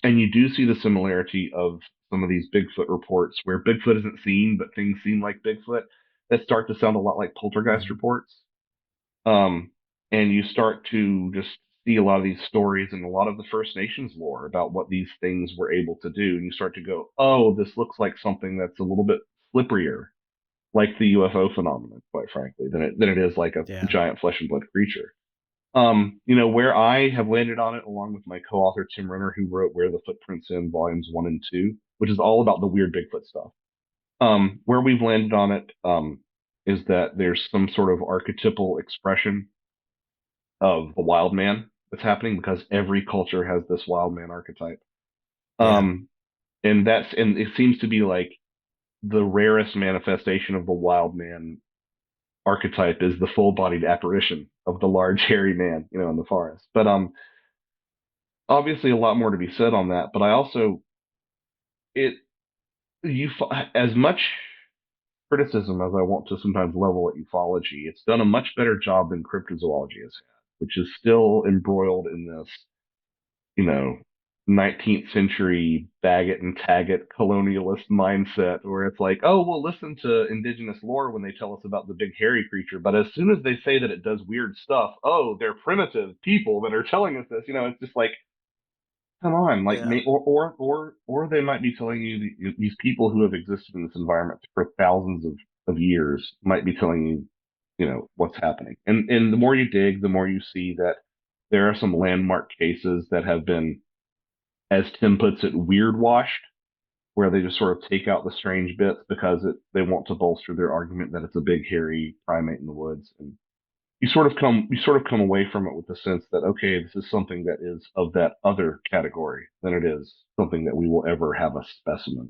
and you do see the similarity of some of these Bigfoot reports where Bigfoot isn't seen, but things seem like Bigfoot, that start to sound a lot like poltergeist Mm. reports. Um, and you start to just see a lot of these stories and a lot of the First Nations lore about what these things were able to do. And you start to go, oh, this looks like something that's a little bit slipperier, like the UFO phenomenon, quite frankly, than it is like a Yeah. giant flesh and blood creature. Where I have landed on it, along with my co-author Tim Renner, who wrote Where the Footprints In, volumes 1 and 2, which is all about the weird Bigfoot stuff. Where we've landed on it is that there's some sort of archetypal expression of the wild man that's happening because every culture has this wild man archetype. Yeah. Um, and it seems to be like the rarest manifestation of the wild man archetype is the full-bodied apparition of the large hairy man, in the forest. But obviously a lot more to be said on that. But I also it you as much criticism as I want to sometimes level at ufology, it's done a much better job than cryptozoology has had, which is still embroiled in this, you know, 19th century bag it and tag it colonialist mindset where it's like, oh, we'll listen to indigenous lore when they tell us about the big hairy creature, but as soon as they say that it does weird stuff, oh, they're primitive people that are telling us this. It's just like, come on, like, Yeah. or they might be telling you these people who have existed in this environment for thousands of years might be telling you, what's happening. And the more you dig, the more you see that there are some landmark cases that have been, as Tim puts it, weird washed, where they just sort of take out the strange bits because they want to bolster their argument that it's a big hairy primate in the woods. And you sort of come away from it with the sense that, okay, this is something that is of that other category than it is something that we will ever have a specimen.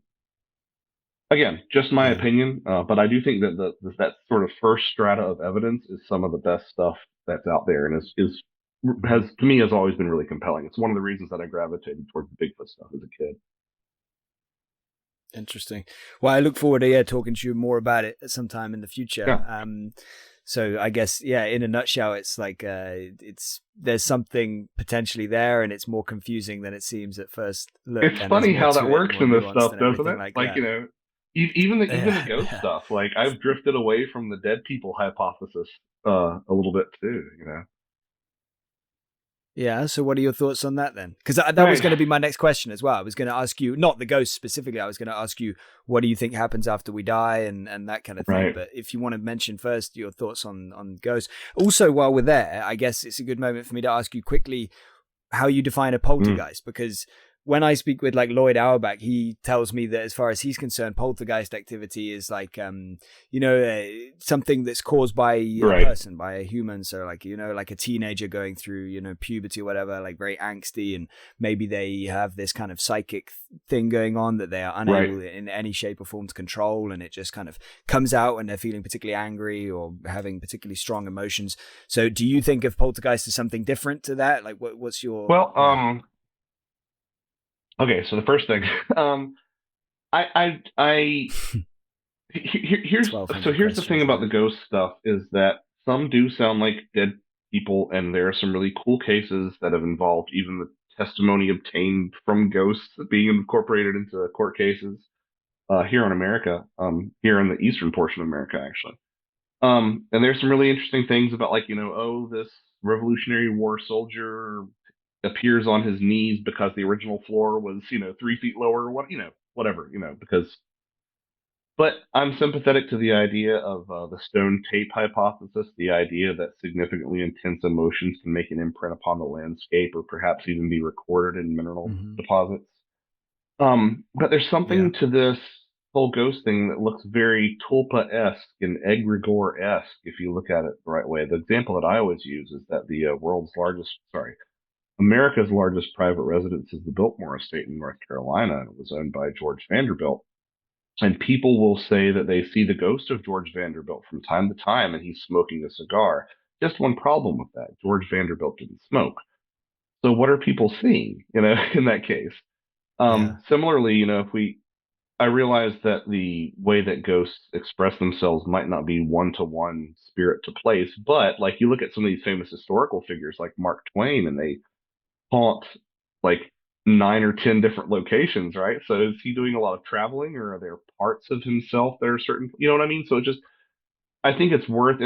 Again, just my Yeah. opinion, but I do think that that sort of first strata of evidence is some of the best stuff that's out there, and is has Mhm. to me has always been really compelling. It's one of the reasons that I gravitated towards the Bigfoot stuff as a kid. Interesting. Well, I look forward to talking to you more about it at some time in the future. Yeah, So I guess in a nutshell, it's like there's something potentially there, and it's more confusing than it seems at first look. it's And there's funny more how to that it, works more in this nuanced stuff, and doesn't everything it? like Like, that. even the Yeah, ghost yeah. stuff. Like, I've drifted away from the dead people hypothesis a little bit too. Yeah. So what are your thoughts on that then? Because that was Right. going to be my next question as well. I was going to ask you, not the ghost specifically. I was going to ask you, what do you think happens after we die and that kind of thing. Right. But if you want to mention first your thoughts on ghosts. Also, while we're there, I guess it's a good moment for me to ask you quickly how you define a Mm. poltergeist, because when I speak with like Lloyd Auerbach, he tells me that as far as he's concerned, poltergeist activity is like, something that's caused by a Right. person, by a human. So like, like a teenager going through, puberty or whatever, like very angsty, and maybe they have this kind of psychic thing going on that they are unable Right. in any shape or form to control. And it just kind of comes out when they're feeling particularly angry or having particularly strong emotions. So do you think of poltergeist as something different to that? Like what's your, Well, yeah. Okay, so the first thing, I here's 1,200 here's the thing questions about the there. ghost stuff is that some do sound like dead people, and there are some really cool cases that have involved even the testimony obtained from ghosts being incorporated into court cases here in America, here in the eastern portion of America, actually. And there's some really interesting things about, like, oh, this Revolutionary War soldier appears on his knees because the original floor was, 3 feet lower, or what, whatever, because. But I'm sympathetic to the idea of the stone tape hypothesis, the idea that significantly intense emotions can make an imprint upon the landscape or perhaps even be recorded in mineral Hmm. deposits. But there's Yeah. something to this whole ghost thing that looks very tulpa-esque and egregore-esque if you look at it the right way. The example that I always use is that the America's largest private residence is the Biltmore Estate in North Carolina, and it was owned by George Vanderbilt. And people will say that they see the ghost of George Vanderbilt from time to time, and he's smoking a cigar. Just one problem with that: George Vanderbilt didn't smoke. So what are people seeing? In that case. Yeah. Similarly, if I realize that the way that ghosts express themselves might not be one to one, spirit to place, but like you look at some of these famous historical figures like Mark Twain, and they haunt like 9 or 10 different locations, right? So is he doing a lot of traveling, or are there parts of himself that are certain? You know what I mean? So it just, I think it's worth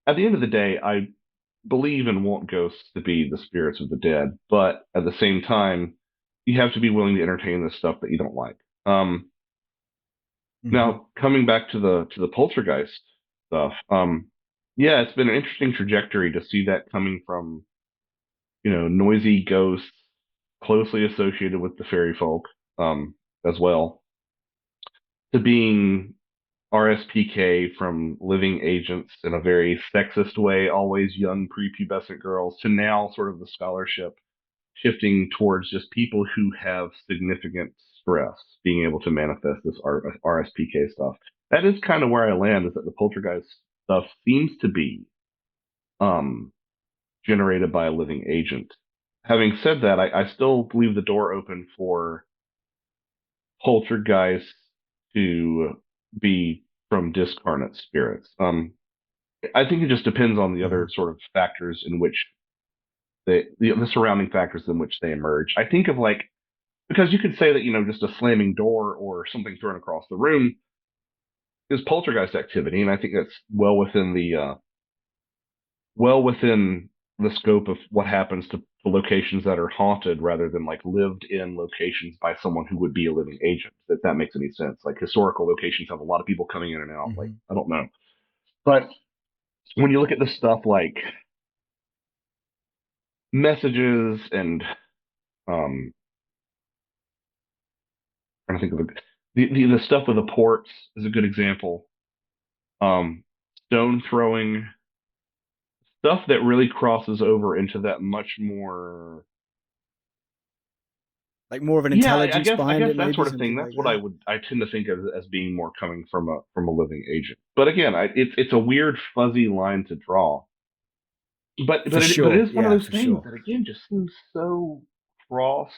At the end of the day, I believe and want ghosts to be the spirits of the dead, but at the same time, you have to be willing to entertain the stuff that you don't like. Hmm. Now, coming back to the poltergeist stuff, yeah, it's been an interesting trajectory to see that coming from, noisy ghosts closely associated with the fairy folk, as well, to being RSPK from living agents in a very sexist way, always young prepubescent girls, to now sort of the scholarship shifting towards just people who have significant stress being able to manifest this RSPK stuff. That is kind of where I land, is that the poltergeist stuff seems to be um, generated by a living agent. Having said that, I still leave the door open for poltergeists to be from discarnate spirits. I think it just depends on the Hmm. other sort of factors in which the surrounding factors in which they emerge. I think of, like, because you could say that, just a slamming door or something thrown across the room is poltergeist activity, and I think that's well within the scope of what happens to locations that are haunted rather than like lived in locations by someone who would be a living agent. If that makes any sense. Like historical locations have a lot of people coming in and out. Like, Hmm. I don't know, but when you look at this stuff like messages and um, I'm trying to think of the stuff with the ports is a good example. Um, Stone throwing stuff that really crosses over into that much more. Like more of an Yeah, intelligence I behind guess it, that maybe sort of thing. something That's like what that. I tend to think of as being more coming from a living agent. But again, it's a weird fuzzy line to draw. For But it sure. is one of Yeah, those for things sure. that again just seems so cross.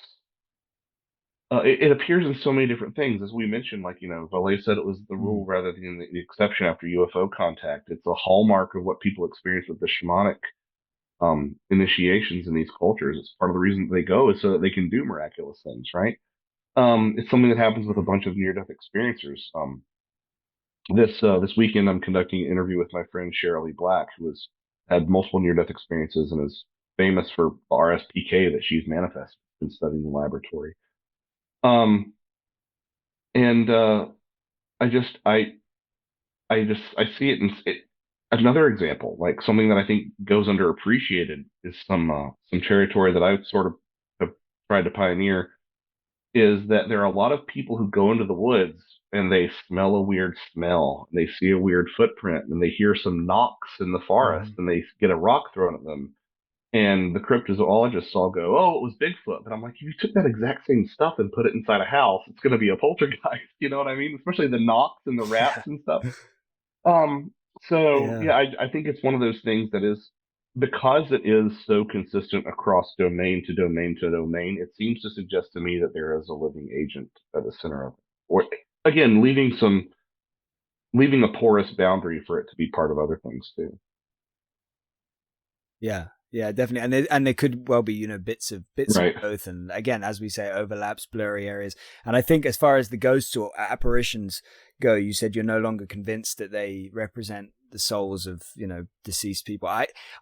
It appears in so many different things, as we mentioned. Like, Valet said it was the rule Mm. rather than the exception after UFO contact. It's a hallmark of what people experience with the shamanic initiations in these cultures. It's part of the reason they go is so that they can do miraculous things, right? It's something that happens with a Mm. bunch of near-death experiencers. This weekend, I'm conducting an interview with my friend Shirley Black, who has had multiple near-death experiences and is famous for RSPK that she's manifested and studying in the laboratory. Um, and I just I see it in it. Another example, like something that I think goes underappreciated, is some territory that I sort of have tried to pioneer, is that there are a lot of people who go into the woods and they smell a weird smell, and they see a weird footprint, and they hear some knocks in the forest, Hmm. and they get a rock thrown at them. And the cryptozoologists all go, "Oh, it was Bigfoot." But I'm like, if you took that exact same stuff and put it inside a house, it's going to be a poltergeist. You know what I mean? Especially the knocks and the rats and stuff. Um, so Yeah. yeah, I think it's one of those things that is. because it is so consistent across domain to domain to domain, it seems to suggest to me that there is a living agent at the center of it. Or again, leaving a porous boundary for it to be part of other things too. Yeah, yeah, definitely. And there could well be, bits of Right. both. And again, as we say, overlaps, blurry areas. And I think as far as the ghosts or apparitions go, you said you're no longer convinced that they represent the souls of, deceased people.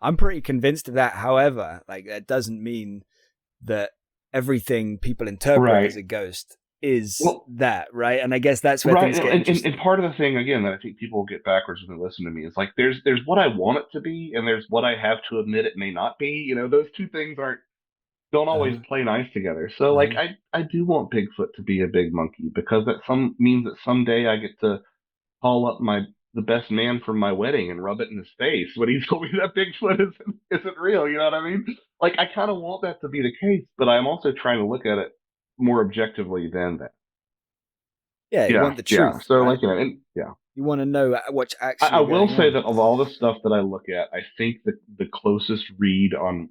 I'm pretty convinced of that. However, like that doesn't mean that everything people interpret as Right. a ghost is Well, that, right? And I guess that's where right. things get And interesting. part of the thing again that I think people get backwards when they listen to me is like there's what I want it to be and there's what I have to admit it may not be. Those two things aren't don't always Uh-huh. play nice together. So like Uh-huh. I do want Bigfoot to be a big monkey because that some means that someday I get to call up the best man from my wedding and rub it in his face when he told me that Bigfoot isn't real. You know what I mean? Like I kind of want that to be the case, but I'm also trying to look at it more objectively than that. Yeah, you Yeah, want the yeah. truth, So right? like and yeah. You want to know what's I actually will going say on. that of all the stuff that I look at, I think that the closest read on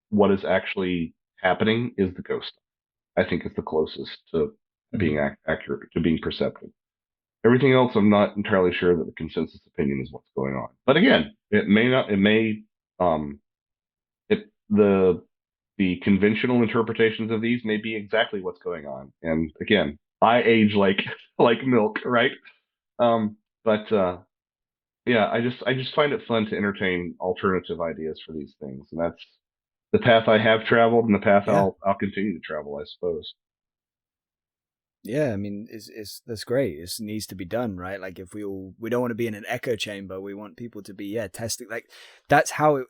what is actually happening is the ghost. I think is the closest to Mhm. being accurate, to being perceptive. Everything else, I'm not entirely sure that the consensus opinion is what's going on. But again, it may not. It may. Um, it the conventional interpretations of these may be exactly what's going on. And again, I age like like milk, right? But yeah, I just find it fun to entertain alternative ideas for these things, and that's the path I have traveled and the path Yeah. I'll continue to travel, I suppose. Yeah, I mean, it's that's great. It needs to be done, right? Like, if we don't want to be in an echo chamber. We want people to be, testing. Like, that's how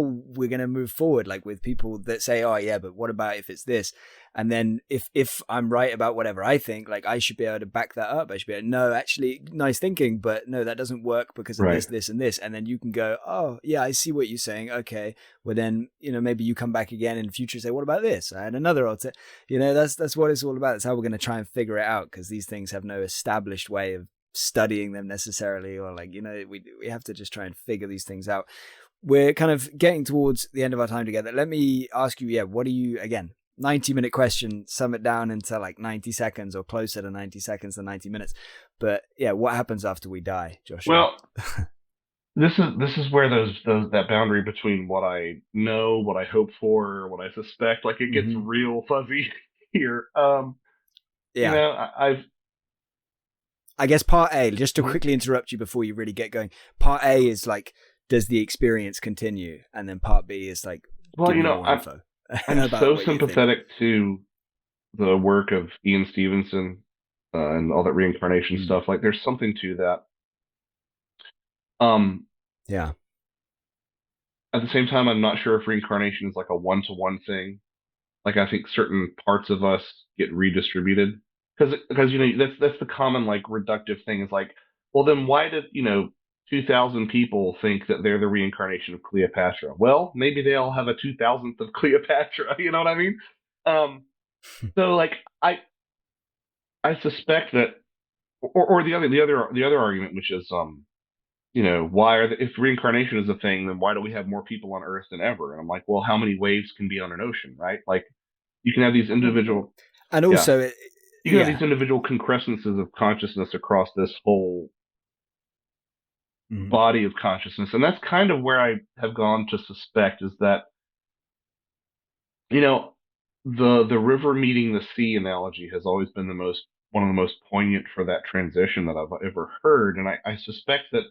we're gonna move forward. Like with people that say, oh yeah, but what about if it's this? And then if I'm right about whatever I think, like I should be able to back that up. I should be able, no, actually, nice thinking, but no, that doesn't work because of Right. this, this, and this. And then you can go, oh yeah, I see what you're saying. Okay, well then, maybe you come back again in the future and say, what about this? I had another alternative. That's what it's all about. It's how we're going to try and figure it out, because these things have no established way of studying them necessarily, or like, we have to just try and figure these things out. We're kind of getting towards the end of our time together. Let me ask you, what do you, again, 90-minute question, sum it down into like 90 seconds or closer to 90 seconds than 90 minutes. But yeah, what happens after we die, Joshua? Well, this is where those that boundary between what I know, what I hope for, what I suspect, like it gets Mm-hmm. real fuzzy here. Yeah. I've I guess part A, just to mhm. quickly interrupt you before you really get going, part A is like, does the experience continue? And then part B is like, Well, give me more I'm info I'm about so what you think. sympathetic to the work of Ian Stevenson and all that reincarnation Mm. stuff. Like, there's something to that. Um, Yeah. at the same time, I'm not sure if reincarnation is like a one-to-one thing. Like, I think certain parts of us get redistributed because that's the common like reductive thing is like, well, then why did 2,000 people think that they're the reincarnation of Cleopatra? Well, maybe they all have a 2,000th of Cleopatra. You know what I mean? Um, so like I suspect that, or the other argument, which is why if reincarnation is a thing, then why do we have more people on Earth than ever? And I'm like, well, how many waves can be on an ocean, right? Like you can have these individual, And yeah, also, you can have yeah. these individual concrescences of consciousness across this whole Mm-hmm. body of consciousness, and that's kind of where I have gone to suspect is that you know the river meeting the sea analogy has always been the most one of the most poignant for that transition that I've ever heard, and I suspect that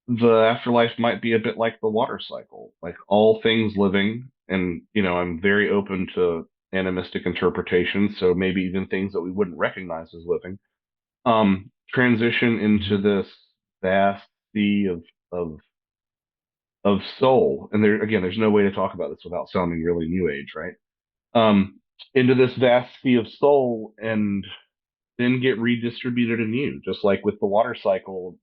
the afterlife might be a bit like the water cycle, like all things living. And, I'm very open to animistic interpretations, so maybe even things that we wouldn't recognize as living, transition into Mm-hmm. this vast sea of, of soul. And there, again, there's no way to talk about this without sounding really new age, right? Um, into this vast sea of soul and then get redistributed anew, just like with the water cycle,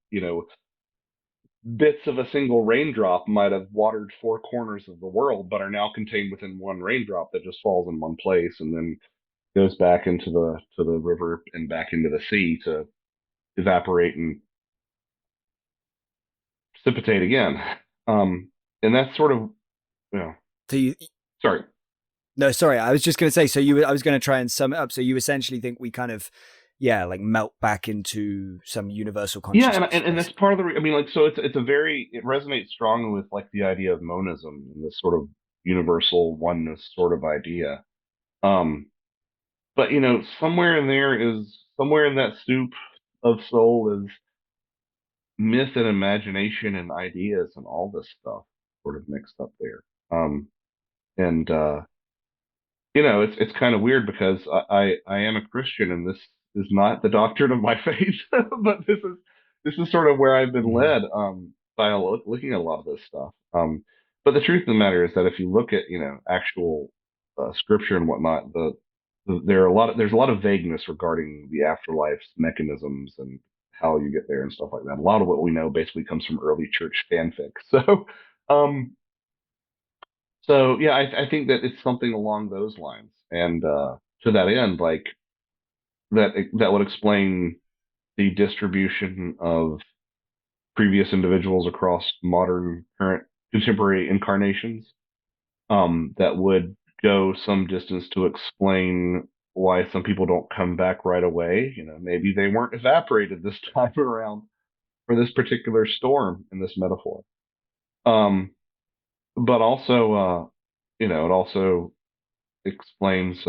bits of a single raindrop might have watered four corners of the world, but are now contained within one raindrop that just falls in one place and then goes back into the river and back into the sea to evaporate and precipitate again. Um, and that's sort of, you know, So you, sorry. no, sorry, I was just going to say, I was going to try and sum it up. So you essentially think we kind of, yeah, like melt back into some universal Yeah, consciousness, and that's part of the. I mean, like, so it's a very it resonates strongly with like the idea of monism and this sort of universal oneness sort of idea. Um, but somewhere in there is somewhere in that soup of soul is myth and imagination and ideas and all this stuff sort of mixed up there. And it's kind of weird because I am a Christian and this is not the doctrine of my faith, but this is sort of where I've been mm-hmm. led by looking at a lot of this stuff. But the truth of the matter is that if you look at actual scripture and whatnot, there's a lot of vagueness regarding the afterlife's mechanisms and how you get there and stuff like that. A lot of what we know basically comes from early church fanfic. Um, so yeah, I think that it's something along those lines, and to that end, like that would explain the distribution of previous individuals across modern, current, contemporary incarnations. That would go some distance to explain why some people don't come back right away. Maybe they weren't evaporated this time around for this particular storm in this metaphor. Um, but also, it also explains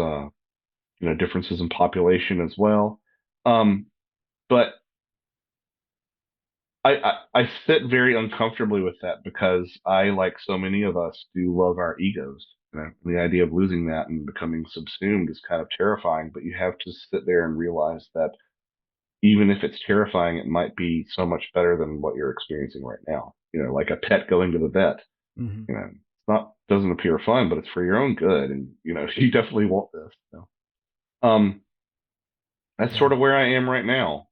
differences in population as well. Um, but I sit very uncomfortably with that because I, like so many of us, do love our egos. The idea of losing that and becoming subsumed is kind of terrifying. But you have to sit there and realize that even if it's terrifying, it might be so much better than what you're experiencing right now. Like a pet going to the vet. Mm-hmm. It's not doesn't appear fun, but it's for your own good, and you definitely want this. That's Yeah. sort of where I am right now.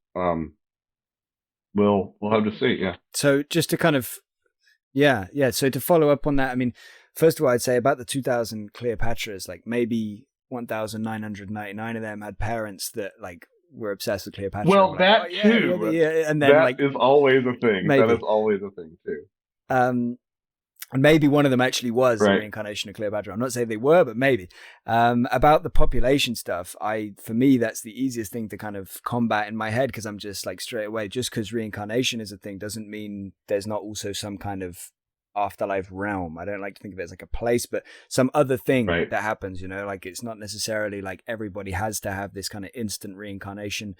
We'll have to see. Yeah. So just to kind of, yeah. So to follow up on that, I mean, first of all, I'd say about the 2000 Cleopatras, like maybe 1,999 of them had parents that like were obsessed with Cleopatra. Well, like, that too. yeah. And then that is always a thing. maybe. That is always a thing too. And maybe one of them actually was the reincarnation of Cleopatra. I'm not saying they were, but maybe. About the population stuff, for me, that's the easiest thing to kind of combat in my head, because I'm just like straight away, just because reincarnation is a thing doesn't mean there's not also some kind of afterlife realm. I don't like to think of it as like a place, but some other thing that happens, like it's not necessarily like everybody has to have this kind of instant reincarnation.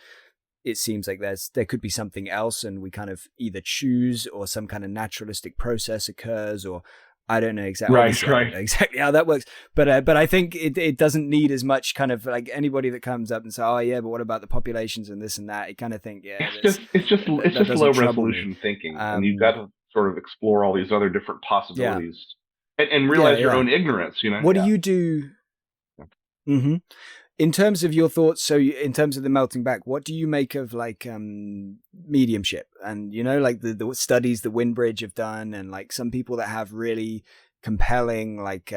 It seems like there could be something else, and we kind of either choose, or some kind of naturalistic process occurs, or I don't know exactly. I don't know exactly how that works. But I think it doesn't need as much kind of like anybody that comes up and says, oh yeah, but what about the populations and this and that? You kind of think, yeah, it's just low resolution thinking, and you've got to sort of explore all these other different possibilities and realize your own ignorance. What do you do? Mm-hmm. In terms of your thoughts, so in terms of the melting back, what do you make of like mediumship and like the studies the Windbridge have done, and like some people that have really compelling like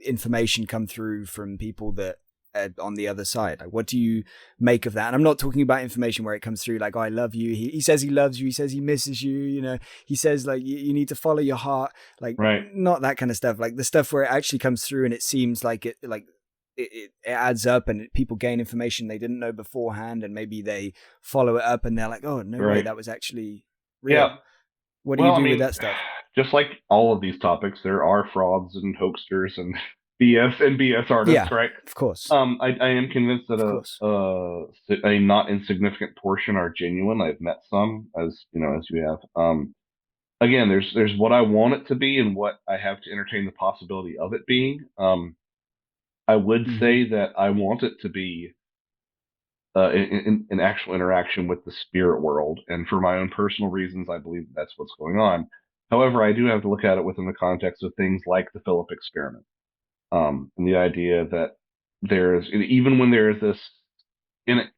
information come through from people that are on the other side? Like, what do you make of that? And I'm not talking about information where it comes through like, oh, I love you. He says he loves you. He says he misses you. He says like you need to follow your heart. Like, not that kind of stuff. Like the stuff where it actually comes through and it seems like it adds up, and people gain information they didn't know beforehand, and maybe they follow it up and they're like, oh no way, that was actually real. Yeah. What do you do with that stuff? Just like all of these topics, there are frauds and hoaxsters and BS artists, right? Of course. I am convinced that a not insignificant portion are genuine. I've met some, as you have. Again, there's what I want it to be and what I have to entertain the possibility of it being. I would say that I want it to be in actual interaction with the spirit world, and for my own personal reasons, I believe that's what's going on. However, I do have to look at it within the context of things like the Philip experiment, and the idea that even when there is this in it.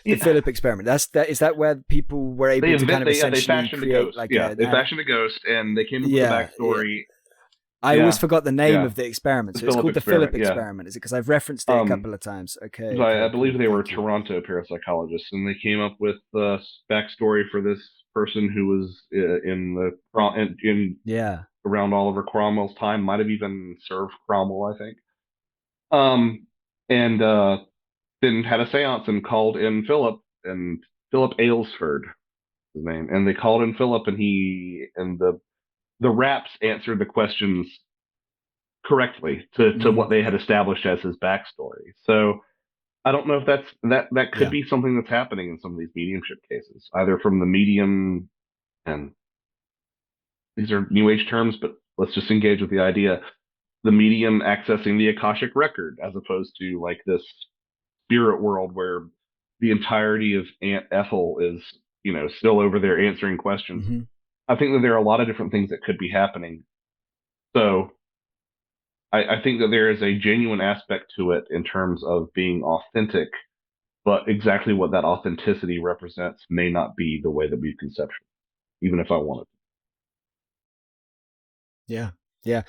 The Philip experiment. Is that where people were able to kind of essentially create like they fashioned a ghost, and they came up with a backstory. I always forgot the name of the experiment. So it's called the Philip experiment. Is it? Because I've referenced it a couple of times. Okay. I believe they were Toronto parapsychologists, and they came up with the backstory for this person who was in around Oliver Cromwell's time, might have even served Cromwell, I think. And then had a seance and called in Philip, and Philip Aylesford, his name. And they called in Philip, and the Raps answered the questions correctly to what they had established as his backstory. So I don't know if that could be something that's happening in some of these mediumship cases, either from the medium, and these are New Age terms, but let's just engage with the idea, the medium accessing the Akashic record, as opposed to like this spirit world where the entirety of Aunt Ethel is, still over there answering questions. Mm-hmm. I think that there are a lot of different things that could be happening. So I think that there is a genuine aspect to it in terms of being authentic, but exactly what that authenticity represents may not be the way that we've conceptualized, even if I wanted to. Yeah.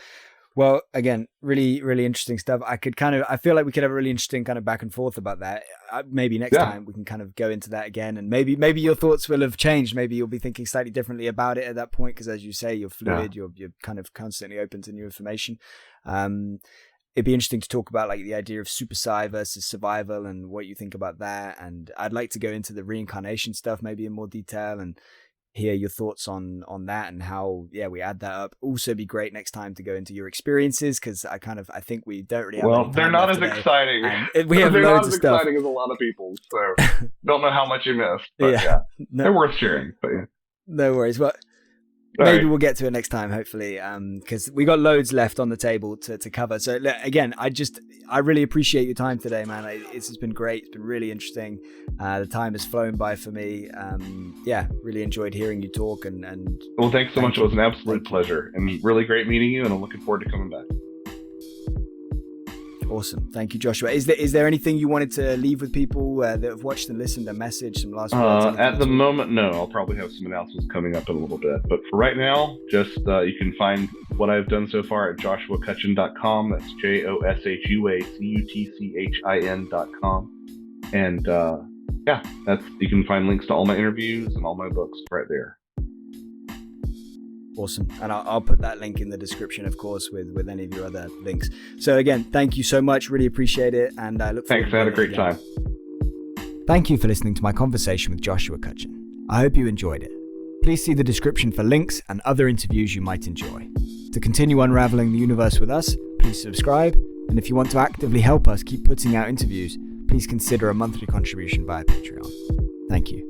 Well, again, really, really interesting stuff. I feel like we could have a really interesting kind of back and forth about that. Maybe next time we can kind of go into that again, and maybe your thoughts will have changed. Maybe you'll be thinking slightly differently about it at that point, because as you say, you're fluid, you're kind of constantly open to new information. It'd be interesting to talk about like the idea of super psi versus survival and what you think about that. And I'd like to go into the reincarnation stuff maybe in more detail and hear your thoughts on that and how we add that up. Also be great next time to go into your experiences, because I think we don't really have any time they're not as today. exciting. We have they're loads not as of stuff. exciting as a lot of people, so don't know how much you missed, but they're worth sharing. But no worries. Well, maybe we'll get to it next time, hopefully, because we got loads left on the table to cover. So again, I really appreciate your time today, man. It's been great. It's been really interesting. The time has flown by for me. Really enjoyed hearing you talk. And well, thanks so much. It was an absolute pleasure, and really great meeting you. And I'm looking forward to coming back. Awesome. Thank you, Joshua. Is there anything you wanted to leave with people that have watched and listened, a message, some last words? At the moment, no. I'll probably have some announcements coming up in a little bit. But for right now, just you can find what I've done so far at joshuacutchin.com. That's JOSHUACUTCHIN.com. And you can find links to all my interviews and all my books right there. Awesome. And I'll put that link in the description, of course, with any of your other links. So again, thank you so much. Really appreciate it. And I look forward to it. Thanks. I had a great time. Thank you for listening to my conversation with Joshua Cutchin. I hope you enjoyed it. Please see the description for links and other interviews you might enjoy. To continue unraveling the universe with us, please subscribe. And if you want to actively help us keep putting out interviews, please consider a monthly contribution via Patreon. Thank you.